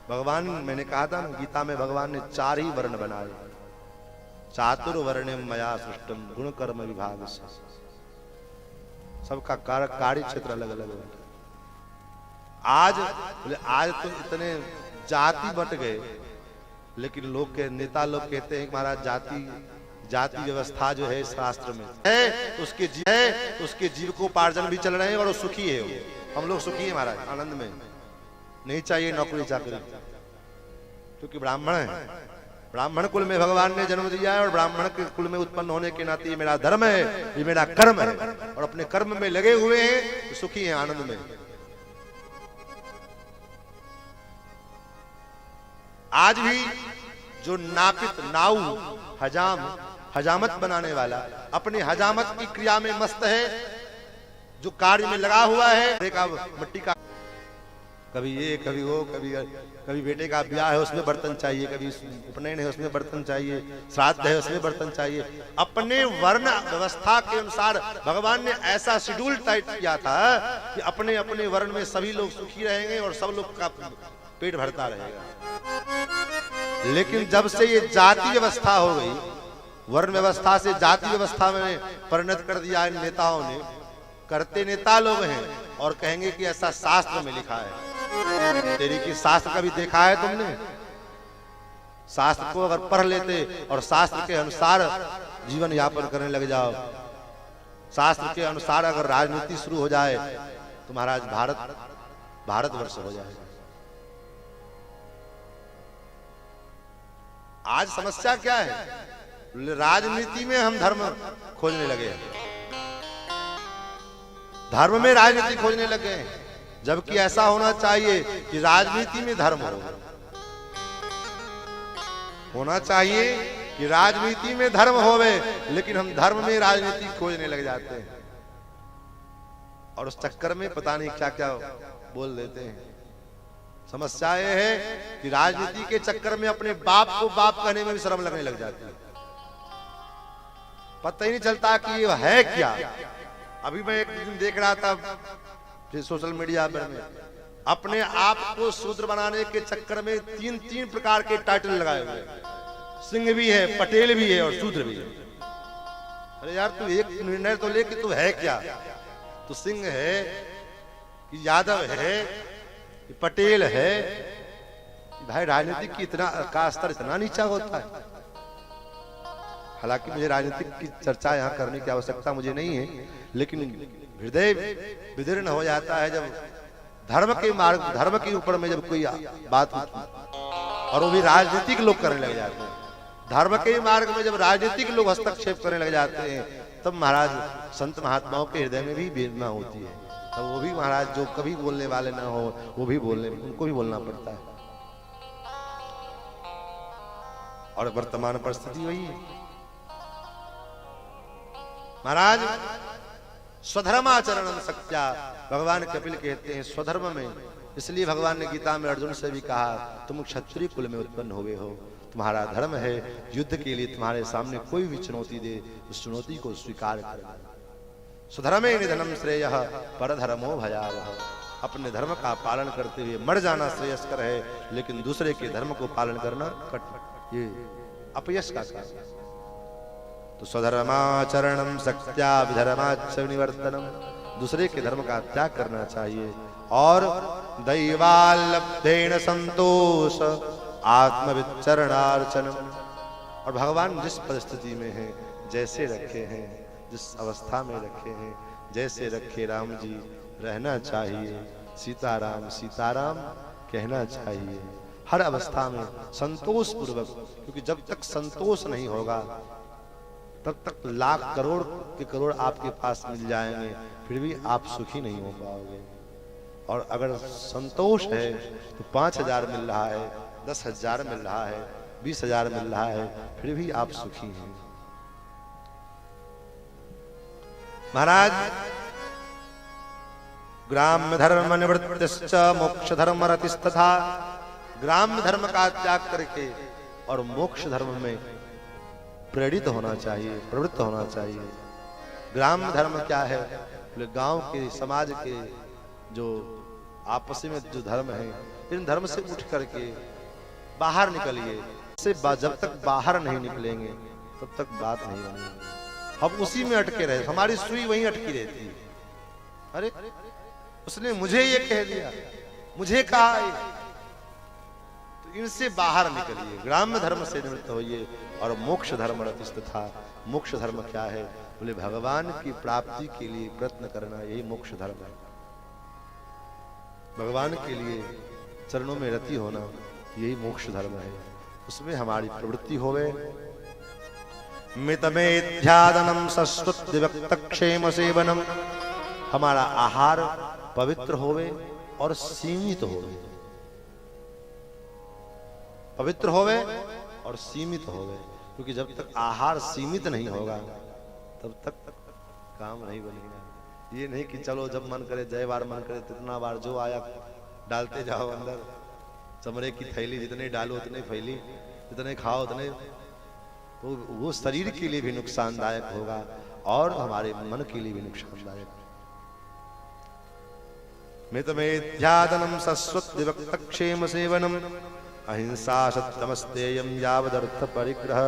भगवान, मैंने कहा था गीता में भगवान ने 4 ही वर्ण बनाए। चातुर्वर्ण्यम मया सृष्टम गुण कर्म विभाग से। सबका कार्य क्षेत्र अलग अलग है। आज तो इतने जाति बट गए, लेकिन लोग के नेता लोग कहते हैं कि महाराज जाति व्यवस्था जो है शास्त्र में है, उसके जीविकोपार्जन भी चल रहे हैं और वो सुखी है। हम लोग सुखी हैं महाराज, आनंद में, नहीं चाहिए नौकरी चाकरी, क्योंकि ब्राह्मण है। ब्राह्मण कुल में भगवान ने जन्म दिया है और ब्राह्मण के कुल में उत्पन्न होने के नाते ये मेरा धर्म है, ये मेरा कर्म है, और अपने कर्म में लगे हुए हैं तो सुखी हैं, आनंद में। आज भी जो नापित नाऊ हजामत बनाने वाला अपने हजामत की क्रिया में मस्त है, जो कार्य में लगा हुआ है, मिट्टी का कभी ये कभी वो, कभी बेटे का ब्याह है उसमें बर्तन चाहिए, कभी उपनयन है उसमें बर्तन चाहिए, श्राद्ध है उसमें बर्तन चाहिए। अपने वर्ण व्यवस्था के अनुसार भगवान ने ऐसा शेड्यूल तय किया था कि अपने अपने वर्ण में सभी लोग सुखी रहेंगे और सब लोग का पेट भरता रहेगा। लेकिन जब से ये जाति व्यवस्था हो गई, वर्ण व्यवस्था से जाति व्यवस्था में परिणत कर दिया इन नेताओं ने, करते नेता लोग हैं और कहेंगे कि ऐसा शास्त्र में लिखा है। तेरी की शास्त्र कभी देखा है तुमने? शास्त्र को अगर पढ़ लेते और शास्त्र के अनुसार जीवन यापन करने लग जाओ, शास्त्र के अनुसार अगर राजनीति शुरू हो जाए तो महाराज भारतवर्ष हो जाएगा। आज समस्या क्या है? राजनीति में हम धर्म खोजने लगे हैं, धर्म में राजनीति खोजने लगे हैं, जबकि ऐसा होना चाहिए कि राजनीति में धर्म होना चाहिए कि राजनीति में धर्म होवे, लेकिन हम धर्म में राजनीति खोजने लग जाते हैं और उस चक्कर में पता नहीं क्या क्या बोल देते हैं। समस्या यह है कि राजनीति के चक्कर में अपने बाप को बाप कहने में भी शर्म लगने लग जाती है, पता ही नहीं चलता कि ये है क्या। अभी मैं एक दिन देख रहा था सोशल मीडिया पर, अपने आप को शूद्र बनाने के चक्कर में तीन प्रकार के टाइटल लगाए हुए, सिंह भी है, पटेल भी है और शूद्र भी है। अरे यार तू एक निर्णय तो ले कि तू है क्या? तू सिंह है कि यादव है कि पटेल है? भाई राजनीति की का स्तर इतना नीचा होता है। हालांकि मुझे राजनीतिक की चर्चा यहाँ करने की आवश्यकता मुझे नहीं है, लेकिन हृदय विदीर्ण हो जाता है जब धर्म के मार्ग, धर्म के ऊपर में जब कोई बात और वो भी राजनीतिक लोग करने लग जाते हैं। धर्म के मार्ग में जब राजनीतिक लोग हस्तक्षेप करने लग जाते हैं, तब महाराज संत महात्माओं के हृदय में भी वेदना होती है। तब वो भी महाराज जो कभी बोलने वाले ना हो, वो भी उनको भी बोलना पड़ता है। और वर्तमान परिस्थिति वही है महाराज। स्वधर्माचरणम सत्या, भगवान कपिल कहते हैं स्वधर्म में। इसलिए भगवान ने गीता में अर्जुन से भी कहा, तुम क्षत्रिय कुल में उत्पन्न हुए हो, तुम्हारा धर्म है युद्ध के लिए तुम्हारे सामने कोई भी चुनौती दे, उस चुनौती को स्वीकार कर। स्वधर्मे निधनम श्रेयः परधर्मो भयावह। अपने धर्म का पालन करते हुए मर जाना श्रेयस्कर है, लेकिन दूसरे के धर्म को पालन करना ये अपयश का कारण। तो स्वधर्माचरणम सत्या विधर्माच निवर्तनम, दूसरे के धर्म का त्याग करना चाहिए। और दैवालब्धेन संतोष आत्मविचरणार्चनम, और भगवान जिस परिस्थिति में है, जैसे रखे हैं, जिस अवस्था में रखे हैं, जैसे रखे राम जी रहना चाहिए। सीताराम सीताराम कहना चाहिए हर अवस्था में संतोष पूर्वक, क्योंकि जब तक संतोष नहीं होगा तब तक लाख करोड़ के करोड़ आपके पास मिल जाएंगे, फिर भी आप सुखी नहीं हो पाओगे। और अगर संतोष है तो 5,000 मिल रहा है, 10,000 मिल रहा है, 20,000 मिल रहा है, फिर भी आप सुखी हैं। महाराज ग्राम्य धर्म निवृत्तिश्च मोक्ष धर्म रतिस्तथा, ग्राम्य धर्म का त्याग करके और मोक्ष धर्म में प्रेरित होना चाहिए, प्रवृत्त होना चाहिए। ग्राम्य धर्म क्या है? गांव के समाज के जो आपस में जो धर्म है, इन धर्म से उठ करके बाहर निकलिए। जब तक बाहर नहीं निकलेंगे तब तक बात नहीं बनेगी। हम उसी में अटके रहे, हमारी सुई वहीं अटकी रहती है। अरे उसने मुझे ये कह दिया, मुझे कहा, तो इनसे बाहर निकलिए, ग्राम्य धर्म से निवृत्त होइए और मोक्ष धर्म रतिस्तथा। मोक्ष धर्म क्या है? बोले भगवान की प्राप्ति के लिए प्रयत्न करना, यही मोक्ष धर्म है। भगवान के लिए चरणों में रति होना, यही मोक्ष धर्म है। उसमें हमारी प्रवृत्ति होवे। मितमेध्यादनम सस्तुत विभक्त क्षेम सेवनम, हमारा आहार पवित्र होवे और सीमित होवे, पवित्र होवे और सीमित होवे। क्योंकि जब तक आहार सीमित नहीं होगा तब तक काम नहीं बनेगा। ये नहीं कि चलो जब मन करे, जय बार मन करे तितना बार जो आया डालते जाओ अंदर, चमड़े की थैली जितने डालो उतने फैली, जितने खाओ उतने, तो वो शरीर के लिए भी नुकसानदायक होगा और हमारे मन के लिए भी नुकसानदायक। मितमेध्यादनम सस्वत विभक्त क्षेम सेवनम अहिंसा सत्यमस्तेयम यावदर्थ परिग्रह।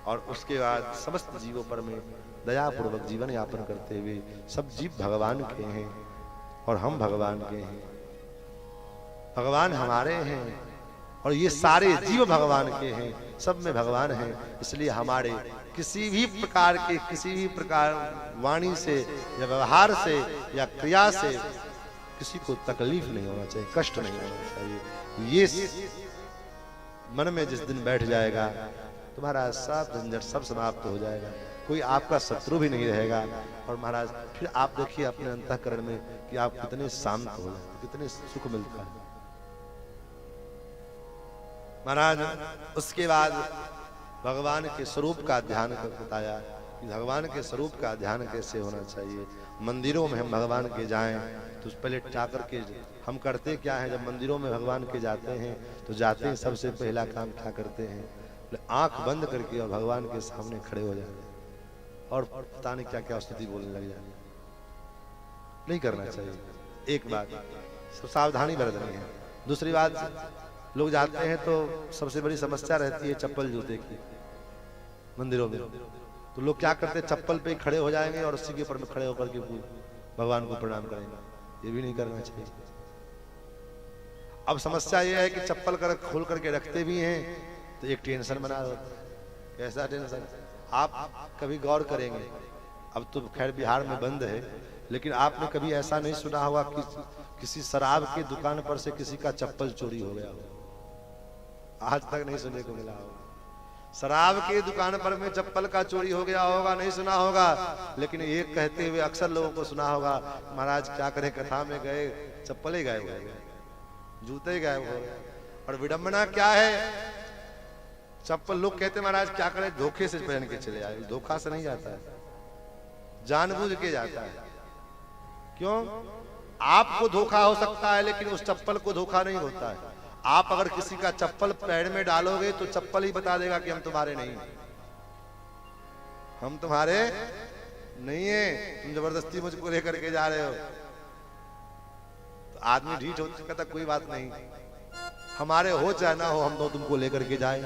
और उसके बाद समस्त जीवों पर में दया पूर्वक जीवन यापन करते हुए, सब जीव भगवान के हैं और हम भगवान के हैं, भगवान हमारे हैं और ये सारे जीव भगवान के हैं, सब में भगवान है। इसलिए हमारे किसी भी प्रकार वाणी से या व्यवहार से या क्रिया से किसी को तकलीफ नहीं होना चाहिए, कष्ट नहीं होना चाहिए। ये मन में जिस दिन बैठ जाएगा तुम्हारा सब झंझट सब समाप्त हो जाएगा, कोई आपका शत्रु भी नहीं रहेगा। और महाराज फिर आप देखिए अपने अंतःकरण में कि आप कितने शांत हो जाते, कितने सुख मिलता है महाराज। उसके बाद भगवान के स्वरूप का ध्यान बताया कि भगवान के स्वरूप का ध्यान कैसे होना चाहिए। मंदिरों में हम भगवान के जाएं तो पहले जाकर के हम करते क्या है, जब मंदिरों में भगवान के जाते हैं तो जाते हैं सबसे पहला काम क्या करते हैं, आंख बंद करके और भगवान के सामने खड़े हो जाते हैं और पता नहीं क्या क्या स्तुति बोलने लग जाते हैं। नहीं करना चाहिए, एक बात सावधानी बरतनी है। दूसरी बात, लोग जाते हैं तो सबसे बड़ी समस्या रहती है चप्पल जूते की मंदिरों में, तो लोग क्या करते हैं चप्पल पे खड़े हो जाएंगे और उसी के ऊपर में खड़े होकर के भगवान को प्रणाम करेंगे। ये भी नहीं करना चाहिए। अब समस्या ये है कि चप्पल कर खोल करके रखते भी हैं तो एक टेंशन बना होता है। कैसा टेंशन, आप कभी गौर करेंगे, अब तो खैर बिहार में बंद है, लेकिन आपने कभी ऐसा नहीं सुना होगा कि किसी शराब की दुकान पर से किसी का चप्पल चोरी हो गया हो? आज तक नहीं सुनने को मिला होगा। शराब की दुकान पर में चप्पल का चोरी हो गया होगा, नहीं सुना होगा, लेकिन ये कहते हुए अक्सर लोगों को सुना होगा, महाराज क्या करें, कथा में गए चप्पल ही गायब हो गए, जूते ही गायब हो गए। और विडंबना क्या है, चप्पल लोग कहते महाराज क्या करें, धोखे से पहन के चले आए। धोखा से नहीं जाता है, जानबूझ के जाता है। क्यों? आपको धोखा हो सकता है लेकिन उस चप्पल को धोखा नहीं होता है। आप अगर किसी का चप्पल पैर में डालोगे तो चप्पल ही बता देगा कि हम तुम्हारे नहीं, हम तुम्हारे नहीं है, तुम जबरदस्ती मुझको लेकर के जा रहे हो। तो आदमी ढीठ हो कहता कोई बात नहीं, हमारे हो चाहे ना हो, हम तो तुमको लेकर के जाए।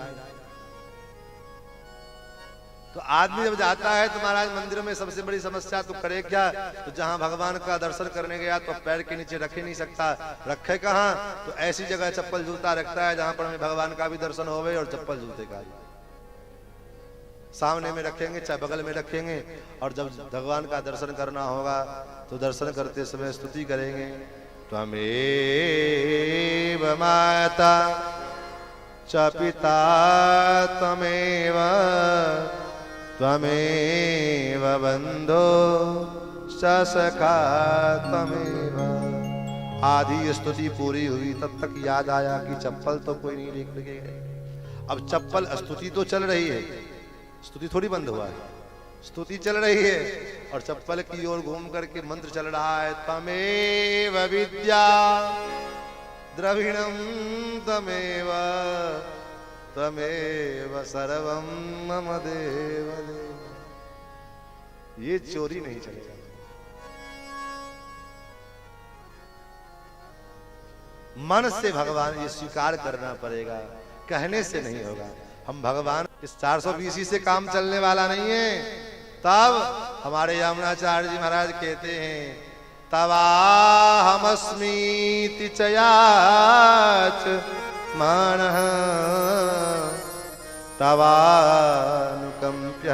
तो आदमी जब जाता है तो महाराज मंदिर में सबसे बड़ी समस्या तो करे क्या, तो जहां भगवान का दर्शन करने गया तो पैर के नीचे रख ही नहीं सकता, रखे कहां, तो ऐसी जगह चप्पल जूता रखता है जहां पर हमें भगवान का भी दर्शन होवे और चप्पल जूते का भी सामने में रखेंगे चाहे बगल में रखेंगे। और जब भगवान का दर्शन करना होगा तो दर्शन करते समय स्तुति करेंगे, त्वमेव माता च पिता त्वमेव त्वमेव बंधो च सखा त्वमेव। आधी स्तुति पूरी हुई तब तक याद आया कि चप्पल तो कोई नहीं लेकर के गए। अब चप्पल, स्तुति तो चल रही है, स्तुति थोड़ी बंद हुआ है, स्तुति चल रही है और चप्पल की ओर घूम करके मंत्र चल रहा है, त्वमेव विद्या द्रविणम त्वमेव त्वमेव सर्वं मम देव देव। ये चोरी नहीं चलेगा। मन से भगवान ये स्वीकार करना पड़ेगा, कहने से नहीं होगा। हम भगवान इस 420 से काम चलने वाला नहीं है। तब हमारे यमुनाचार्य जी महाराज कहते हैं, तवाहमस्मीति चयाच मानः तवानुकंप्य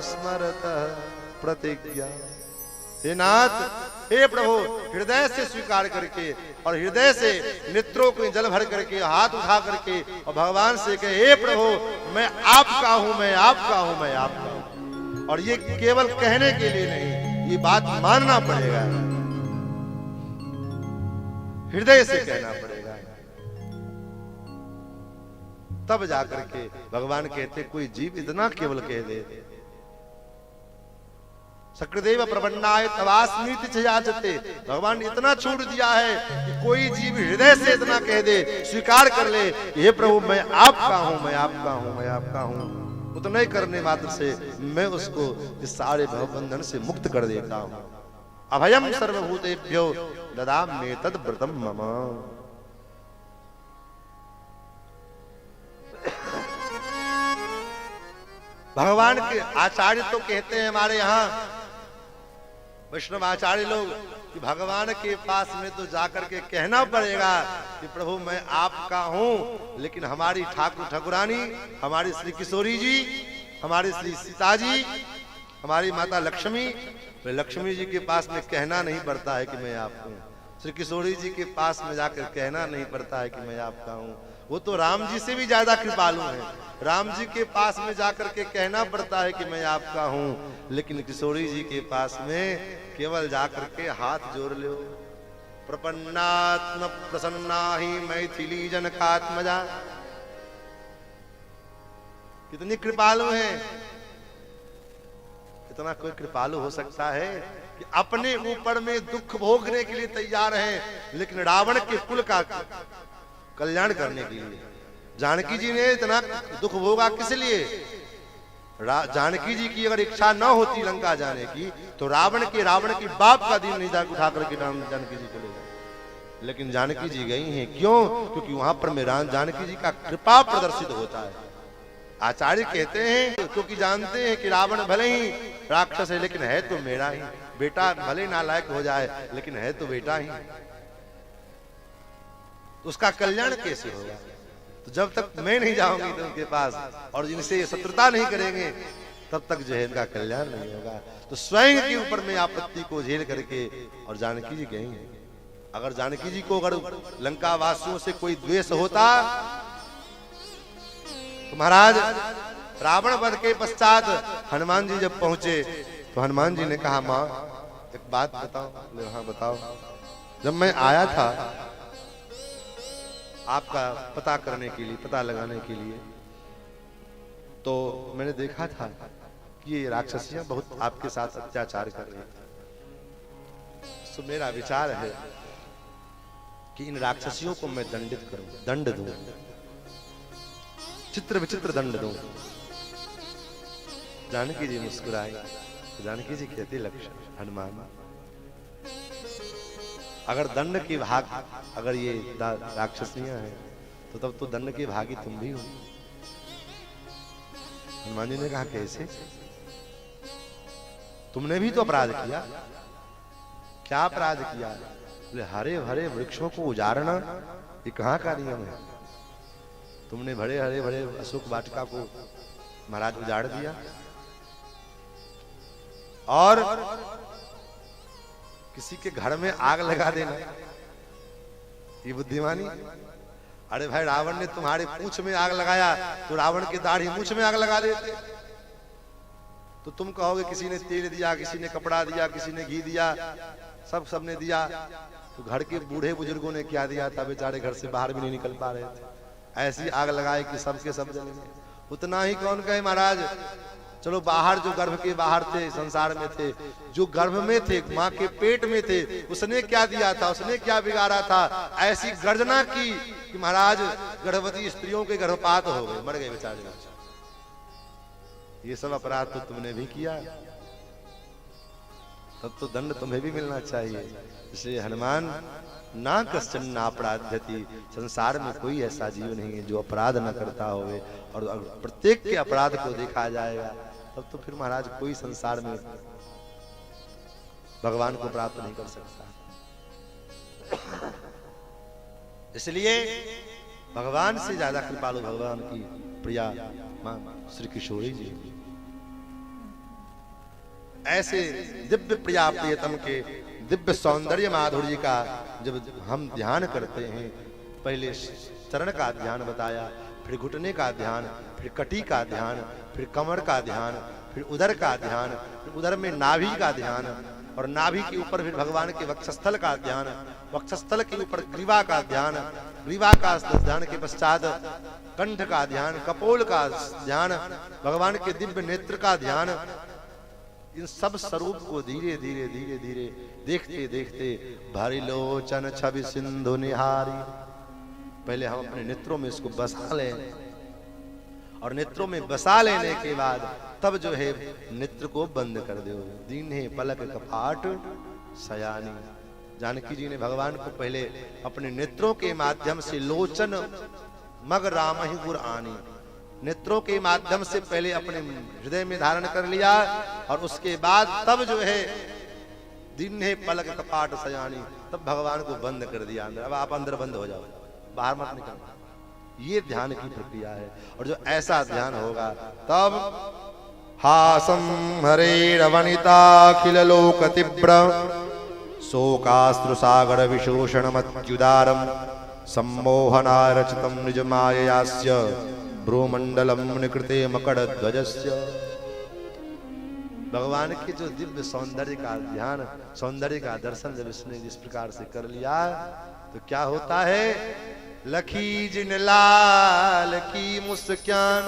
स्मरतः प्रतिज्ञा। हे नाथ, हे प्रभु, हृदय से स्वीकार करके और हृदय से नेत्रों को जल भर करके हाथ उठा करके और भगवान से कहे, हे प्रभु मैं आपका हूं, मैं आपका हूं, मैं आपका हूं। और ये केवल कहने के लिए नहीं, ये बात मानना पड़ेगा, हृदय से कहना पड़ेगा। तब जाकर के भगवान कहते कोई जीव इतना केवल कह दे सकृदेव प्रपन्नाय तवास्मीति च याचते। भगवान ने इतना छूट दिया है कि कोई जीव हृदय से इतना कह दे, स्वीकार कर ले, हे प्रभु मैं आपका हूं, मैं आपका हूं, मैं आपका हूं, उतना ही करने मात्र से मैं उसको इस सारे भवबंधन से मुक्त कर देता हूं। अभयम सर्वभूतेभ्यो ददाम्ये तद व्रतम मम। भगवान के आचार्य तो कहते हैं हमारे यहाँ वैष्णव आचार्य लोग कि भगवान के पास में तो जाकर के कहना पड़ेगा कि प्रभु मैं आपका हूं, लेकिन हमारी ठाकुर ठाकुरानी, हमारी श्री किशोरी जी, हमारी श्री सीता जी, हमारी माता लक्ष्मी, लक्ष्मी जी के पास में कहना नहीं पड़ता है कि मैं आपका हूं। श्री किशोरी जी के पास में जाकर कहना नहीं पड़ता है कि मैं आपका हूं। वो तो राम जी से भी ज्यादा कृपालु हैं। राम जी के पास में जाकर के कहना पड़ता है कि मैं आपका हूं, लेकिन किशोरी जी के पास में केवल जाकर के हाथ जोड़ लो। प्रपन्नात्म प्रसन्ना ही मैथिली जनकात्मजा। कितनी कृपालु हैं। इतना कोई कृपालु हो सकता है कि अपने ऊपर में दुख भोगने के लिए तैयार है, लेकिन रावण के कुल का कल्याण करने के लिए। जानकी जी ने इतना दुख भोगा किस लिए? जानकी जी की अगर इच्छा न होती लंका जाने की, तो रावण की बाप का दिन नहीं जाकर उठा करके जानकी जी चले गए। लेकिन जानकी जी गई हैं, क्यों? क्योंकि वहां पर में जानकी जी का कृपा प्रदर्शित होता है। आचार्य कहते हैं क्योंकि जानते हैं कि रावण भले ही राक्षस है, लेकिन है तो मेरा ही बेटा। भले नालायक हो जाए, लेकिन है तो बेटा ही। उसका कल्याण कैसे होगा? तो जब तक मैं नहीं जाऊंगी तो उनके पास और जिनसे ये शत्रुता नहीं करेंगे, तब तक जो है इनका कल्याण नहीं होगा। तो स्वयं के ऊपर में आपत्ति को झेल करके और जानकी जी गई हैं। अगर जानकी जी को अगर लंका वासियों से कोई द्वेष होता तो महाराज रावण वध के पश्चात हनुमान जी जब पहुंचे तो हनुमान जी ने कहा, मां एक बात बताओ। बोले हाँ बताओ। जब मैं आया था आपका पता करने के लिए, पता लगाने के लिए, तो मैंने देखा था कि ये राक्षसियां बहुत आपके साथ अत्याचार कर रही हैं। तो मेरा विचार है कि इन राक्षसियों को मैं दंडित करूं, दंड दूं, चित्र विचित्र दंड दूं। जानकी जी मुस्कुराई। जानकी जी कहती, लक्ष्मण हनुमान, अगर दंड के भाग, अगर ये राक्षसियां हैं तो तब तो दंड के भागी तुम भी हो। हनुमान जी ने कहा, कैसे? तुमने भी तो अपराध किया। क्या अपराध किया? बोले हरे भरे वृक्षों को उजाड़ना ये कहाँ का नियम है? तुमने बड़े हरे भरे अशोक वाटिका को महाराज उजाड़ दिया और किसी के घर में आग लगा देना, ये बुद्धिमानी? अरे भाई रावण ने तुम्हारे पूंछ में आग लगाया तो रावण की दाढ़ी मूंछ में आग लगा देते। तो तुम कहोगे किसी ने तेल दिया, किसी ने कपड़ा दिया, किसी ने घी दिया, सबने दिया। तो घर के बूढ़े बुजुर्गों ने क्या दिया था? बेचारे घर से बाहर भी नहीं निकल पा रहे थे। ऐसी आग लगाए कि सबके सब जलेंगे। उतना ही कौन कहे महाराज, चलो बाहर जो गर्भ के बाहर थे, संसार में थे, जो गर्भ में थे, माँ के पेट में थे, उसने क्या दिया था? उसने क्या बिगाड़ा था? ऐसी गर्जना की कि महाराज गर्भवती स्त्रियों के गर्भपात हो गए, मर गए बेचारे। ये सब अपराध तो तुमने भी किया, तब तो दंड तुम्हें भी मिलना चाहिए। इसलिए हनुमान, ना कश्चन ना अपराध्यति, संसार में कोई ऐसा जीव नहीं है जो अपराध न करता होवे। और अगर प्रत्येक के अपराध को देखा जाएगा तब तो फिर महाराज कोई संसार में भगवान को प्राप्त नहीं कर सकता। इसलिए भगवान से ज्यादा कृपालु भगवान की प्रिया मां श्री किशोरी जी। ऐसे दिव्य प्रिया प्रियतम के दिव्य सौंदर्य माधुर्य का जब हम ध्यान करते हैं, पहले चरण का ध्यान बताया, फिर घुटने का ध्यान, फिर कटी का ध्यान, फिर कमर का ध्यान, फिर उदर का ध्यान, फिर उदर में नाभि का ध्यान, और नाभि के ऊपर फिर भगवान के वक्षस्थल का ध्यान, वक्षस्थल के ऊपर ग्रीवा का ध्यान, ग्रीवा का ध्यान के पश्चात कंठ का ध्यान, कपोल का ध्यान, भगवान के दिव्य नेत्र का ध्यान, इन सब स्वरूप को धीरे धीरे धीरे धीरे देखते देखते भारी लोचन छवि सिंधु निहारी, पहले हम अपने नेत्रों में इसको बसा लें और नेत्रों में बसा लेने के बाद तब जो है नेत्र को बंद कर दो। दीन्हे पलक कपाट सयानी, जानकी जी ने भगवान को पहले अपने नेत्रों के माध्यम से लोचन मग राम ही गुर आनी, नेत्रों के माध्यम से पहले अपने हृदय में धारण कर लिया और उसके बाद तब जो है दीन्हे पलक कपाट सयानी, तब भगवान को बंद कर दिया अंदर। अब आप अंदर बंद हो जाओ, बाहर मत निकलना। ये ध्यान की प्रक्रिया है और जो ऐसा ध्यान होगा तब हासम हरे रवनिताखिल लोक तीव्र शोकाश्रु सागर विशोषण मत्युदारम सम्मोहनारचितम निज माययास्य भ्रूमंडलम निकृते मकड़ ध्वजस्य। भगवान के जो दिव्य सौंदर्य का ध्यान, सौंदर्य का दर्शन जब इसने जिस प्रकार से कर लिया तो क्या होता है, लखी जिन लाल की मुस्कान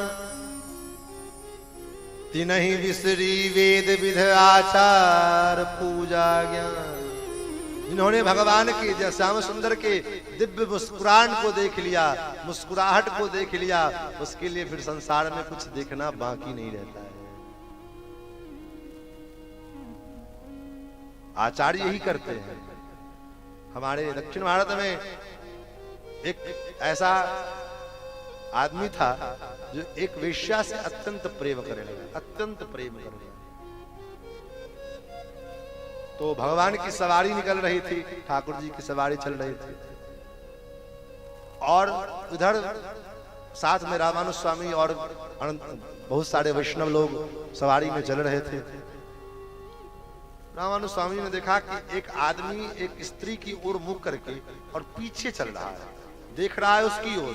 तिनहि विसरी वेद विध आचार पूजा ज्ञान। जिन्होंने भगवान के श्याम सुंदर के दिव्य मुस्कुराहट को देख लिया, मुस्कुराहट को देख लिया, उसके लिए फिर संसार में कुछ देखना बाकी नहीं रहता है। आचार्य यही करते हैं। हमारे दक्षिण भारत में एक ऐसा आदमी था जो एक वेश्या से अत्यंत प्रेम करने लगा, अत्यंत प्रेम करने लगा। तो भगवान की सवारी निकल रही थी, ठाकुर जी की सवारी चल रही थी और उधर साथ में रामानुज स्वामी और बहुत सारे वैष्णव लोग सवारी में चल रहे थे। रामानुज स्वामी ने देखा कि एक आदमी एक स्त्री की ओर मुख करके और पीछे चल रहा है, देख रहा है उसकी ओर,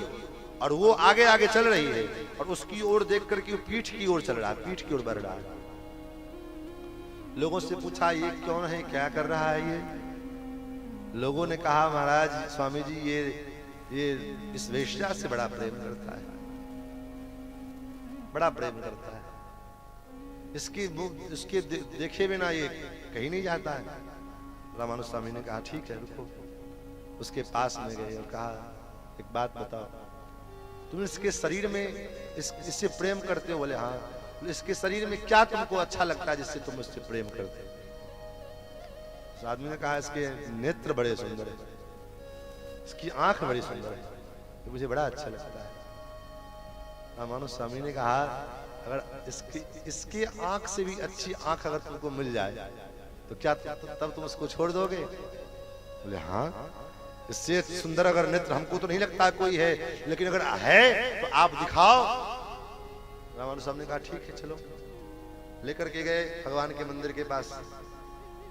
और वो आगे आगे चल रही है और उसकी ओर देख करके पीठ की ओर चल रहा है, पीठ की ओर बढ़ रहा है। लोगों से पूछा ये कौन है, क्या कर रहा है ये? लोगों ने कहा महाराज स्वामी जी ये इस वेश्या से बड़ा प्रेम करता है, बड़ा प्रेम करता है, इसके देखे बिना ये कहीं नहीं जाता है। रामानुज स्वामी ने कहा ठीक है रुको। उसके पास में गए और कहा एक बात बताओ, तुम इसके शरीर में इससे प्रेम करते हो? बोले हाँ। इसके शरीर में क्या तुमको अच्छा लगता है जिससे तुम इससे प्रेम करते हो? उस आदमी ने कहा इसके नेत्र बड़े सुंदर है, इसकी आंख बड़ी सुंदर है, तो मुझे बड़ा अच्छा लगता है। रामानुज स्वामी ने कहा अगर इसके आंख से भी अच्छी आंख अगर तुमको मिल जाए तो क्या तब तुम उसको छोड़ दोगे? बोले हाँ, इससे सुंदर अगर नेत्र हमको तो नहीं लगता कोई है, लेकिन अगर है तो आप दिखाओ। रामानुज साहब ने कहा ठीक है चलो। लेकर के गए भगवान के मंदिर के पास,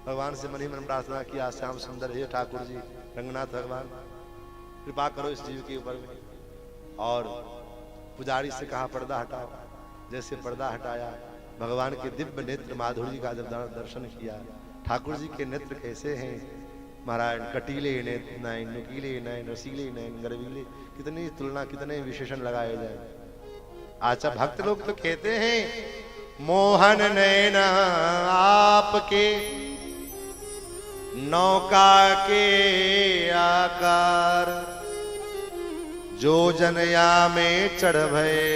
भगवान से मन ही मन प्रार्थना किया, श्याम सुंदर हे ठाकुर जी रंगनाथ भगवान कृपा करो इस जीव के ऊपर में। और पुजारी से कहा पर्दा हटाओ। जैसे पर्दा हटाया, भगवान के दिव्य नेत्र माधुरी का जब दर्शन किया, ठाकुर जी के नेत्र कैसे हैं महाराज, कटीले नयन, नुकीले नयन, रसीले नयन, गर्वीले, कितनी तुलना, कितने विशेषण लगाए जाए। अच्छा भक्त लोग तो कहते हैं मोहन नयन आपके नौका के आकार, जो जनया में चढ़ भये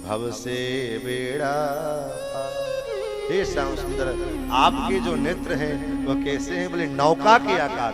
भव से बेड़ा। हे श्याम सुंदर, आपके जो नेत्र हैं वह कैसे हैं? बोले नौका के आकार,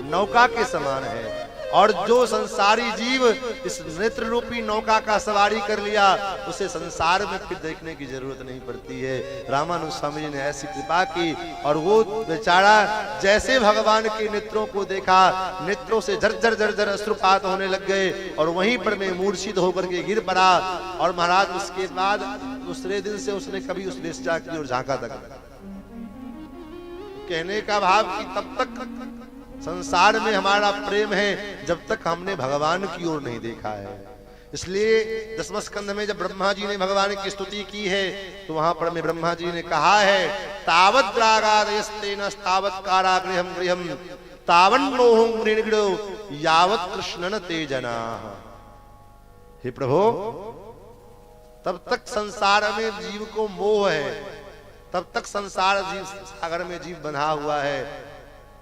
नौका के समान है। और जो संसारी जीव इस नेत्र रूपी नौका का सवारी कर लिया, उसे संसार में फिर देखने की जरूरत नहीं पड़ती है। रामानुज स्वामी जी ने ऐसी कृपा की और वो बेचारा जैसे भगवान के नेत्रों को देखा, नेत्रों से झरझर झरझर अश्रुपात होने लग गए और वहीं पर मैं मूर्छित होकर के गिर पड़ा। और महाराज उसके बाद दूसरे दिन से उसने कभी उस वेश्या की ओर झांका तक। कहने का भाव कि तब तक संसार में हमारा प्रेम है जब तक हमने भगवान की ओर नहीं देखा है। इसलिए दसम स्कंध में जब ब्रह्मा जी ने भगवान की स्तुति की है तो वहां पर में ब्रह्मा जी ने कहा है तावत रागादयस्तेन तावत कारागृहम गृहम तावन्नोहं मृणिगृहो यावत् कृष्णन ते जनाः। हे प्रभु, तब तक संसार में जीव को मोह है, तब तक संसार जीव सागर में जीव बंधा हुआ है।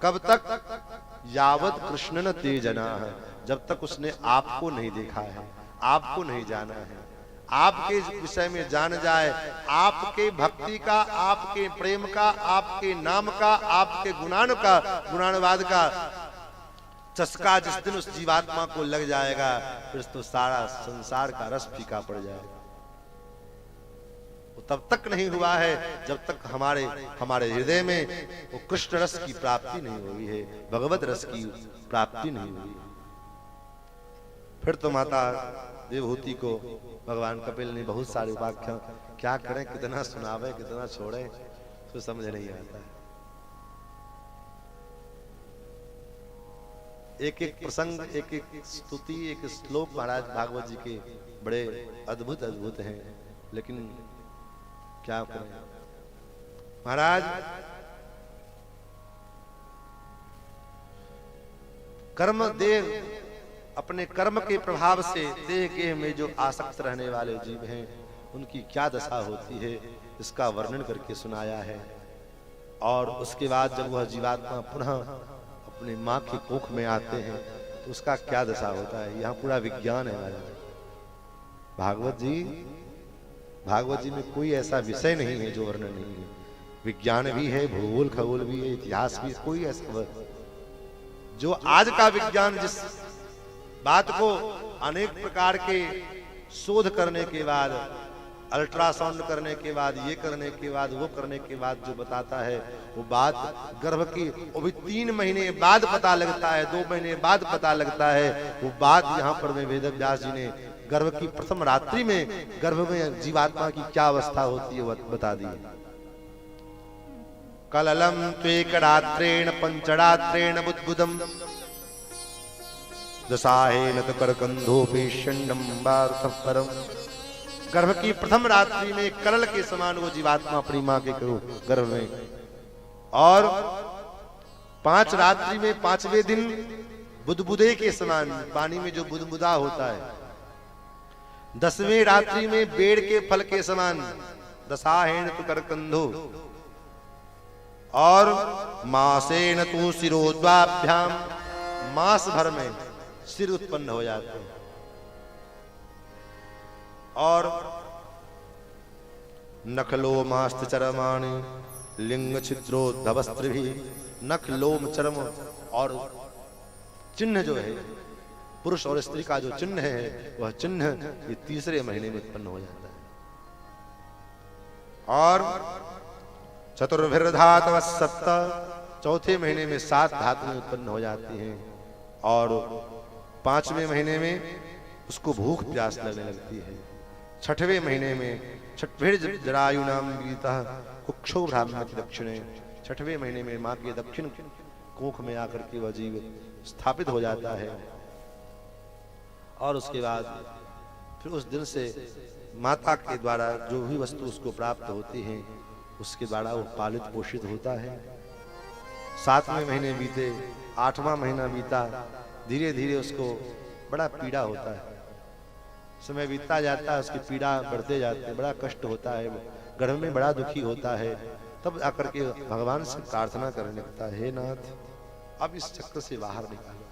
कब तक? यावत कृष्ण न ते जना है, जब तक उसने आपको नहीं देखा है, आपको नहीं जाना है। आपके विषय में जान जाए, आपके भक्ति का, आपके प्रेम का, आपके नाम का, आपके गुणानुवाद का चस्का जिस दिन उस जीवात्मा को लग जाएगा, फिर तो सारा संसार का रस फीका पड़ जाएगा। वो तब तक नहीं हुआ है जब तक हमारे हृदय में वो कृष्ण रस की प्राप्ति नहीं हुई है, भगवत रस की प्राप्ति नहीं हुई। फिर तो माता देवहूति को भगवान कपिल ने बहुत सारे उपाख्यान, क्या करें, कितना सुनावे, कितना छोड़े, तो समझ नहीं आता है। एक एक प्रसंग, एक एक स्तुति, एक श्लोक महाराज भागवत जी के बड़े अद्भुत अद्भुत हैं, लेकिन क्या करें महाराज। कर्म देव अपने कर्म के प्रभाव से देह के में जो आसक्त रहने वाले जीव हैं, उनकी क्या दशा होती है, इसका वर्णन करके सुनाया है। और उसके बाद जब वह जीवात्मा पुनः अपने माँ की कोख में आते हैं तो उसका क्या दशा होता है, यहाँ पूरा विज्ञान है महाराज। भागवत जी में कोई ऐसा विषय नहीं है जो वर्णन नहीं है। विज्ञान भी है, भूगोल खगोल भी है, इतिहास भी, कोई ऐसा जो आज का विज्ञान जिस बात को अनेक प्रकार के शोध करने के बाद, अल्ट्रासाउंड करने के बाद, ये करने के बाद, वो करने के बाद जो बताता है, वो बात गर्भ की, वो भी 3 महीने बाद पता लगता है, 2 महीने बाद पता लगता है। वो बात यहाँ पर में वेद व्यास जी ने गर्भ की प्रथम रात्रि में गर्भ में जीवात्मा की क्या अवस्था होती है वो बता दी। कललम त्वेकरात्रेण पंचरात्रेण बुद्बुदम दशाहेन करकंधोपि षण्डं वारुतः परम। गर्भ की प्रथम रात्रि में कलल के समान वो जीवात्मा अपनी मां के गर्भ में, और 5 रात्रि में 5वें दिन बुदबुदे के समान, पानी में जो बुदबुदा होता है। 10वें रात्रि में बेड़ के फल के समान, दशाहेन तु करकंधो, और मासेन तु शिरोद्वाभ्याम, मास भर में सिर उत्पन्न हो जाते हैं। और नखलोमास्त चरमाणि लिंग छिद्रोद्धवस्त्र भी, नख लोम चरम और चिन्ह जो है, पुरुष और स्त्री का जो चिन्ह है, वह चिन्ह ये 3रे महीने में उत्पन्न हो जाता है। और चतुर्भिर्धातव सप्त, 4थे महीने में 7 धातुएं उत्पन्न हो जाती हैं। और 5वें महीने में उसको भूख प्यास लगने लगती है। 6वें महीने में छठवें जरायुनाम गीता कुक्षो ब्राह्मण दक्षिणे, 6वें महीने में माँ के दक्षिण कोख में आकर के वह जीव स्थापित हो जाता है। और उसके बाद फिर उस दिन से माता के द्वारा जो भी वस्तु उसको प्राप्त होती है, उसके द्वारा वो पालित पोषित होता है। 7वें महीने बीते, 8वां महीना बीता, धीरे धीरे उसको बड़ा पीड़ा होता है। समय बीतता जाता है, उसकी पीड़ा बढ़ते जाते हैं, बड़ा कष्ट होता है, गर्भ में बड़ा दुखी होता है। तब आकर के भगवान से प्रार्थना करने लगता है, हे नाथ, अब इस चक्र से बाहर निकालो,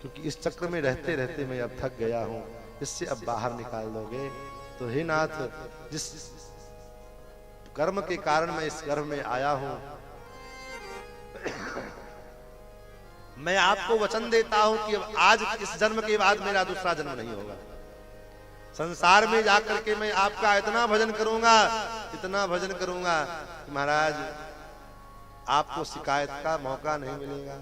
क्योंकि इस चक्र में रहते रहते मैं अब थक गया हूं, इससे अब बाहर निकाल दोगे तो हे नाथ, जिस कर्म के कारण मैं इस गर्भ में आया हूं, मैं आपको वचन देता हूं कि अब आज इस जन्म के बाद मेरा दूसरा जन्म नहीं होगा। संसार में जाकर के मैं आपका इतना भजन करूंगा, इतना भजन करूंगा कि महाराज आपको शिकायत का मौका नहीं मिलेगा।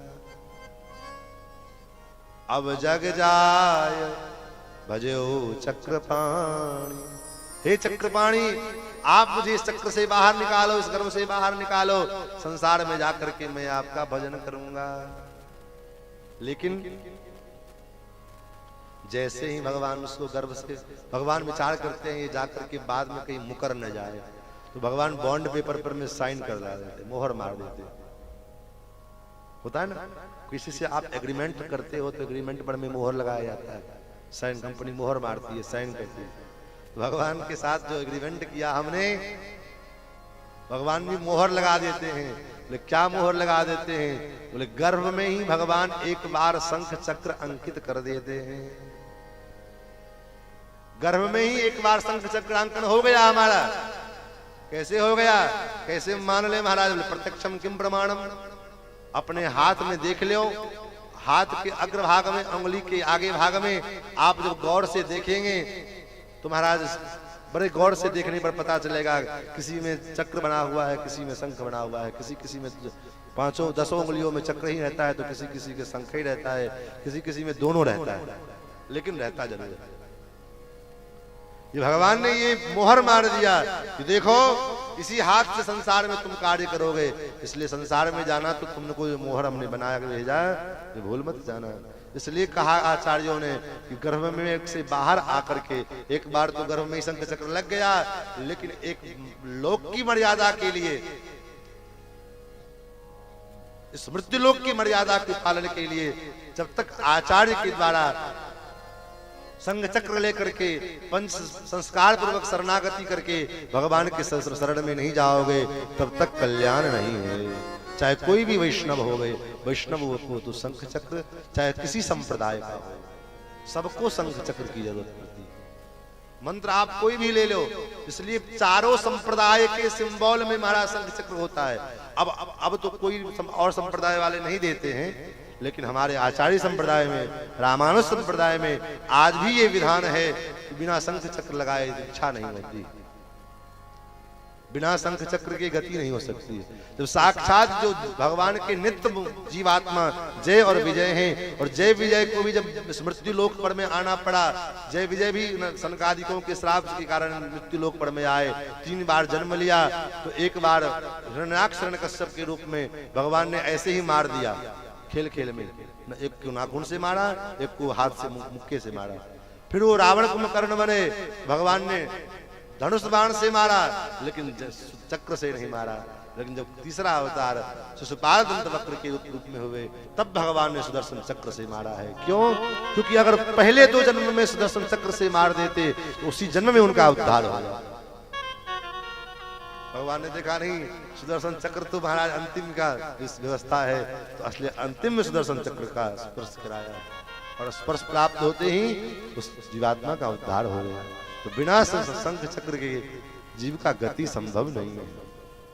अब जग जाय भजो चक्रपाणी, हे चक्रपाणी, आप मुझे इस चक्र से बाहर निकालो, इस गर्भ से बाहर निकालो, संसार में जाकर के मैं आपका भजन करूंगा। लेकिन जैसे ही भगवान उसको गर्भ से, भगवान विचार करते हैं ये जाकर के बाद में कहीं मुकर न जाए, तो भगवान बॉन्ड पेपर पर में साइन कर देते, मोहर मार देते। होता है ना, किसी से आप एग्रीमेंट करते हो तो एग्रीमेंट पर में मोहर लगाया जाता है, साइन, कंपनी मोहर मारती है, साइन करती है। भगवान के साथ जो एग्रीमेंट किया हमने, भगवान भी मोहर लगा देते हैं। बोले क्या मोहर लगा देते हैं? बोले गर्भ में ही भगवान एक बार शंख चक्र अंकित कर देते हैं। गर्भ में ही एक बार शंख चक्र अंकन हो गया हमारा। कैसे हो गया? कैसे मान ले महाराज? बोले प्रत्यक्षम किम प्रमाणम, अपने हाथ में देख लो। हाथ के अग्रभाग में, उंगली के आगे भाग में आप जब गौर से देखेंगे तो महाराज बड़े गौर से देखने पर पता चलेगा, किसी में चक्र बना हुआ है, किसी में शंख बना हुआ है, किसी किसी में 5-10 उंगलियों में चक्र ही रहता है, तो किसी किसी के शंख ही रहता है, किसी किसी में दोनों रहता है, लेकिन रहता जरूर है। ये भगवान ने ये मोहर मार दिया कि देखो इसी हाथ से संसार में तुम कार्य करोगे, इसलिए संसार में जाना तो तुमने कोई मोहर हमने बना के भेजा, ये भूल मत जाना। इसलिए कहा आचार्यों ने कि गर्भ में से बाहर आकर के एक बार तो गर्भ में ही शंख चक्र लग गया, लेकिन एक लोक की मर्यादा के लिए, इस मृत्यु लोक की मर्यादा के पालन के लिए जब तक आचार्य के द्वारा संग चक्र लेकर के पंच संस्कार पूर्वक शरणागति करके भगवान के शरण में नहीं जाओगे, तब तक कल्याण नहीं है। चाहे कोई भी वैष्णव हो गए, वैष्णव हो तो शंख चक्र, चाहे किसी संप्रदाय का हो, सबको शंख चक्र की जरूरत पड़ती है। मंत्र आप कोई भी ले लो, इसलिए चारों संप्रदाय के सिंबल में महाराज शंख चक्र होता है। अब तो कोई और संप्रदाय वाले नहीं देते हैं, लेकिन हमारे आचार्य संप्रदाय में, रामानुज संप्रदाय में आज भी ये विधान है कि बिना शंख चक्र लगाए इच्छा नहीं होती, बिना शंख चक्र की गति नहीं हो सकती। जब साक्षात जो भगवान के नित्य जीवात्मा जय और विजय हैं, और जय विजय को भी जब मृत्यु लोक पर में आना पड़ा, जय विजय भी सनकादिकों के श्राप के कारण मृत्यु लोक पर में आए, 3 बार जन्म लिया, तो एक बार हिरण्याक्ष हिरण्यकश्यप के रूप में भगवान ने ऐसे ही मार दिया खेल खेल में, एक को नाखून से मारा, एक को हाथ से मुक्के से मारा। फिर वो रावण कुंभकर्ण बने, भगवान ने धनुष बाण से मारा, लेकिन चक्र से नहीं मारा। लेकिन जब तीसरा अवतार शिशुपाल दंत वक्र के रूप में हुए, तब भगवान ने सुदर्शन चक्र से मारा है। क्यों? क्योंकि अगर पहले 2 जन्म में सुदर्शन चक्र से मार देते तो उसी जन्म में उनका उद्धार हो जाता। भगवान ने देखा नहीं, सुदर्शन चक्र तो महाराज अंतिम का इस व्यवस्था है, तो असली अंतिम में सुदर्शन चक्र का स्पर्श कराया, और स्पर्श प्राप्त होते ही उस जीवात्मा का उद्धार हो गया। तो बिना शंख चक्र के जीव का गति संभव नहीं है।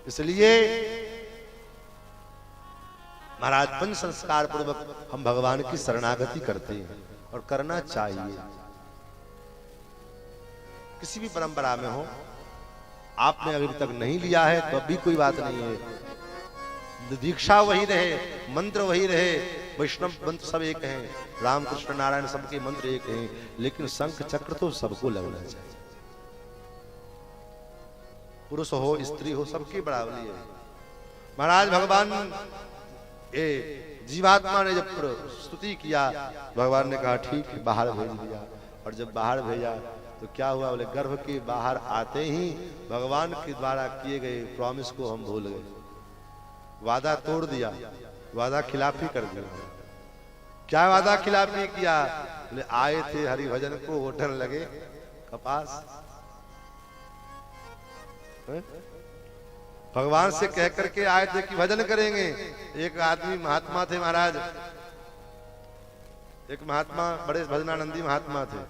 इसलिए महाराज पंच संस्कार पूर्वक हम भगवान की शरणागति करते हैं, और करना चाहिए। किसी भी परंपरा में हो, आपने अभी तक नहीं लिया है तो अभी कोई बात नहीं है। दीक्षा वही रहे, मंत्र वही रहे, वैष्णव मंत्र सब एक हैं, राम कृष्ण नारायण सबके मंत्र एक हैं, लेकिन शंख चक्र तो सबको लगना चाहिए। पुरुष हो स्त्री हो सबकी बराबरी है। महाराज भगवान जीवात्मा ने जब स्तुति किया, भगवान ने कहा ठीक है, बाहर भेज दिया। और जब बाहर भेजा तो क्या हुआ? बोले गर्भ के बाहर आते ही भगवान के द्वारा किए गए प्रॉमिस को हम भूल गए, वादा तोड़ दिया, वादा खिलाफी कर दिया। क्या वादा खिलाफी किया? बोले आए थे हरि भजन को, होठन लगे कपास। भगवान से कह करके आए थे कि भजन करेंगे। एक आदमी महात्मा थे महाराज, एक महात्मा बड़े भजनानंदी महात्मा थे,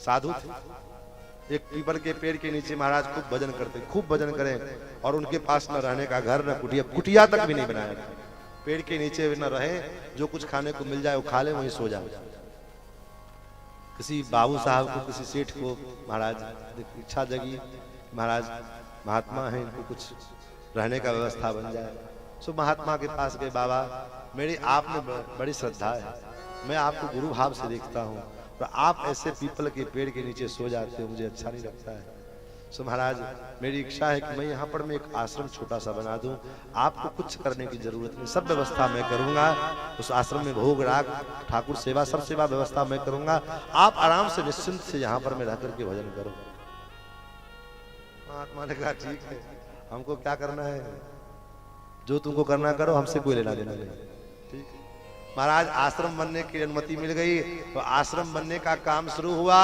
साधु थे। एक पीपल के पेड़ के नीचे महाराज खूब भजन करते, खूब भजन करें, और उनके पास न रहने का घर, न कुटिया, कुटिया तक भी नहीं बनाया। पेड़ के नीचे न रहे, जो कुछ खाने को मिल जाए वो खा ले, वहीं सो जाए। किसी बाबू साहब को, किसी सेठ को महाराज इच्छा जगी, महाराज महात्मा है, इनको कुछ रहने का व्यवस्था बन जाए। सो महात्मा के पास गए, बाबा मेरी आप में बड़ी श्रद्धा है, मैं आपको गुरु भाव से देखता हूँ, तो आप ऐसे पीपल के पेड़ के नीचे सो जाते हो, मुझे अच्छा नहीं लगता है। सो महाराज मेरी इच्छा है कि मैं यहाँ पर मैं एक आश्रम छोटा सा बना दूं, आपको कुछ करने की जरूरत नहीं, सब व्यवस्था मैं करूंगा। उस आश्रम में भोग राग ठाकुर सेवा सब सेवा व्यवस्था मैं करूंगा, आप आराम से निश्चिंत से यहाँ पर मैं रह करके भजन करो। महात्मा ने कहा ठीक है, हमको क्या करना है, जो तुमको करना करो, हमसे कोई लेना देना नहीं। ठीक है, महाराज आश्रम बनने की अनुमति मिल गई तो आश्रम बनने का काम शुरू हुआ।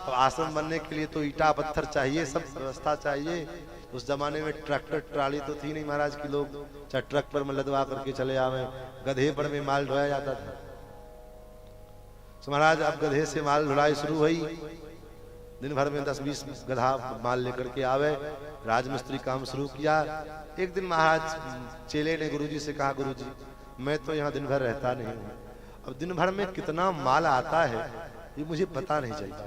तो आश्रम बनने के लिए तो ईटा पत्थर चाहिए, सब व्यवस्था चाहिए। उस जमाने में ट्रैक्टर ट्राली तो थी नहीं महाराज की, लोग चाहे ट्रक पर में लदवा करके चले आवे, गधे पर में माल ढोया जाता था। तो महाराज अब गधे से माल ढुलाई शुरू हुई। दिन भर में 10-20 गधा माल लेकर के आवे, राजमिस्त्री काम शुरू किया। एक दिन महाराज चेले ने गुरुजी से कहा, गुरुजी मैं तो यहाँ दिन भर रहता नहीं हूँ, अब दिन भर में कितना माल आता है ये मुझे पता नहीं चलता,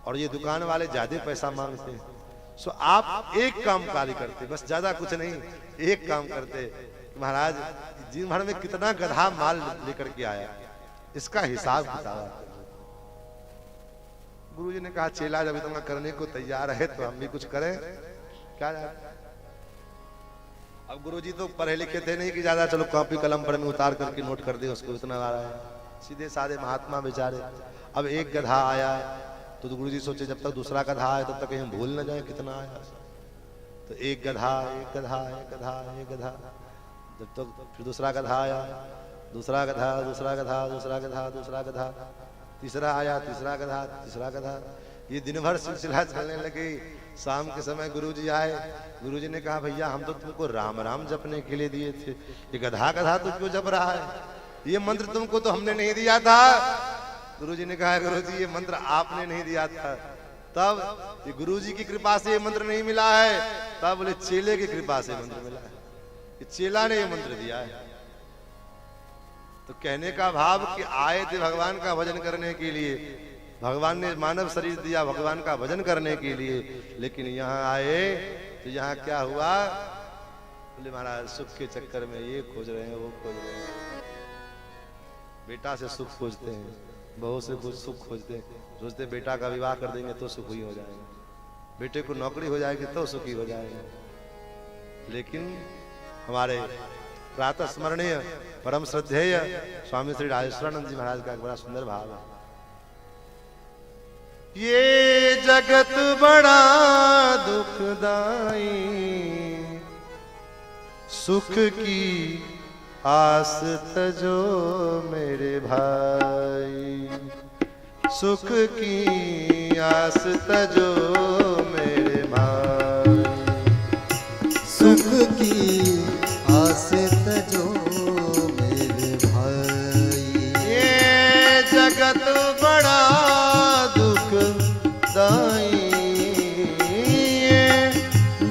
और ये दुकान वाले ज्यादा पैसा मांगते हैं। सो आप एक काम कार्य करते, बस ज्यादा कुछ नहीं, एक काम करते, महाराज दिन भर में कितना गधा माल लेकर के आया इसका हिसाब किताब। गुरुजी ने कहा, चेला जब इतना करने को तैयार है तो हम भी कुछ करें क्या। अब गुरुजी तो पढ़े लिखे थे नहीं कि ज्यादा चलो कॉपी कलम पर में उतार करके नोट कर दे उसको, इतना आ रहा है। सीधे साधे महात्मा बेचारे। अब एक गधा आया तो गुरुजी सोचे जब तक दूसरा गधा आए तब तक कहीं भूल न जाए कितना आया। तो एक गधा, एक गधा, एक गधा, एक गधा, जब तक फिर दूसरा गधा आया, दूसरा गधा, दूसरा गधा, दूसरा गधा, दूसरा गधा, तीसरा आया, तीसरा गधा, तीसरा गधा। ये दिन भर सिलसिला चलने लगी। शाम के समय गुरुजी आए। गुरुजी ने कहा, भैया हम तो तुमको राम राम जपने के लिए दिए थे, ये गधा गधा तो क्यों जप रहा है, ये मंत्र तुमको तो हमने नहीं दिया था। गुरुजी ने कहा, गुरुजी ये मंत्र आपने नहीं दिया था। तब ये गुरुजी की कृपा से ये मंत्र नहीं मिला है। तब बोले चेले की कृपा से मंत्र मिला है, ये चेला ने ये मंत्र दिया है। तो कहने का भाव कि आए थे भगवान का भजन करने के लिए, भगवान ने मानव शरीर दिया भगवान का भजन करने के लिए, लेकिन यहाँ आए तो यहाँ क्या हुआ, बोले महाराज सुख के चक्कर में ये खोज रहे हैं वो खोज रहे हैं। बेटा से सुख खोजते हैं, बहू से कुछ सुख खोजते हैं, सोचते बेटा का विवाह कर देंगे तो सुखी हो जाएंगे, बेटे को नौकरी हो जाएगी तो सुखी हो जाएंगे। लेकिन हमारे प्रातः स्मरणीय परम श्रद्धेय स्वामी श्री राजेश्वरानंद जी महाराज का एक बड़ा सुंदर भाव है। ये जगत बड़ा दुखदाई, सुख की आस तजो मेरे भाई, सुख की आस तजो मेरे भाई, सुख की आस तजो मेरे भाई। ये जगत बड़ा दुखदाई, ये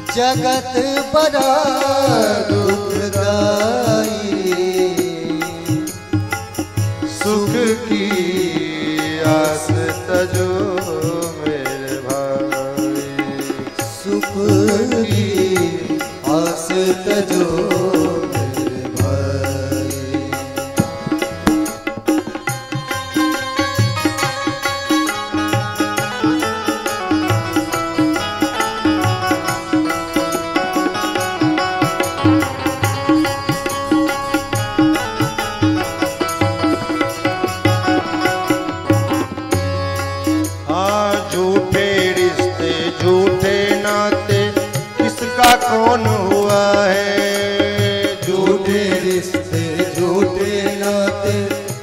जगत बड़ा दुखदाई, सुख की आस तजो मेरे भाई, सुख की आस तजो मेरे भाई। कौन हुआ है, झूठे रिश्ते झूठे नाते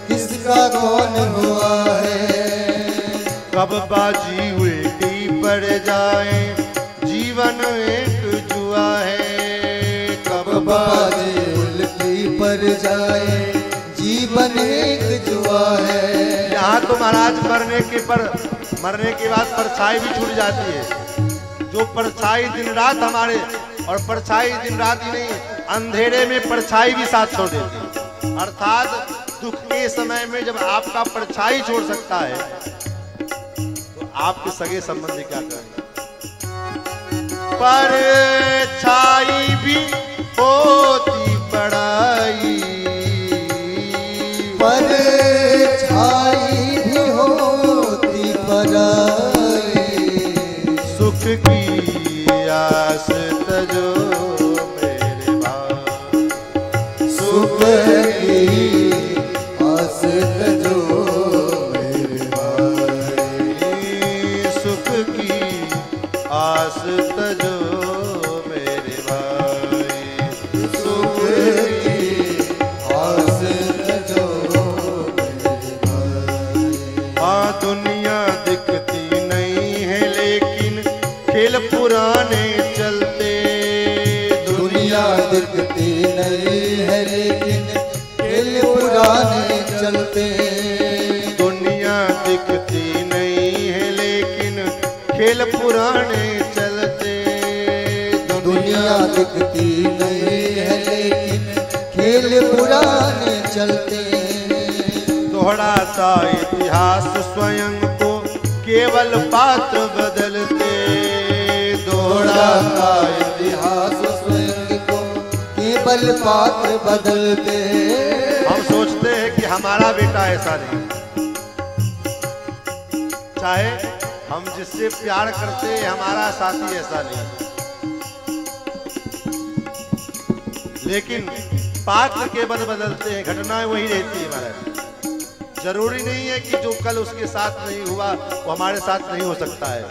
किसका कौन हुआ है। कब बाजी उल्टी पड़ जाए जीवन एक जुआ है, कब बाजी उल्टी पड़ जाए जीवन एक जुआ है। यहाँ तो महाराज मरने के बाद परछाई भी छूट जाती है। जो परछाई दिन रात हमारे, और परछाई दिन रात ही नहीं अंधेरे में परछाई भी साथ छोड़ देती है। अर्थात दुख के समय में जब आपका परछाई छोड़ सकता है तो आपके सगे संबंधी क्या करेंगे। परछाई भी होती पड़ाई, परछाई भी होती पड़ाई, सुख की आस तजो मेरे भाई, सुख की आस तजो मेरे भाई, सुख की आस तजो मेरे भाई, सुख की आस तजो खेल पुराने चलते। दुनिया दिखती नहीं है लेकिन खेल पुराने चलते। दुनिया दिखती नहीं है लेकिन खेल पुराने चलते। दुनिया दिखती नहीं है लेकिन खेल पुराने चलते। दोहराता इतिहास स्वयं को केवल पात्र बदलते। दोहराता इतिहास स्वयं को केवल पात्र बदलते। हम सोचते हैं कि हमारा बेटा ऐसा नहीं, चाहे हम जिससे प्यार करते हैं हमारा साथी ऐसा नहीं, लेकिन पात्र केवल बदलते हैं, घटनाएं वही रहती है हमारे। जरूरी नहीं है कि जो कल उसके साथ नहीं हुआ वो हमारे साथ नहीं हो सकता है।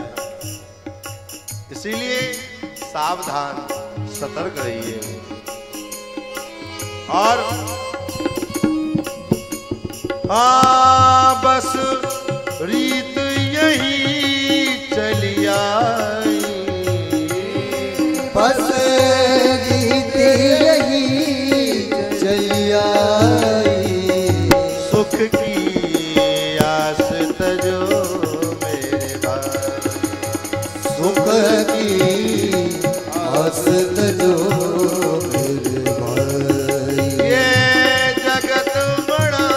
इसीलिए सावधान सतर्क रहिए। और बस रीत यही चली आई। बस रीत यही चली आई। सुख की आस तजो मेरे भाई। सुख की आस तजो मेरे भाई। ये जगत बड़ा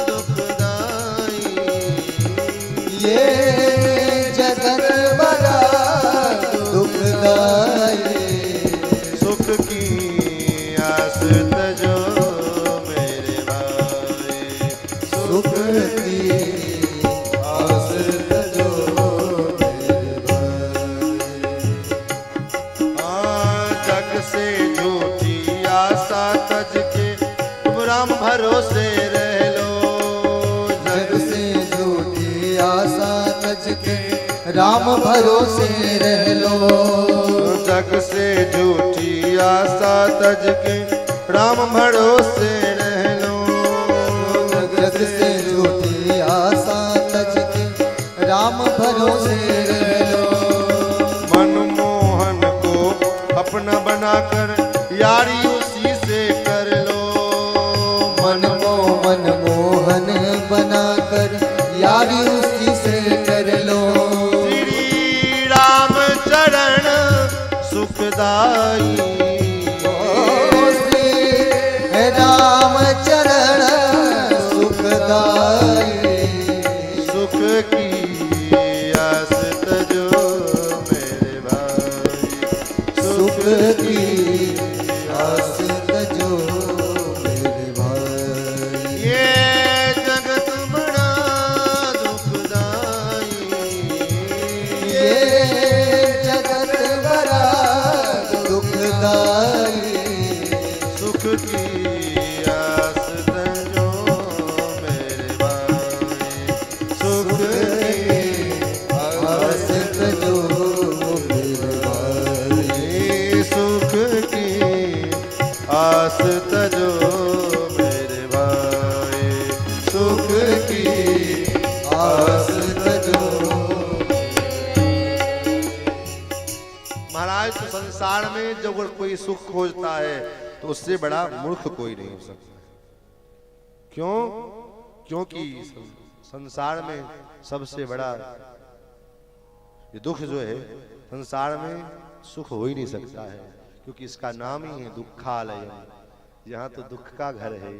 दुखदाई। ये जगत बड़ा दुखदाई। सुख की आस तजो मेरे भाई। सुख की आस तजो मेरे भाई। जग से झूठी आशा तज के तुम राम भरोसे रह लो। जग से झूठी आशा तज के राम भरोसे रह लो। जग से झूठी आशा तज के राम भरोसे रह लो। जग से झूठी आशा तज के राम भरोसे रह लो। मनमोहन को अपना बनाकर यारी उसी से कर लो। मनमोहन बनाकर यारी उसी से कर लो। श्री राम चरण सुखदाई। श्री राम चरण सुखदाई। सुख की आस तजो मेरे भाई। सुख की आस तजो मेरे भाई। ये जगत बड़ा दुखदाई। ये जगत बड़ा दुखदाई। सुख की आस तजो मेरे भाई। सुख की आस तजो मेरे भाई। सुख की आस तजो मेरे भाई। सुख की आस तजो। महाराज, तो संसार में जब कोई सुख खोजता है तो उससे बड़ा मूर्ख कोई नहीं हो सकता। क्यों? क्योंकि संसार में सबसे बड़ा ये दुख जो है, संसार में सुख हो ही नहीं सकता है, क्योंकि इसका नाम ही है दुखालय। यहाँ तो दुख का घर है,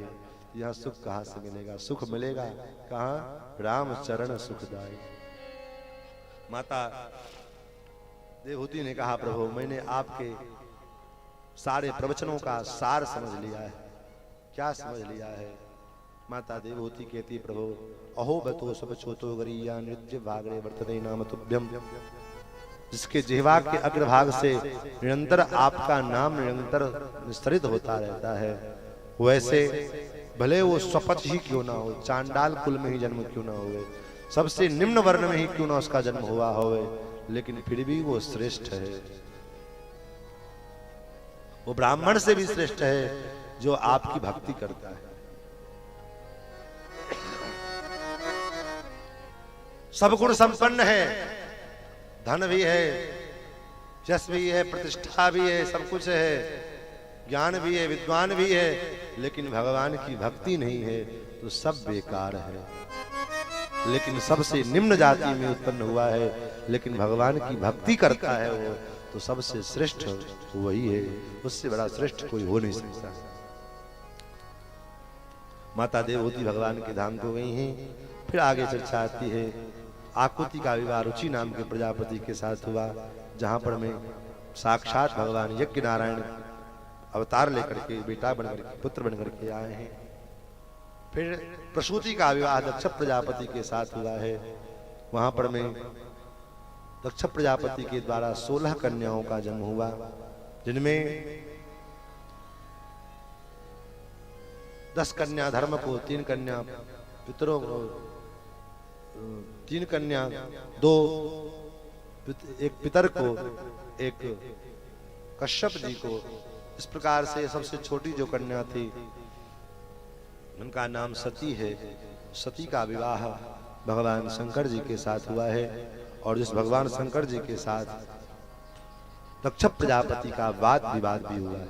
यहाँ सुख कहाँ से मिलेगा? सुख मिलेगा कहाँ? राम चरण सुखदाई। माता देवहूति ने कहा, प्रभु मैंने आपके सारे प्रवचनों का सार समझ लिया है। क्या समझ लिया है? माता देवहूति कहती, प्रभु अहो बतो सब छोतो गरिया नृत्य भागरे वर्तते नाम तुभ्यम। जिसके जिह्वा के अग्रभाग से निरंतर आपका नाम निरंतर विस्तरित होता रहता है, वैसे भले वो स्वपच ही क्यों ना हो, चांडाल कुल में ही जन्म क्यों ना होवे, सबसे निम्न वर्ण में ही क्यों ना उसका जन्म हुआ होवे, लेकिन फिर भी वो श्रेष्ठ है। वो ब्राह्मण से भी श्रेष्ठ है जो आपकी भक्ति करता है। सब गुण संपन्न है, धन भी है, यश भी है, प्रतिष्ठा भी है, सब कुछ है, ज्ञान भी है, विद्वान भी है, लेकिन भगवान की भक्ति नहीं है तो सब बेकार है। लेकिन सबसे निम्न जाति में उत्पन्न हुआ है, लेकिन भगवान की भक्ति करता है वो, तो सबसे श्रेष्ठ वही है, उससे बड़ा श्रेष्ठ कोई हो नहीं सकता। माता देवहूति भगवान के धाम को गई हैं। फिर आगे चर्चा आती है, आकुति का विवाह रुचि नाम के प्रजापति के साथ हुआ, जहां पर में साक्षात भगवान यज्ञ नारायण अवतार लेकर के बेटा बनकर के पुत्र बनकर के आए हैं। फिर प्रसूति का विवाह दक्ष प्रजापति के साथ हुआ है, वहां पर में दक्ष प्रजापति के द्वारा 16 कन्याओं का जन्म हुआ, जिनमें 10 कन्या धर्म को, 3 कन्या पितरों को, 3 कन्या, 2 एक पितर को, एक कश्यप जी को। इस प्रकार से सबसे छोटी जो कन्या थी उनका नाम सती है। सती का विवाह भगवान शंकर जी के साथ हुआ है, और जिस भगवान शंकर जी के साथ दक्ष प्रजापति का वाद विवाद भी हुआ है।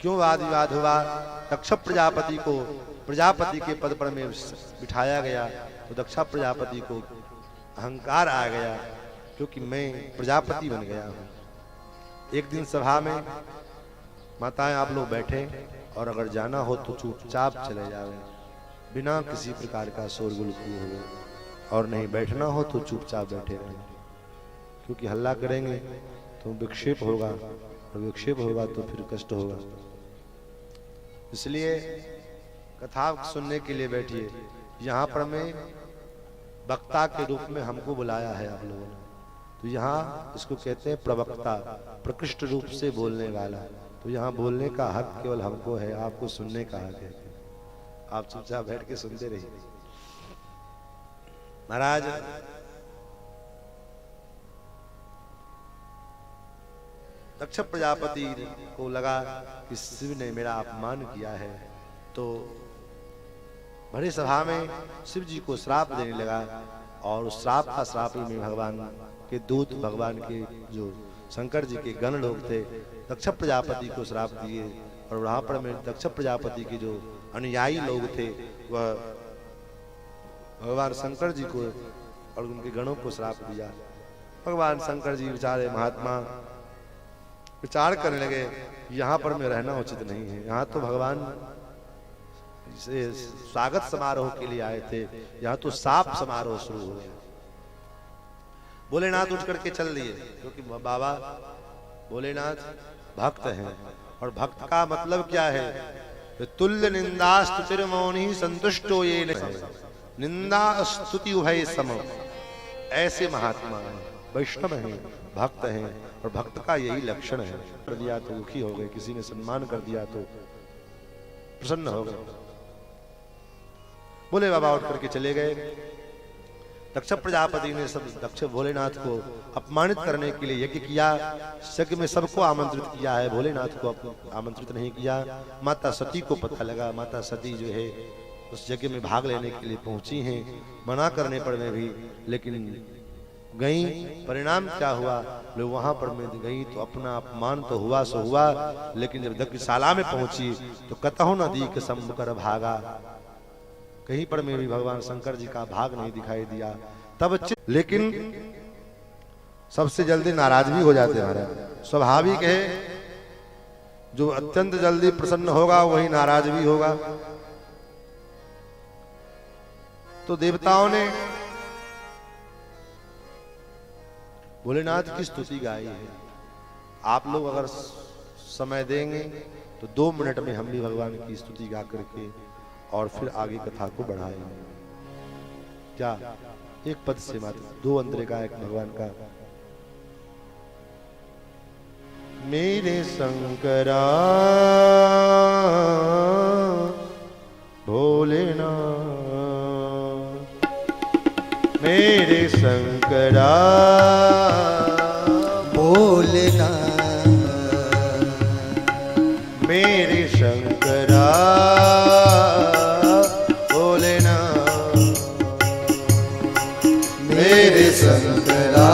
क्यों वाद विवाद हुआ? दक्ष प्रजापति को प्रजापति के पद पर में बिठाया गया तो दक्ष प्रजापति को अहंकार आ गया, क्योंकि मैं प्रजापति बन गया हूं। एक दिन सभा में माताएं आप लोग बैठे, और अगर जाना हो तो चुपचाप चले जावे, बिना किसी प्रकार का शोरगुल किए हुए, और नहीं बैठना हो तो चुपचाप बैठे रहें, क्योंकि हल्ला करेंगे तो विक्षेप होगा, और विक्षेप होगा तो फिर कष्ट होगा। इसलिए कथा सुनने के लिए बैठिए। यहाँ पर मैं वक्ता के रूप में हमको बुलाया है आप लोगों ने, तो यहाँ इसको कहते हैं प्रवक्ता, प्रकृष्ट रूप से बोलने वाला। तो यहाँ बोलने का हक केवल हमको है, आपको सुनने का हक है। आप चुपचाप बैठ के सुनते रहिए। महाराज दक्ष प्रजापति को लगा कि शिव ने मेरा अपमान किया है, तो बड़ी सभा में शिव जी को श्राप देने लगा, और उस श्राप का श्राप में भगवान के दूत, भगवान के जो शंकर जी के गण लोग थे, दक्ष प्रजापति को श्राप दिए। और वहां पर में दक्ष प्रजापति के जो अनुयायी लोग थे वह भगवान शंकर जी को और उनके गणों को श्राप दिया। भगवान शंकर जी बेचारे महात्मा विचार करने लगे, यहाँ पर में रहना उचित नहीं है, यहाँ तो भगवान से स्वागत समारोह के लिए आए थे, यहाँ तो साप समारोह शुरू हो गया। भोलेनाथ उठ करके चल दिए, क्योंकि बाबा भोलेनाथ भक्त हैं, और भक्त का मतलब क्या है? तुल्य निंदास्तुतिर मौनि संतुष्टो ये निंदा स्तुति उभय सम। ऐसे महात्मा हैं, वैष्णव हैं, भक्त हैं, और भक्त का यही लक्षण है। कर दिया तो दुखी हो गए, किसी ने सम्मान कर दिया तो प्रसन्न हो गए। बोले बाबा उठ करके चले गए। दक्ष प्रजापति ने सब दक्ष भोलेनाथ को अपमानित करने के लिए यज्ञ किया। यज्ञ में सबको आमंत्रित किया है, भोलेनाथ को आमंत्रित नहीं किया। माता सती को पता लगा, माता सती जो है उस यज्ञ में भाग लेने के लिए पहुंची हैं, मना करने पर में भी, लेकिन गई। परिणाम क्या हुआ? लोग वहां पर में गई तो अपना अपमान तो हुआ सो हुआ, लेकिन जब यज्ञशाला में पहुंची तो कतहु न दीख सम्भ कर भागा। कहीं पर में भी भगवान शंकर जी का भाग नहीं दिखाई दिया। तब लेकिन सबसे जल्दी नाराज भी हो जाते हैं। स्वाभाविक है, जो अत्यंत जल्दी प्रसन्न होगा वही नाराज भी होगा। तो देवताओं ने भोलेनाथ की स्तुति गाई है। आप लोग अगर समय देंगे तो 2 मिनट में हम भी भगवान की स्तुति गा करके और फिर आगे कथा को बढ़ाएंगे। क्या एक पद से मात्र 2 अंतरे का एक भगवान का। मेरे शंकरा भोलेनाथ, मेरे शंकरा भोलेनाथ, मेरे शंकरा भोलेनाथ, मेरे शंकरा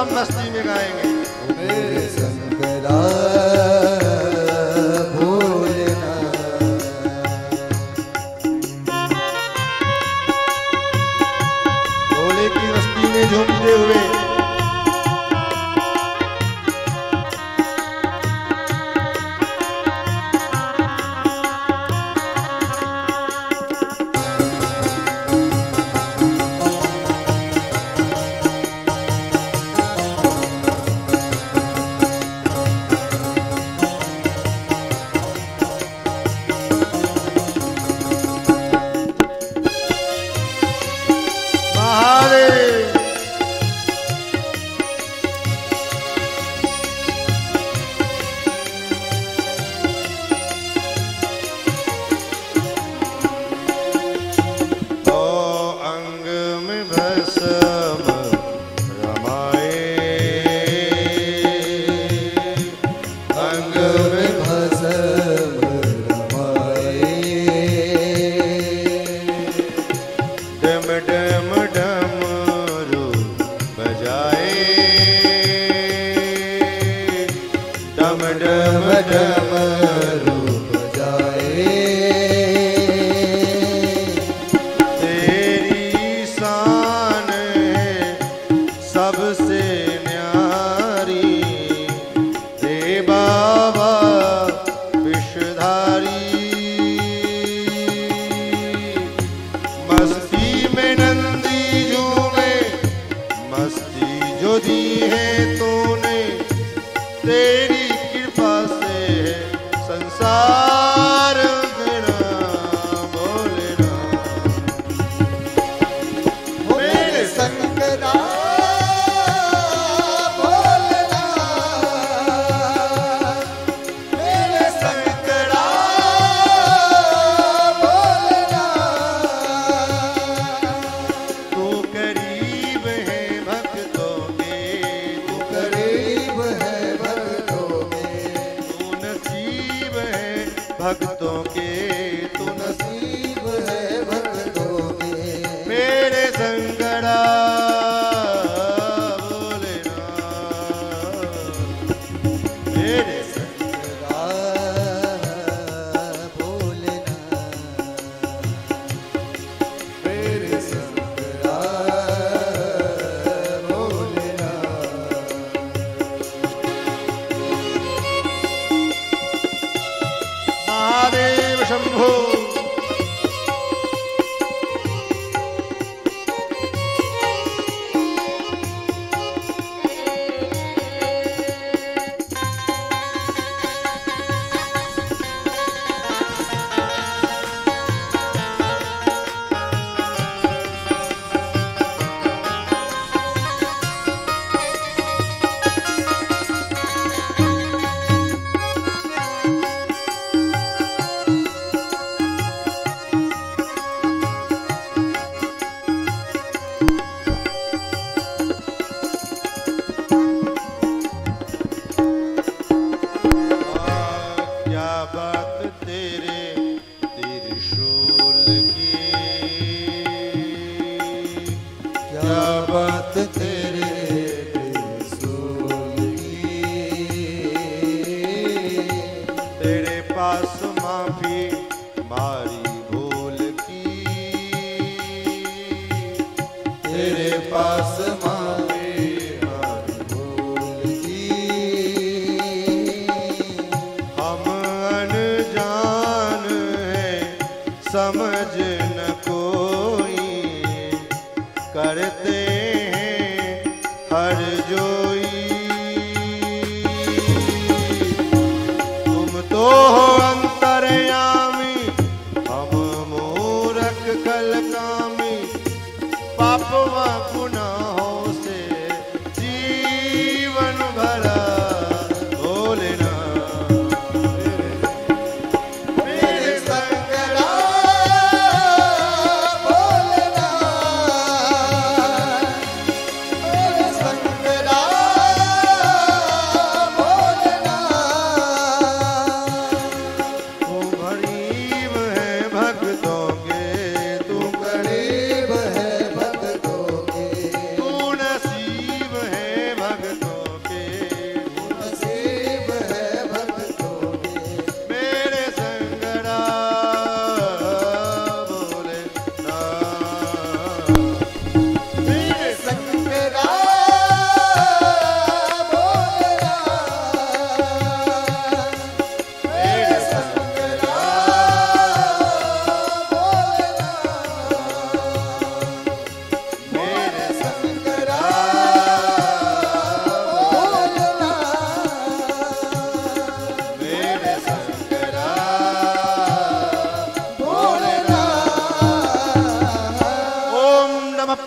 हम मस्ती में गाएंगे। मेरे शंकरा भोलेनाथ। भोले की मस्ती में झूमते हुए भक्तों के तू नसीब है भक्तों के मेरे संगड़ा भोलेनाथ मेरे संगड़ा भोलेनाथ मेरे संगड़ा भोलेनाथ। महादेव शंभो समझ न कोई करते हैं हर जोई तुम तो हो अंतर्यामी हम मूरख कलकामी पापवा गुनाहों से जीवन भरा तू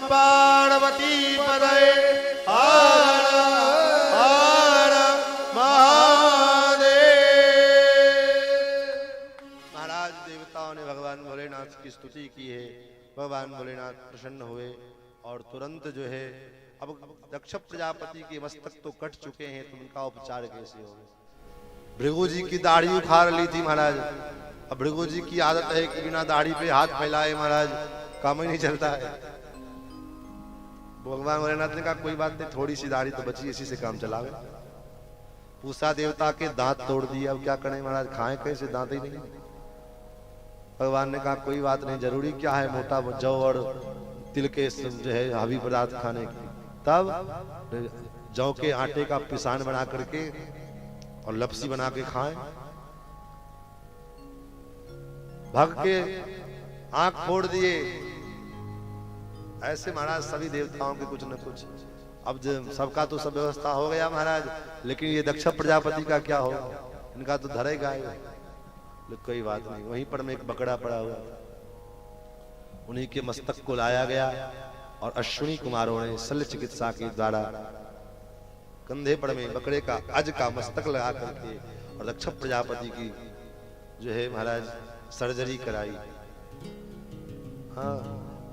पार्वती पदये हर हर महादेव। महाराज देवताओं ने भगवान भोलेनाथ की स्तुति की है। भगवान भोलेनाथ प्रसन्न हुए और तुरंत जो है अब दक्ष प्रजापति के मस्तक तो कट चुके हैं, तो उनका उपचार कैसे होगा। भृगु जी की दाढ़ी उखाड़ ली थी महाराज। अब भृगु जी की आदत है कि बिना दाढ़ी पे हाथ फैलाए महाराज काम ही नहीं चलता है। भगवान भोलेनाथ ने कहा कोई बात नहीं, थोड़ी सी दाढ़ी तो बची, इसी से काम चलावे। पूसा देवता के दांत तोड़ दिए, अब क्या करें महाराज, खाएं कैसे, दांत ही नहीं। भगवान ने कहा कोई बात नहीं, जरूरी क्या है मोटा जौ और तिल के जो है हवी पदार्थ खाने की। तब जौ के आटे का पिसान बना करके और लपसी बना के खाएं। भग के आंख फोड़ दिए। ऐसे महाराज सभी देवताओं के कुछ न कुछ। अब सबका तो सब व्यवस्था हो गया महाराज, लेकिन ये दक्ष प्रजापति का क्या होगा, इनका तो धरेगा ही। कोई बात नहीं, वहीं पर में एक बकरा पड़ा हुआ, उन्हीं के मस्तक को लाया गया और अश्विनी कुमारों ने शल्य चिकित्सा के द्वारा कंधे पर में बकरे का अज का मस्तक लगा करके और दक्ष प्रजापति की जो है महाराज सर्जरी कराई। हाँ,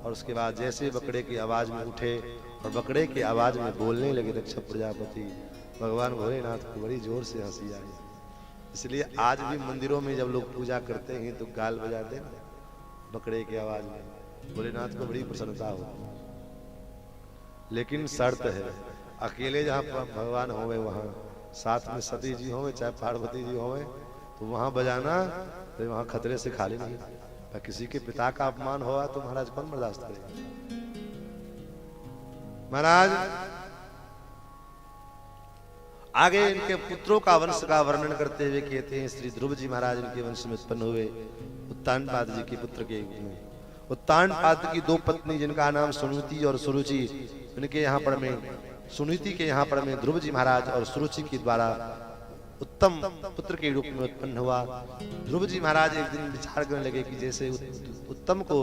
और उसके बाद जैसे बकरे की आवाज में उठे और बकरे की आवाज में बोलने लगे दक्ष प्रजापति, भगवान भोलेनाथ को बड़ी जोर से हंसी आई। इसलिए आज भी मंदिरों में जब लोग पूजा करते हैं तो गाल बजाते हैं बकरे की आवाज में, भोलेनाथ को बड़ी प्रसन्नता हो। लेकिन शर्त है, अकेले जहाँ भगवान होवे वहाँ, साथ में सती जी होवे चाहे पार्वती जी होवे, तो वहाँ बजाना तो वहाँ खतरे से खाली नहीं। किसी के पिता का अपमान हुआ तो महाराज कौन बर्दाश्त करेगा। महाराज आगे इनके पुत्रों का वंश का वर्णन करते हुए कहते हैं, श्री ध्रुव जी महाराज इनके वंश में उत्पन्न हुए उत्तानपाद जी के पुत्र के। उत्तानपाद की दो पत्नी जिनका नाम सुनीति और सुरुचि, इनके यहाँ पर में सुनीति के यहाँ पर में ध्रुव जी महाराज और सुरुचि के द्वारा उत्तम पुत्र के रूप में उत्पन्न हुआ। ध्रुव जी महाराज एक दिन विचार करने लगे कि जैसे उत्तम को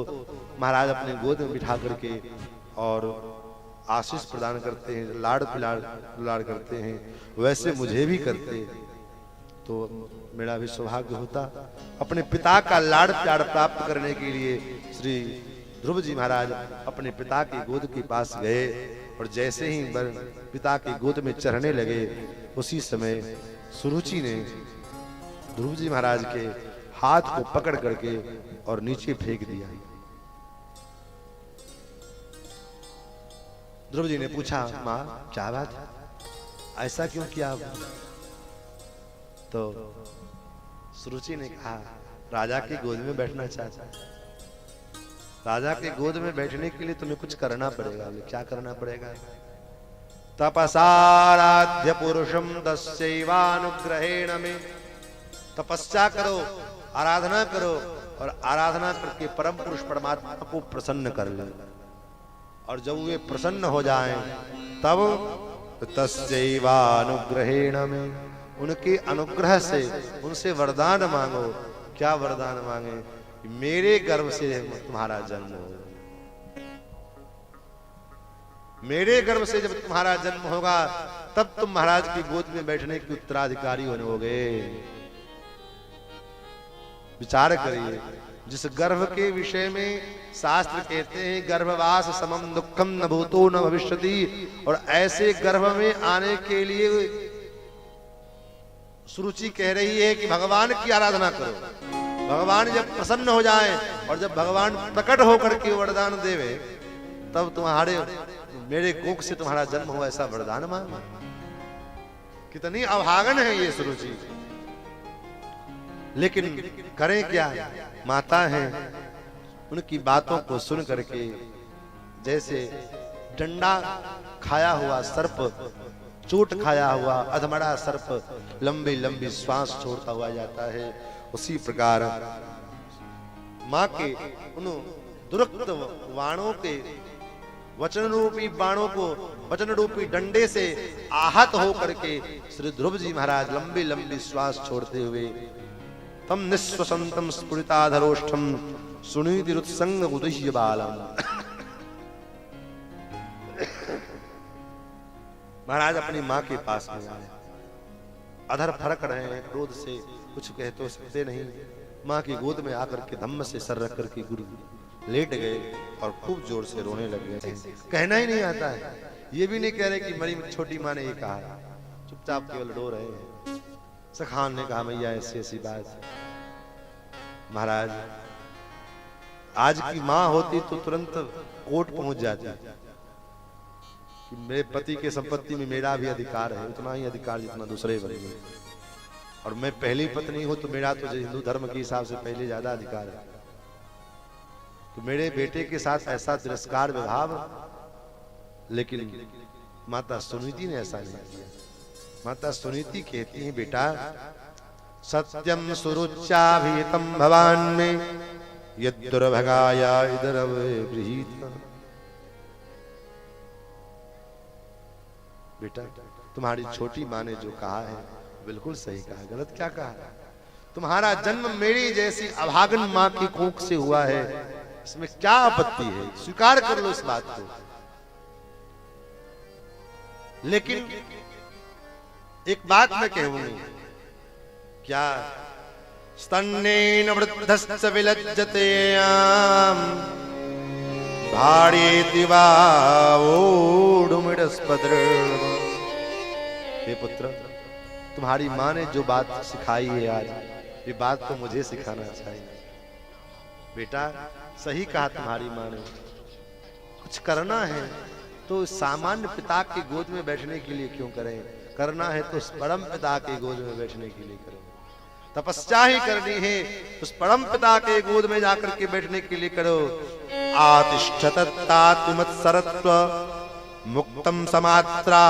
महाराज अपने गोद में बिठा करके और आशीष प्रदान करते हैं, लाड़ दुलार करते हैं, वैसे मुझे भी करते तो मेरा भी सौभाग्य होता। अपने पिता का लाड़ प्यार प्राप्त करने के लिए श्री ध्रुव जी महाराज अपने पिता की गोद के पास गए और जैसे ही पिता की गोद में चढ़ने लगे, उसी समय सुरुचि ने ध्रुव जी महाराज के हाथ को पकड़ करके और नीचे फेंक दिया। ध्रुव जी ने पूछा, माँ क्या बात है, ऐसा क्यों किया? तो सुरुचि ने कहा, राजा की गोद में बैठना चाहता है। राजा के गोद में बैठने के लिए तुम्हें कुछ करना पड़ेगा। क्या करना पड़ेगा? तपसाराध्य पुरुषम दस्यैवानुग्रहेण में, तपस्या करो, आराधना करो और आराधना करके परम पुरुष परमात्मा को प्रसन्न कर ले। और जब वे प्रसन्न हो जाएं तब तस्यैवानुग्रहेण में, उनके अनुग्रह से उनसे वरदान मांगो। क्या वरदान मांगे? मेरे गर्भ से तुम्हारा जन्म हो। मेरे गर्भ से जब तुम्हारा जन्म होगा तब तुम महाराज की गोद में बैठने के उत्तराधिकारी होगे। विचार करिए, जिस गर्भ के विषय में शास्त्र कहते हैं गर्भवास समम दुखम न भूतो न भविष्यति, और ऐसे गर्भ में आने के लिए सुरुचि कह रही है कि भगवान की आराधना करो। भगवान जब प्रसन्न हो जाए और जब भगवान प्रकट होकर के वरदान देवे तब तुम्हारे मेरे कोख से तुम्हारा जन्म हो, ऐसा वरदान मांगो। कितनी अभागन है ये सुरुचि। लेकिन करें क्या, माता हैं, उनकी बातों को सुन करके जैसे डंडा खाया हुआ सर्प, चोट खाया हुआ अधमरा सर्प लंबी लंबी श्वास छोड़ता हुआ जाता है, उसी प्रकार मां के उन दुरक्त वाणों के वचन रूपी बाणों को वचन रूपी डंडे से आहत होकर के श्री ध्रुव जी महाराज लंबी लंबी श्वास छोड़ते हुए तम निस्वसंतम स्फुरिताधरोष्ठम सुनीतिरुत्संग उदह्य बालम महाराज अपनी माँ के पास में आए, अधर फरक रहे हैं, क्रोध से कुछ कह तो सकते नहीं। माँ की गोद में आकर के धम्म से सर रख करके गुरु लेट गए और खूब जोर से रोने लग गए। कहना ही नहीं आता है, ये भी नहीं कह रहे कि मेरी छोटी माँ ने ये कहा, चुपचाप केवल रो रहे हैं। सखान ने कहा मैया ऐसी ऐसी बात। महाराज आज की माँ होती तो तुरंत कोर्ट पहुंच जाती कि मेरे पति के संपत्ति में मेरा भी अधिकार है, उतना ही अधिकार जितना दूसरे बने, और मैं पहली पत्नी हूं तो मेरा तो हिंदू धर्म के हिसाब से पहले ज्यादा अधिकार है। तो मेरे बेटे के साथ ऐसा तिरस्कार व्यवहार, लेकिन माता सुनीति ने ऐसा नहीं किया। माता सुनीति कहती है बेटा सत्यम सुरुचाभिहितम भवान में यद्दुर्भगाया इदरव गृहीत। बेटा तुम्हारी छोटी माँ ने जो कहा है बिल्कुल सही कहा, गलत क्या कहा। तुम्हारा जन्म मेरी जैसी अभागन माँ की कोख से हुआ है, इसमें क्या आपत्ति है, स्वीकार कर लो इस बात को। लेकिन एक बात मैं कहूंगी, क्या स्तन्नेन वृद्धस्य विलज्जते भाड़ेति वा ओडुमिडस्पद्र। हे पुत्र, तुम्हारी माँ ने जो बात सिखाई है आज, ये बात तो मुझे सिखाना चाहिए। बेटा सही कहा तुम्हारी माँ ने, कुछ करना है तो सामान्य पिता की गोद में बैठने के लिए क्यों करें, करना है तो उस परम पिता के गोद में बैठने के लिए करें। तपस्या ही करनी है उस परम पिता के गोद में जाकर के बैठने के लिए करो। आतिष्ठतत्तात्मत्सरत्व मुक्तम समात्रा।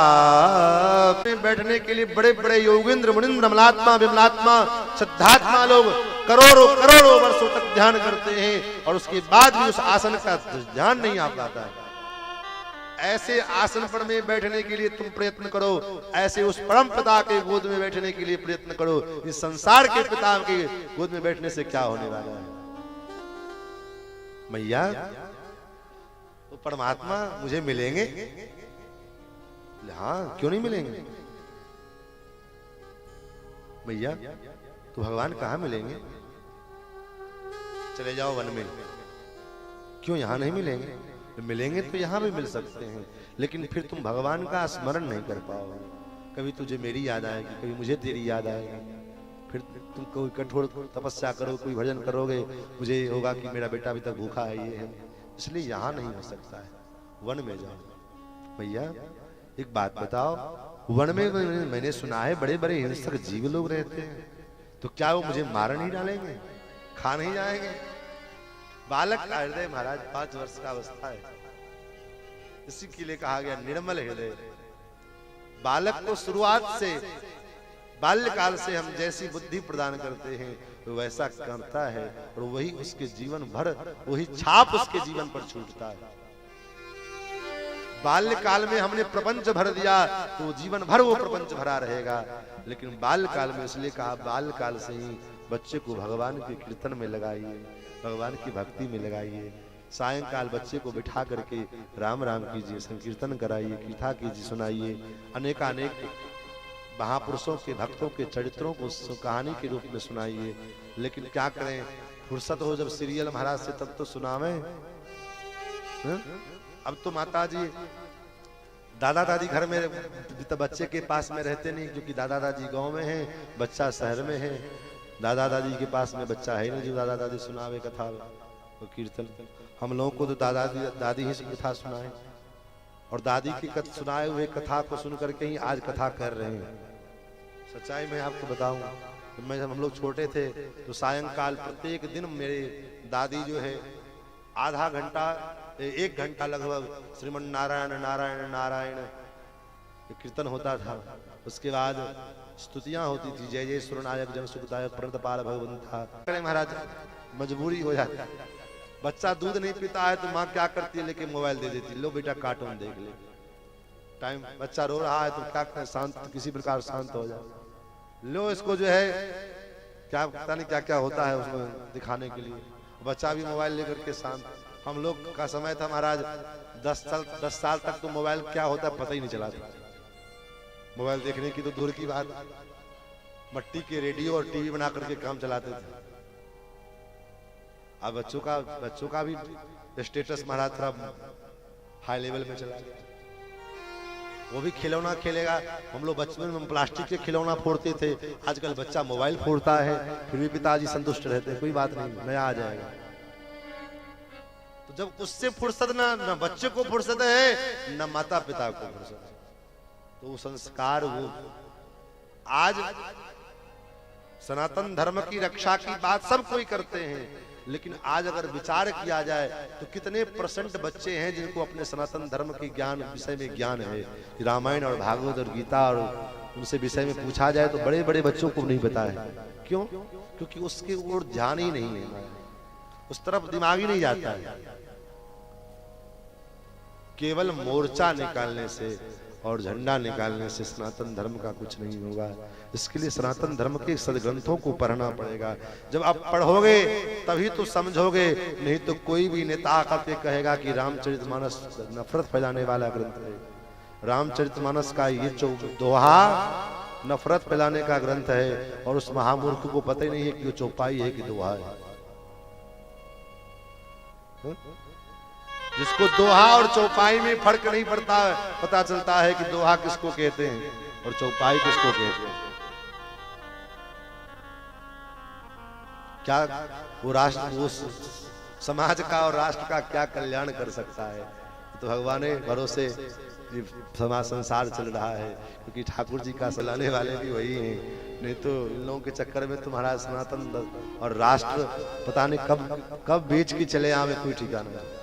बैठने के लिए बड़े बड़े योगेंद्र मुनिंद्र अमलात्मा विमलात्मा श्रद्धात्मा लोग करोड़ों करोड़ों वर्षों तक ध्यान करते हैं और उसके बाद भी उस आसन का ध्यान नहीं आ पाता है। ऐसे आसन पर में बैठने के लिए तुम प्रयत्न करो, ऐसे उस परम पिता के गोद में बैठने के लिए प्रयत्न करो। इस संसार के पिता के गोद में बैठने से क्या होने वाला है। मैया तो परमात्मा मुझे मिलेंगे? हाँ क्यों नहीं मिलेंगे मैया, तो भगवान कहाँ मिलेंगे? चले जाओ वन में। क्यों यहाँ नहीं मिलेंगे? मिलेंगे तो यहाँ भी मिल सकते हैं, लेकिन फिर तुम भगवान का स्मरण नहीं कर पाओगे। कभी तुझे मेरी याद आएगी, कभी मुझे तेरी याद आएगी। फिर तुम कोई कठोर तपस्या करो, कोई भजन करोगे, मुझे होगा कि मेरा बेटा अभी तक भूखा है, ये है, इसलिए यहाँ नहीं हो सकता है, वन में जाओ। भैया एक बात बताओ, वन में मैंने सुना है बड़े बड़े हिंसक जीव लोग रहते हैं, तो क्या वो मुझे मार नहीं डालेंगे, खा नहीं जाएंगे? बालक का हृदय महाराज 5 वर्ष का अवस्था है, इसी के लिए कहा गया निर्मल हृदय। बालक को शुरुआत से बाल्यकाल से हम जैसी बुद्धि प्रदान करते हैं वो वैसा करता है, और वही उसके जीवन भर वही छाप उसके जीवन पर छूटता है। बाल्यकाल में हमने प्रपंच भर दिया तो जीवन भर वो प्रपंच भरा रहेगा, लेकिन बाल्यकाल में इसलिए कहा बाल्यकाल से ही बच्चे को भगवान के कीर्तन में लगाइए, भगवान की भक्ति में लगाइए। सायंकाल बच्चे को बिठा करके राम राम कीजिए, संकीर्तन कराइए, कथा कीजिए, सुनाइए। अनेकानेक महापुरुषों के भक्तों के चरित्रों को कहानी के रूप में सुनाइए। लेकिन क्या करें, फुर्सत हो जब सीरियल महाराज से तब तो सुनावे। अब तो माता जी दादा दादी घर में तो बच्चे के पास में रहते नहीं, क्योंकि दादा दादी गांव में है, बच्चा शहर में है। दादा दादी के पास में बच्चा है नहीं जो दादा दादी सुनावे कथा और कीर्तन। हम लोगों को तो दादा दादी ही कथा सुनाए, और दादी की सुनाए हुए कथा को सुन करके ही आज कथा कर रहे हैं। सच्चाई में आपको बताऊं, मैं जब हम लोग छोटे थे तो सायंकाल प्रत्येक दिन मेरे दादी जो है आधा घंटा 1 घंटा लगभग श्रीमन नारायण नारायण नारायण कीर्तन होता था। उसके बाद स्तुतियां होती थी, जय जय सुरनायक जन सुखदायक प्रणतपाल भगवंता। महाराज मजबूरी हो जाती है, बच्चा दूध नहीं पीता है तो माँ क्या करती है, लेके मोबाइल दे देती, लो बेटा कार्टून देख ले। टाइम बच्चा रो रहा है तो क्या करें, शांत किसी प्रकार शांत हो जाए, लो इसको जो है क्या पता नहीं क्या क्या होता है उसमें दिखाने के लिए। बच्चा भी मोबाइल लेकर के शांत। हम लोग का समय था महाराज 10 साल तक तो मोबाइल क्या होता है पता ही नहीं चला था। मोबाइल देखने की तो दूर की बात, मट्टी के रेडियो और टीवी बना करके काम चलाते थे। अब बच्चों का भी स्टेटस महाराज थोड़ा हाई लेवल में चला गया। वो भी खिलौना खेलेगा। हम लोग बचपन में प्लास्टिक के खिलौना फोड़ते थे, आजकल बच्चा मोबाइल फोड़ता है, फिर भी पिताजी संतुष्ट रहते हैं, कोई बात नहीं, नया आ जाएगा। तो जब उससे फुर्सत ना बच्चे को फुर्सत है, ना माता पिता को फुर्सत है, तो वो संस्कार वो आज सनातन धर्म की रक्षा की बात सब कोई करते हैं, लेकिन आज अगर विचार किया जाए तो कितने % बच्चे हैं जिनको अपने सनातन धर्म के ज्ञान विषय में ज्ञान है। रामायण और भागवत और गीता और उनसे विषय में पूछा जाए तो बड़े बड़े बच्चों को नहीं पता है। क्यों? क्योंकि उसके ओर ध्यान ही नहीं है, उस तरफ दिमाग ही नहीं जाता है। केवल मोर्चा निकालने से और झंडा निकालने से सनातन धर्म का कुछ नहीं होगा। इसके लिए सनातन धर्म के सदग्रंथों को पढ़ना पड़ेगा। जब आप पढ़ोगे तभी तो समझोगे, नहीं तो कोई भी नेता आकर कहेगा कि रामचरितमानस नफरत फैलाने वाला ग्रंथ है। रामचरितमानस का ये दोहा नफरत फैलाने का ग्रंथ है, और उस महामूर्ख को पता ही नहीं है कि वो चौपाई है कि दोहा है। जिसको दोहा और चौपाई में फर्क नहीं पड़ता, पता चलता है कि दोहा किसको कहते हैं और चौपाई किसको कहते हैं। क्या वो राष्ट्र, वो समाज का और राष्ट्र का क्या कल्याण कर सकता है? तो भगवान के भरोसे समाज संसार चल रहा है, क्योंकि ठाकुर जी का सलाने वाले भी वही हैं। नहीं तो इन लोगों के चक्कर में तुम्हारा सनातन और राष्ट्र पता नहीं कब बेच के चले आवे, कोई ठिकाना नहीं।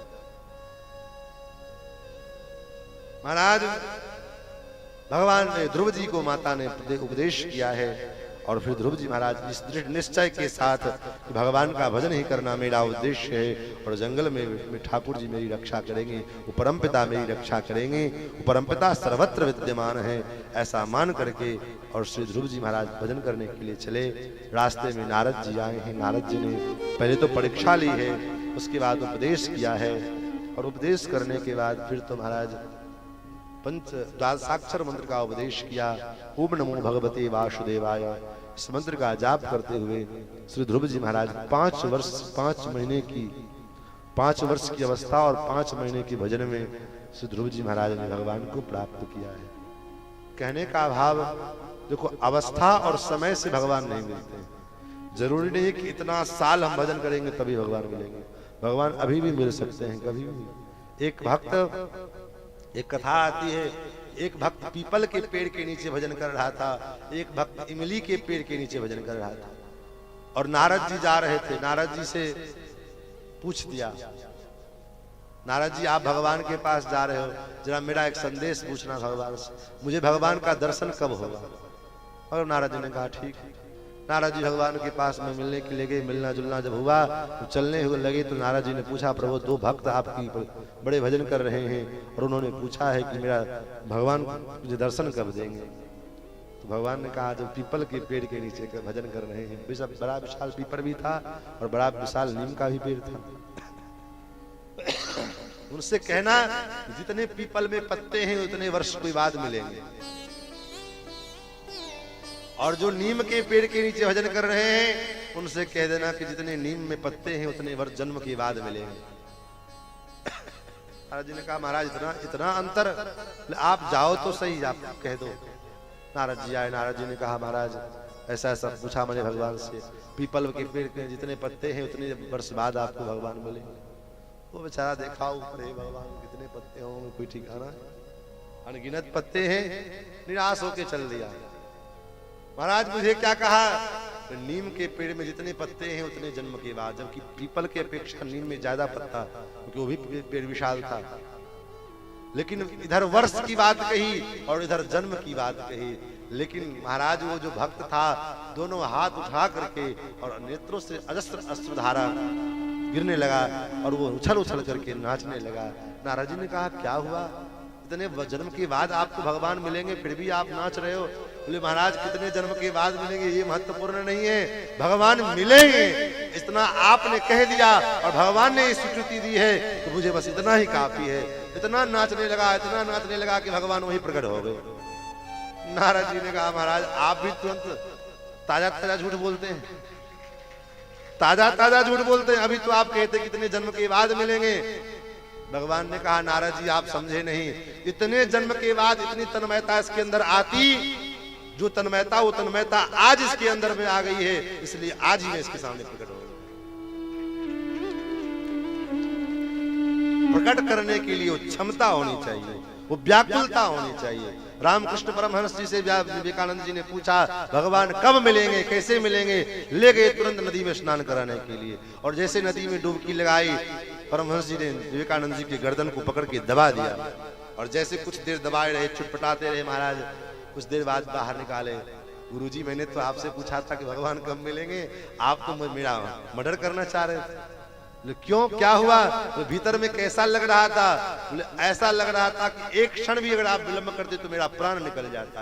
महाराज भगवान ने ध्रुव जी को माता ने उपदेश किया है, और फिर ध्रुव जी महाराज इस दृढ़ निश्चय के साथ कि भगवान का भजन ही करना मेरा उद्देश्य है, और जंगल में ठाकुर जी मेरी रक्षा करेंगे, वो परमपिता मेरी रक्षा करेंगे, वो परमपिता सर्वत्र विद्यमान है, ऐसा मान करके और श्री ध्रुव जी महाराज भजन करने के लिए चले। रास्ते में नारद जी आए हैं। नारद जी ने पहले तो परीक्षा ली है, उसके बाद उपदेश किया है, और उपदेश करने के बाद फिर तो महाराज द्वादशाक्षर मंत्र का उपदेश किया। ओम नमो भगवते वासुदेवाय, इस मंत्र का जाप करते हुए श्री ध्रुव जी महाराज 5 वर्ष की अवस्था और 5 महीने की भजन में श्री ध्रुव जी महाराज ने भगवान को प्राप्त किया है। कहने का भाव देखो, अवस्था और समय से भगवान नहीं मिलते। जरूरी नहीं है कि इतना साल हम भजन करेंगे तभी भगवान मिलेंगे। भगवान अभी भी मिल सकते हैं, कभी भी। एक भक्त, एक कथा आती है, एक भक्त पीपल के पेड़ के नीचे भजन कर रहा था, एक भक्त इमली के पेड़ के नीचे भजन कर रहा था, और नारद जी जा रहे थे। नारद जी से पूछ दिया, नारद जी आप भगवान के पास जा रहे हो, जरा मेरा एक संदेश पूछना भगवान से, मुझे भगवान का दर्शन कब होगा? और नारद जी ने कहा ठीक है। नारद जी भगवान के पास में मिलने के लिए गए। मिलना जुलना जब हुआ तो चलने हुए लगे, तो नारद जी ने पूछा, प्रभु 2 भक्त आपकी बड़े भजन कर रहे हैं, और उन्होंने पूछा है कि मेरा भगवान मुझे दर्शन कब देंगे? तो भगवान ने कहा, जब पीपल के पेड़ के नीचे भजन कर रहे हैं। बड़ा विशाल पीपल भी था और बड़ा विशाल नीम का भी पेड़ था। उनसे कहना, जितने पीपल में पत्ते हैं उतने वर्ष कोई बाद मिलेंगे, और जो नीम के पेड़ के नीचे भजन कर रहे हैं उनसे कह देना कि जितने नीम में पत्ते हैं उतने वर्ष जन्म के बाद मिलेंगे। महाराज जी ने कहा, महाराज इतना अंतर, आप जाओ तो सही, आप कह दो। नारद जी आए। नारद जी ने कहा, महाराज ऐसा ऐसा पूछा मैंने भगवान से, पीपल के पेड़ के जितने पत्ते हैं उतने वर्ष बाद आपको भगवान मिलेंगे। वो बेचारा देखा ऊपर, भगवान कितने पत्ते होंगे, कोई ठिकाना, अनगिनत पत्ते हैं, निराश होके चल दिया। महाराज मुझे क्या कहा, नीम के पेड़ में जितने पत्ते हैं उतने जन्म के बाद, जबकि पीपल के अपेक्षा नीम में ज्यादा पत्ता, क्योंकि वो भी पेड़ विशाल था। लेकिन इधर वर्ष की बात कही और इधर जन्म की बात कही। लेकिन महाराज वो जो भक्त था, दोनों हाथ उठा करके और नेत्रों से अजस्त्र अश्रुधारा गिरने लगा, और वो उछल उछल करके नाचने लगा। नारद जी ने कहा, क्या हुआ? इतने जन्म के बाद आपको भगवान मिलेंगे, फिर भी आप नाच रहे हो? बोले, महाराज कितने जन्म के बाद मिलेंगे ये महत्वपूर्ण नहीं है, भगवान मिलेंगे, इतना आपने कह दिया और भगवान ने स्वीकृति दी है तो मुझे बस इतना ही काफी है। इतना नाचने लगा कि भगवान वही प्रकट हो गए। नारद जी ने कहा महाराज आप भी तुरंत ताजा झूठ बोलते हैं, ताजा झूठ बोलते हैं। अभी तो आप कहते कितने जन्म के बाद मिलेंगे। भगवान ने कहा नारद जी आप समझे नहीं, इतने जन्म के बाद इतनी तन्मयता इसके अंदर आती, जो तन्मयता वो तन्मयता आज इसके अंदर में आ गई है, इसलिए आज ही मैं इसके सामने प्रकट हो गया। प्रकट करने के लिए वो क्षमता होनी चाहिए, वो व्याकुलता होनी चाहिए। रामकृष्ण परमहंस जी से विवेकानंद जी ने पूछा भगवान कब मिलेंगे, कैसे मिलेंगे? ले गए तुरंत नदी में स्नान कराने के लिए, और जैसे नदी में डुबकी लगाई परमहंस जी ने विवेकानंद जी की गर्दन को पकड़ के दबा दिया, और जैसे कुछ देर दबाए रहे, छुटपटाते रहे महाराज। कुछ देर बाद बाहर निकाले, गुरुजी मैंने तो आपसे पूछा था कि भगवान कब मिलेंगे, आप तो मेरा मर्डर करना चाह रहे थे। क्यों, क्या हुआ? तो भीतर में कैसा लग रहा था? बोले ऐसा लग रहा था कि एक क्षण भी अगर आप विलंब करते तो मेरा प्राण निकल जाता।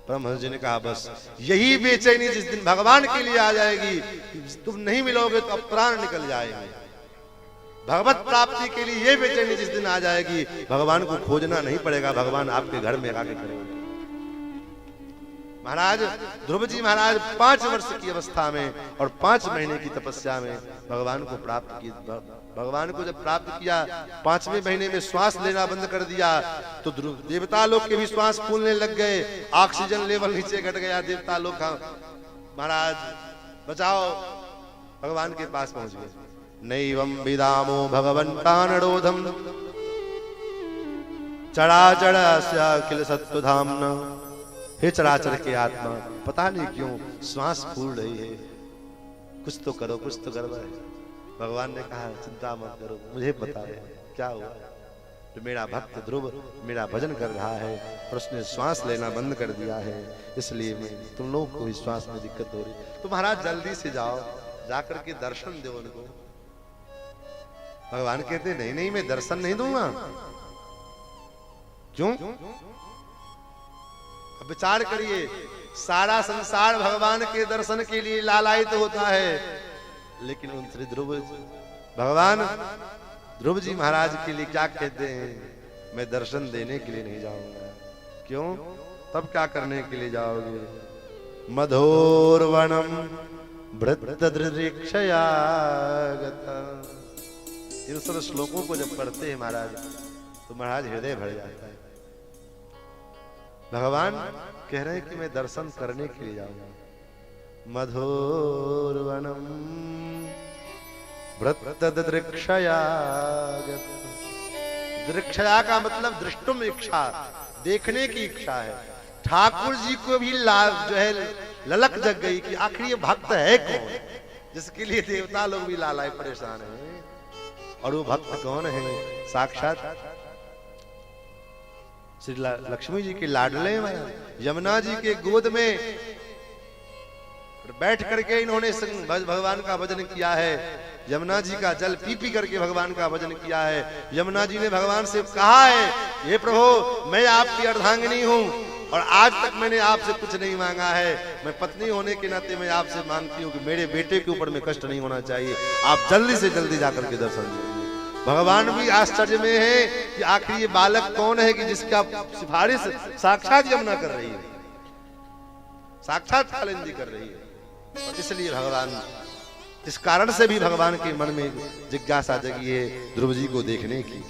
परमहंस जी ने कहा बस यही बेचैनी जिस दिन भगवान के लिए आ जाएगी, तुम नहीं मिलोगे तो अब प्राण निकल जाएंगे। भगवत प्राप्ति के लिए ये बेचैनी जिस दिन आ जाएगी, भगवान को खोजना नहीं पड़ेगा, भगवान आपके घर में आके करेंगे। महाराज ध्रुव जी महाराज 5 वर्ष की अवस्था में और 5 महीने की तपस्या में भगवान को प्राप्त किया। भगवान को जब प्राप्त किया, 5वें महीने में श्वास लेना बंद कर दिया तो देवता लोग के भी श्वास फूलने लग गए, ऑक्सीजन लेवल नीचे घट गया। देवता लोग का महाराज बचाओ, भगवान के पास पहुंच गए। नैवं विदामो भगवन्तानडोधम चराचरस्य अखिल सत्त्वधाम्ना। हे चराचर के आत्मा, पता नहीं क्यों श्वास फूल रही है, कुछ तो करो, कुछ तो गड़बड़ है। भगवान ने कहा चिंता मत करो, मुझे पता है क्या हुआ। तो मेरा भक्त ध्रुव मेरा भजन कर रहा है और उसने श्वास लेना बंद कर दिया है, इसलिए मैं तुम लोगों को श्वास में दिक्कत हो रही। तो महाराज जल्दी से जाओ, जाकर के दर्शन दो उनको। भगवान कहते नहीं नहीं मैं दर्शन नहीं दूंगा। क्यों? अब विचार करिए, सारा संसार भगवान के दर्शन के लिए लालायित होता है, लेकिन उन श्री ध्रुव भगवान ध्रुव जी महाराज के लिए क्या कहते हैं? मैं दर्शन देने के लिए नहीं जाऊंगा। क्यों? तब क्या करने के लिए जाओगे? मधोर्वनम वृत्तदृक्षया गता। इन सब श्लोकों को जब पढ़ते हैं महाराज तो महाराज हृदय भर जाता है। भगवान कह रहे हैं कि मैं दर्शन करने के लिए जाऊंगा। मधुरवनम वृत्तदृक्षया गता। दृक्षया का मतलब दृष्टुम इच्छा, देखने की इच्छा है। ठाकुर जी को भी जो है ललक जग गई कि आखिर ये भक्त है कौन, जिसके लिए देवता लोग भी लालाए परेशान हैं। और वो भक्त कौन है? साक्षात श्री लक्ष्मी जी के लाडले यमुना जी के गोद में बैठ करके इन्होंने भगवान का भजन किया है। यमुना जी का जल पी पी करके भगवान का भजन किया है। यमुना जी ने भगवान से कहा है, हे प्रभु मैं आपकी अर्धांगिनी हूँ और आज तक मैंने आपसे कुछ नहीं मांगा है। मैं पत्नी होने के नाते मैं आपसे मांगती हूँ कि मेरे बेटे के ऊपर में कष्ट नहीं होना चाहिए। आप जल्दी से जल्दी जाकर के दर्शन दीजिए। भगवान भी आश्चर्य में है कि आखिर ये बालक कौन है कि जिसका सिफारिश साक्षात यमुना कर रही है, साक्षात कालिंदी कर रही है। और इसलिए भगवान, इस कारण से भी भगवान के मन में जिज्ञासा जगी है ध्रुव जी को देखने की।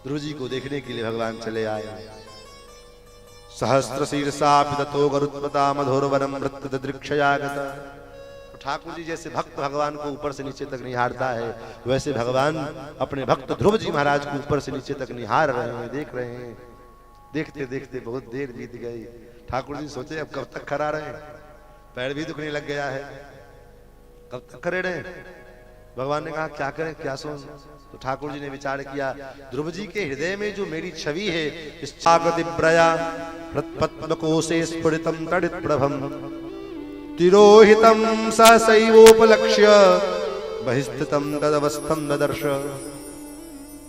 ध्रुव जी को देखने के लिए भगवान चले आए। सहस्त्र शीर्षा पिततो गरुत्पता मधुरवनम वृत्तदृक्षया गता। ठाकुर जी जैसे भक्त भगवान को ऊपर से नीचे तक निहारता है, वैसे भगवान अपने भक्त ध्रुव जी महाराज को ऊपर से नीचे तक निहार रहे हैं, देख रहे हैं। देखते देखते बहुत देर बीत गई। ठाकुर जी सोचे अब कब तक खड़ा रहे, पैर भी दुखने लग गया है, कब तक खड़े रहे। भगवान ने कहा क्या करें, क्या सोच। तो ठाकुर जी ने विचार किया, ध्रुव जी के हृदय में जो मेरी छवि है, इस चागदिब्रया हृत्पद्मकोशे स्फुरितं तडित प्रभम तिरोहितं सहसैवोपलक्ष्य बहिस्थितं तदवस्थं ददर्श।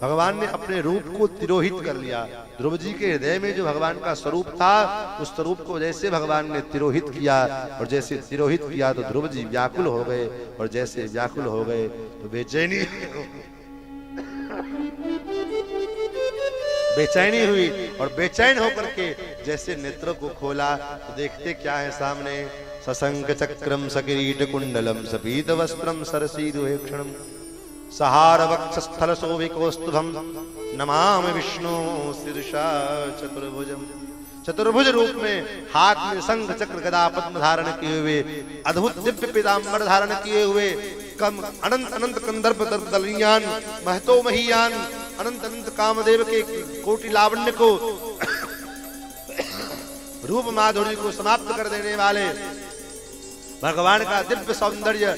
भगवान ने अपने रूप को तिरोहित कर लिया। ध्रुव जी के हृदय में जो भगवान का स्वरूप था, उस स्वरूप को जैसे भगवान ने तिरोहित किया, और जैसे तिरोहित किया तो ध्रुव जी व्याकुल हो गए, और जैसे व्याकुल हो गए तो बेचैनी हुई, और बेचैन होकर के जैसे नेत्रों को खोला तो देखते क्या है सामने, सशंक चक्रम सकिरीट कुंडलम सपीत वस्त्रम सरसीरुहेक्षणम सहार वक्षस्थल शोभिकोस्तुभम नमामि विष्णु शीर्षा चतुर्भुजम। चतुर्भुज रूप में हाथ में शंख चक्र गदा पद्म धारण किए हुए, अद्भुत दिव्य पीतांबर धारण किए हुए, कम अनंत अनंत कंदर्प दलियान महतो महियान अनंत अनंत कामदेव के कोटि लावण्य को रूप माधुर्य को समाप्त कर देने वाले भगवान का दिव्य सौंदर्य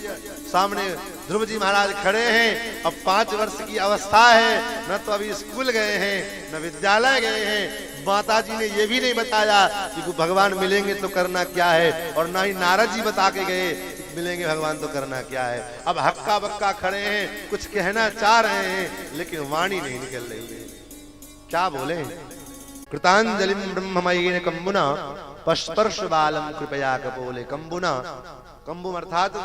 सामने ध्रुव जी महाराज खड़े हैं। अब 5 वर्ष की अवस्था है, न तो अभी स्कूल गए हैं न विद्यालय गए हैं। माता जी ने ये भी नहीं बताया कि भगवान मिलेंगे तो करना क्या है, और ना ही नारद जी बता के गए मिलेंगे भगवान तो करना क्या है। अब हक्का बक्का खड़े हैं, कुछ कहना चाह रहे हैं लेकिन वाणी नहीं निकल रही है, क्या बोले। कृतांजलिम ब्रह्ममयीन कंबुना पस्पर्श बालम कृपया कपोले कंबुना। कंबुम अर्थात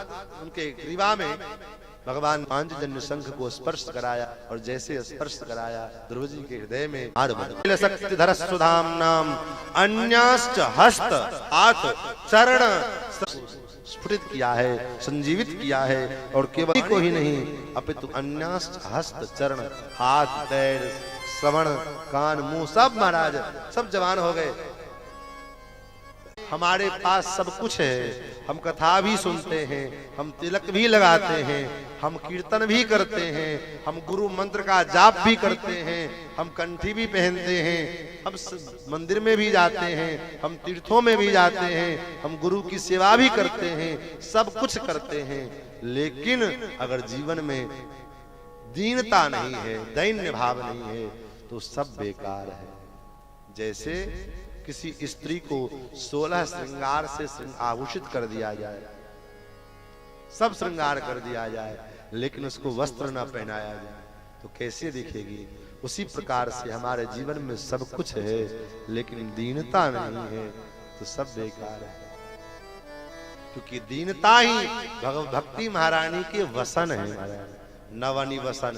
उनके ग्रीवा में भगवान पांचजन्य शंख को स्पर्श कराया, और जैसे स्पर्श कराया ध्रुव जी के हृदय में शक्तिधर सुधाम नाम अन्याश्च हस्त हाथ चरण स्फुटित किया है, संजीवित किया है, और केवल को ही नहीं अपितु अन्याश्च हस्त चरण हाथ पैर श्रवण कान मुंह सब महाराज सब जवान हो गए। हमारे पास सब कुछ है, हम कथा भी सुनते हैं, हम तिलक भी लगाते हैं, हम कीर्तन भी करते हैं, हम गुरु मंत्र का जाप भी करते हैं, हम कंठी भी पहनते हैं, हम मंदिर में भी जाते हैं, हम तीर्थों में भी जाते हैं, हम गुरु की सेवा भी करते हैं, सब कुछ करते हैं। लेकिन अगर जीवन में दीनता नहीं है, दैन्य भाव नहीं है, तो सब बेकार है। जैसे किसी स्त्री को 16 श्रृंगार से आभूषित कर दिया जाए, सब श्रृंगार कर दिया जाए, लेकिन उसको वस्त्र न पहनाया जाए तो कैसे दिखेगी। उसी प्रकार से हमारे जीवन में सब कुछ है लेकिन दीनता नहीं है तो सब बेकार है, क्योंकि दीनता ही भक्ति महारानी के वसन है, नवनी वसन।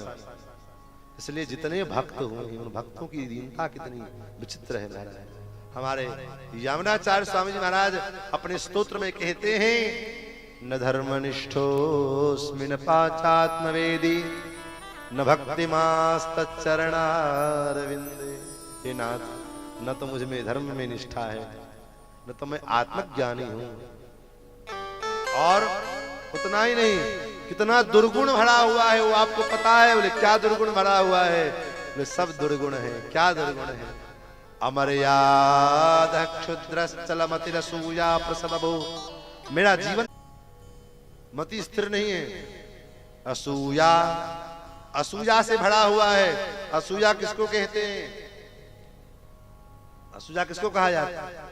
इसलिए जितने भक्त होंगे उन भक्तों की दीनता कितनी विचित्र है महाराज। हमारे यमुनाचार्य स्वामी जी महाराज अपने स्तोत्र में कहते हैं, न धर्मनिष्ठोस्मि न पाचात्मवेदी न भक्तिमास्तच्चरणारविंदे। हे नाथ, न तो मुझ में धर्म में निष्ठा है, न तो मैं आत्मज्ञानी हूं, और उतना ही नहीं कितना दुर्गुण भरा हुआ है वो आपको पता है। बोले क्या दुर्गुण भरा हुआ है? बोले सब दुर्गुण है। क्या दुर्गुण है? अमर्याद क्षुद्रश्चलमतिरसूया प्रसवो। मेरा जीवन मति स्थिर नहीं है, असूया, असूया से भरा हुआ है। असूया किसको कहते हैं? असूया किसको कहा जाता है?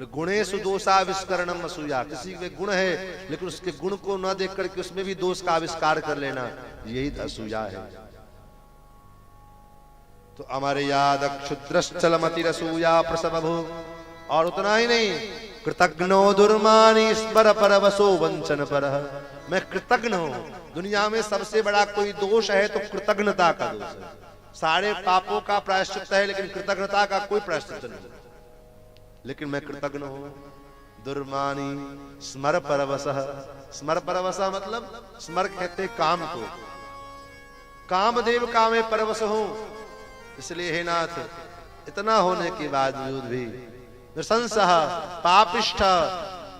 गुणेषु दोषाविष्करणम असूया। किसी के गुण है लेकिन उसके गुण को न देख करके उसमें भी दोष का आविष्कार कर लेना, यही असूया है। तो अमर्याद क्षुद्रश्चलमतिरसूया प्रसवभू। और उतना ही नहीं, कृतघ्नो दुर्मानी स्मर परवसो वंचन परः। मैं कृतघ्न हूं। दुनिया में सबसे बड़ा कोई दोष है तो कृतघ्नता का दोष है। सारे पापों का प्रायश्चित है लेकिन कृतघ्नता का कोई प्रायश्चित नहीं। लेकिन मैं कृतघ्न हूं। दुर्मानी स्मर परवसः। स्मर परवसः मतलब स्मर कहते काम को, कामदेव का मैं परवश हूं। इसलिए हे नाथ, इतना होने के बावजूद भी नृशंसः पापिष्ठ,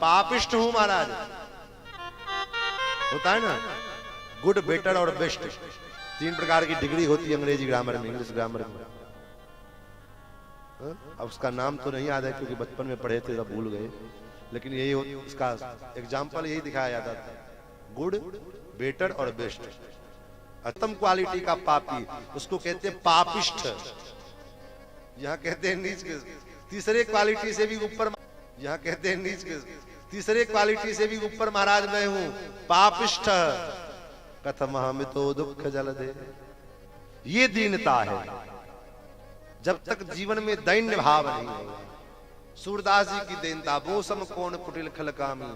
पापिष्ठ हूं महाराज। होता है ना गुड, बेटर और बेस्ट, 3 प्रकार की डिग्री होती है अंग्रेजी ग्रामर में, इंग्लिश ग्रामर में। अब उसका नाम तो नहीं याद है क्योंकि बचपन में पढ़े थे तब भूल गए, लेकिन यही इसका एग्जाम्पल यही दिखाया जाता था, गुड, बेटर और बेस्ट। उत्तम क्वालिटी का पापी उसको कहते हैं पापिष्ठ। यहाँ कहते हैं नीच के तीसरे क्वालिटी से भी ऊपर, यहाँ कहते हैं नीच के तीसरे क्वालिटी से भी ऊपर महाराज मैं हूं, पापिष्ठ। कथम हमितो दुख जल दे। ये दीनता है। जब तक जीवन में दैन्य भाव नहीं होगा। सूरदास जी की दीनता, वो सम कौन कुटिल खल कामी।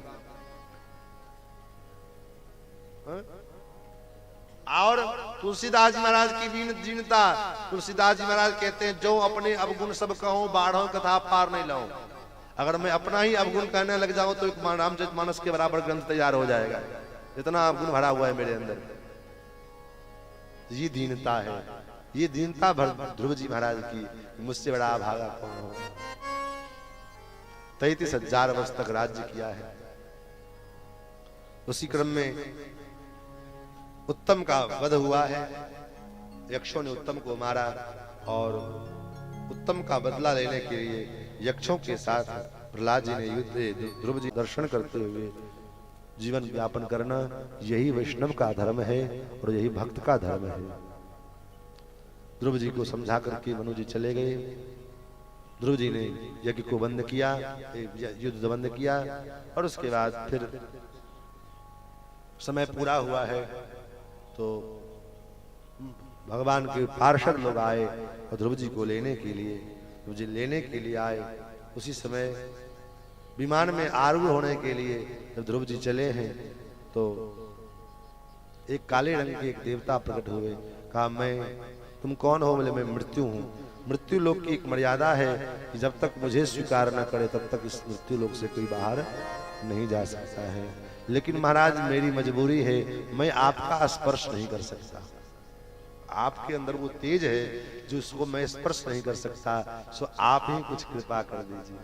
और तुलसीदास जी महाराज की भी दीनता। तुलसीदास जी महाराज कहते हैं, जो अपने अवगुण सब कहूं, बाढ़ों कथा पार नहीं लाऊं। अगर मैं अपना ही अवगुण कहने लग जाऊं तो एक रामचरितमानस के बराबर ग्रंथ तैयार हो जाएगा, इतना अवगुण भरा हुआ है मेरे अंदर। ये दीनता है, ये दीनता ध्रुव जी महाराज की, मुझसे बड़ा भागा कौन हो। 33,000 वर्ष तक राज्य किया है। उसी क्रम में उत्तम का वध हुआ है। यक्षों ने उत्तम को मारा और उत्तम का बदला लेने के लिए यक्षों के साथ प्रहलाद जी ने युद्ध ध्रुव जी दर्शन करते हुए जीवन व्यापन करना, यही वैष्णव का धर्म है और यही भक्त का धर्म है। ध्रुव जी को समझा करके मनु जी चले गए। ध्रुव जी ने यज्ञ को बंद किया, युद्ध बंद किया और उसके बाद फिर समय पूरा हुआ है तो भगवान के पार्षद लोग आए और ध्रुव जी को लेने के लिए, ध्रुव जी लेने के लिए आए। उसी समय विमान में आरूढ़ होने के लिए जब ध्रुव जी चले हैं तो एक काले रंग के एक देवता प्रकट हुए। कहा, मैं तुम कौन हो? बोले, मैं मृत्यु हूँ। मृत्यु लोक की एक मर्यादा है कि जब तक मुझे स्वीकार न करे तब तक इस मृत्यु लोक से कोई बाहर नहीं जा सकता है। लेकिन महाराज मेरी मजबूरी है, मैं आपका स्पर्श नहीं कर सकता। आपके अंदर वो तेज है जो उसको मैं स्पर्श नहीं कर सकता, सो आप ही कुछ कृपा कर दीजिए।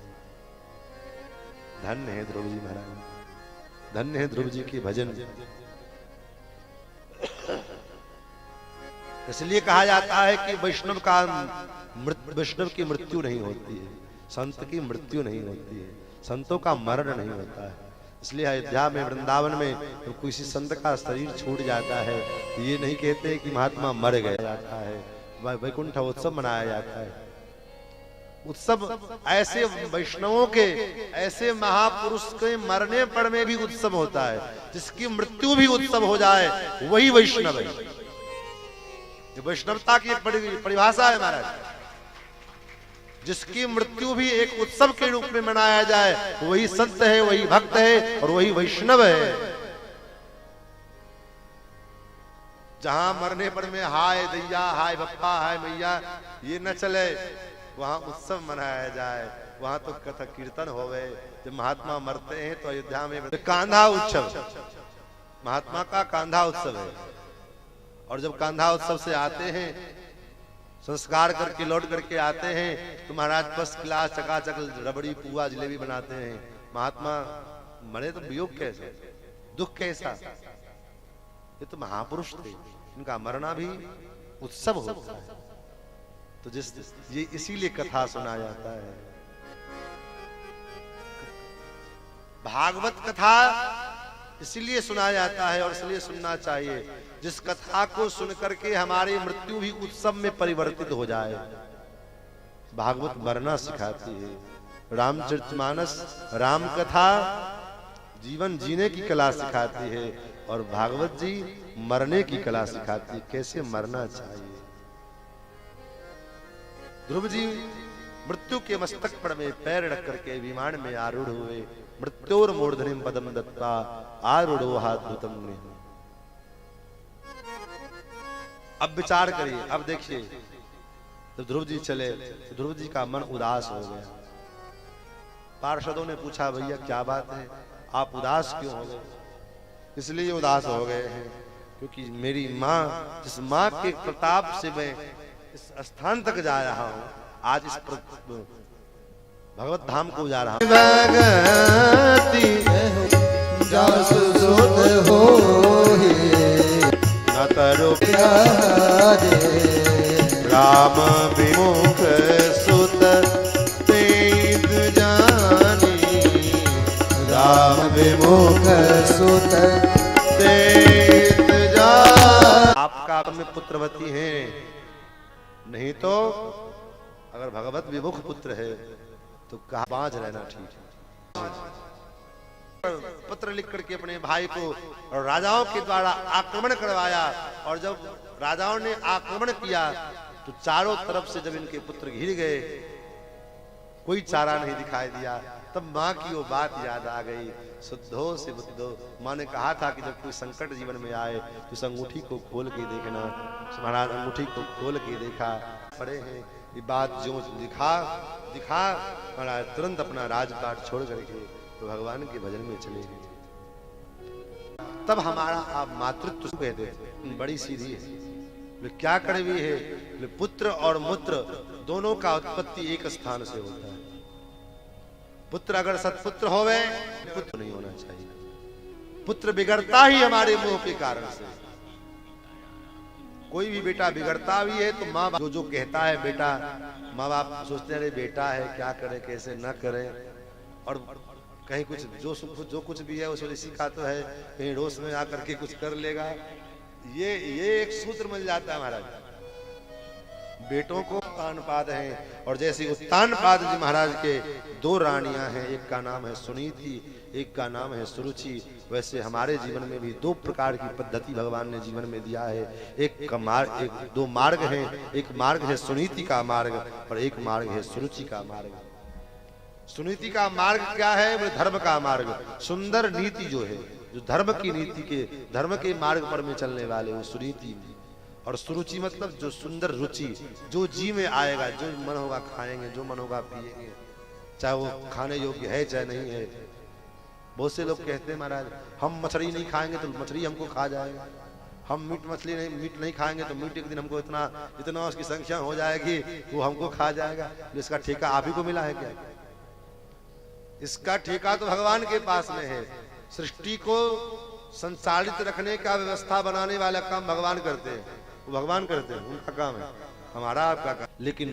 धन्य है ध्रुव जी महाराज, धन्य है ध्रुव जी के भजन। इसलिए कहा जाता है कि वैष्णव की मृत्यु नहीं होती है, संत की मृत्यु नहीं होती है, संतों का मरण नहीं होता है। इसलिए अयोध्या में, वृंदावन में तो किसी संत का शरीर छूट जाता है, ये नहीं कहते कि महात्मा मर गया जाता है। वैकुंठ उत्सव मनाया जाता है। उत्सव ऐसे वैष्णवों के, ऐसे महापुरुष के मरने पर में भी उत्सव होता है। जिसकी मृत्यु भी उत्सव हो जाए वही वैष्णव है। वैष्णवता की परिभाषा है महाराज। जिसकी मृत्यु भी एक उत्सव के रूप में मनाया जाए वही संत है, वही भक्त है और वही वैष्णव है। जहां मरने पर में हाय दैया, हाय बप्पा, हाय मैया ये न चले, वहां उत्सव मनाया जाए, वहां तो कथा कीर्तन हो गए। जब महात्मा मरते हैं तो अयोध्या में कांधा उत्सव, महात्मा का कांधा उत्सव है। और जब कांधा उत्सव से आते हैं, संस्कार करके लौट करके आते हैं तो महाराज फर्स्ट क्लास चकाचक रबड़ी पुआ जलेबी बनाते हैं। महात्मा मरे तो वियोग कैसे, दुख कैसा? ये तो महापुरुष थे, इनका मरना भी उत्सव होता है। तो ये इसीलिए कथा सुना जाता है। भागवत कथा इसलिए सुना जाता है और इसलिए सुनना चाहिए जिस कथा को सुनकर के हमारी मृत्यु भी उत्सव में परिवर्तित हो जाए। भागवत मरना सिखाती है, रामचरितमानस राम कथा जीवन जीने की कला सिखाती है और भागवत जी मरने की कला सिखाती है, कैसे मरना चाहिए। ध्रुव जी मृत्यु के मस्तक पर में पैर रख करके विमान में आरूढ़ हुए। मृत्योर मूर्धनिम पदम दत्ता आरूढ़ो हाद्भुतम ने। अब विचार करिए, अब देखिए, तो ध्रुव जी चले तो ध्रुव जी का मन उदास हो गया। पार्षदों ने पूछा, भैया क्या बात है, आप उदास क्यों हो गए? इसलिए उदास हो गए हैं क्योंकि मेरी माँ, जिस माँ के प्रताप से मैं इस स्थान तक जा रहा हूँ, आज इस भगवत धाम को जा रहा हूँ। भगति जासु सुत होहि न करो राम विमुख सुत तेग जानी। राम विमुख सुत तेग जानी। आपका में पुत्रवती है, नहीं तो अगर भगवत विमुख पुत्र है तो कहा बांझ रहना ठीक है। पत्र लिख करके अपने भाई को और राजाओं के द्वारा आक्रमण करवाया और जब राजाओं ने आक्रमण किया तो चारों तरफ से जब इनके पुत्र घिर गए, कोई चारा नहीं दिखाई दिया, तब माँ की वो बात याद आ गई, शुद्धो से बुद्धो। माँ ने कहा था कि जब कोई संकट जीवन में आए तो उस अंगूठी को खोल के देखना। महाराज अंगूठी को खोल के देखा, पड़े हैं, ये बात जो दिखा महाराज तुरंत अपना राजपाट छोड़ करके तो भगवान के भजन में चले गए। तब हमारा आप मातृत्व कहते हैं, बड़ी सीधी है, क्या कड़वी है। पुत्र और मूत्र दोनों का उत्पत्ति एक स्थान से होता है। पुत्र अगर सत्पुत्र होवे, पुत्र नहीं होना चाहिए। पुत्र बिगड़ता ही हमारे मोह के कारण से। कोई भी बेटा बिगड़ता भी है तो माँ बाप जो कहता है बेटा, माँ बाप सोचते हैं बेटा है क्या करे कैसे न करे, और कहीं कुछ जो कुछ भी है उसको इसी का तो है, कहीं रोष में आकर के कुछ कर लेगा। ये एक सूत्र मिल जाता है महाराज। बेटों को उत्तानपाद हैं, और जैसे उत्तानपाद जी महाराज के दो रानियां हैं, एक का नाम है सुनीति, एक का नाम है सुरुचि, वैसे हमारे जीवन में भी दो प्रकार की पद्धति भगवान ने जीवन में दिया है। दो मार्ग हैं, एक मार्ग है सुनीति का मार्ग और एक मार्ग है सुरुचि का मार्ग। सुनीति का मार्ग क्या है? वो धर्म का मार्ग, सुंदर नीति जो है, जो धर्म की नीति के धर्म के मार्ग पर में चलने वाले वो सुनीति। और सुरुचि मतलब जो सुंदर रुचि, जो जी में आएगा, जो मन होगा खाएंगे, जो मन होगा पिएंगे, चाहे वो खाने योग्य है चाहे नहीं है। बहुत से लोग कहते हैं महाराज हम मछली नहीं खाएंगे तो मछली हमको खा जाएगा, हम मीट नहीं खाएंगे तो मीट एक दिन हमको इतना उसकी संख्या हो जाएगी वो हमको खा जाएगा। इसका ठेका आप ही को मिला है क्या? इसका ठेका तो भगवान के पास में है। सृष्टि को संचालित रखने का व्यवस्था बनाने वाला काम भगवान करते हैं, वो भगवान करते हैं, उनका काम है, हमारा आपका काम। लेकिन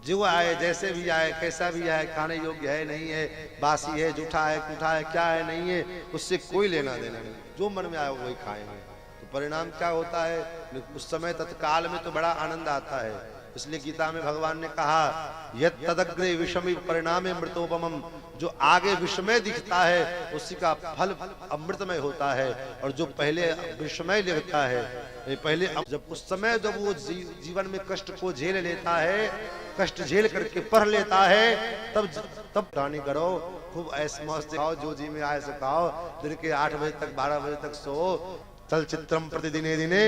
जो आए जैसे भी आए कैसा भी आए, खाने योग्य है नहीं है, बासी है जूठा है कूठा है क्या है नहीं है, उससे कोई लेना देना नहीं, जो मन में आए वही खाएंगे। तो परिणाम क्या होता है? उस समय तत्काल में तो बड़ा आनंद आता है। इसलिए गीता में भगवान ने कहा यत् तदग्रे विषमी परिणामे मृतोपमम, जो आगे विषमय दिखता है उसी का फल अमृतमय होता है। और जो पहले विषमय दिखता है, पहले जब उस समय जब वो जीवन में कष्ट को झेल लेता है, कष्ट झेल करके पढ़ लेता है, तब रानी करो, खूब ऐश मौज से खाओ, जो जी में आए से खाओ, दिन के 8 बजे तक 12 बजे तक सो, चलचित्रम प्रतिदिने दिने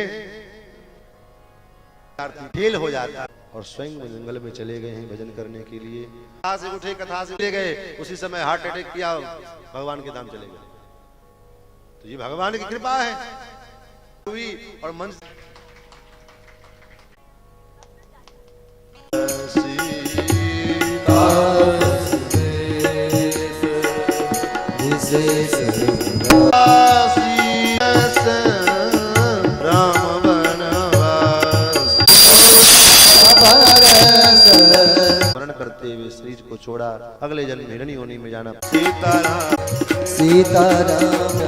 खेल हो जाता है। और स्वयं जंगल में चले गए हैं भजन करने के लिए। कथा से उठे, कथा से ले गए, उसी समय हार्ट अटैक किया, भगवान के धाम चले गए। तो ये भगवान की कृपा है हुई। और मन करते हुए शरीर को छोड़ा, अगले जन्म हिरणी होनी में जाना। सीताराम सीताराम।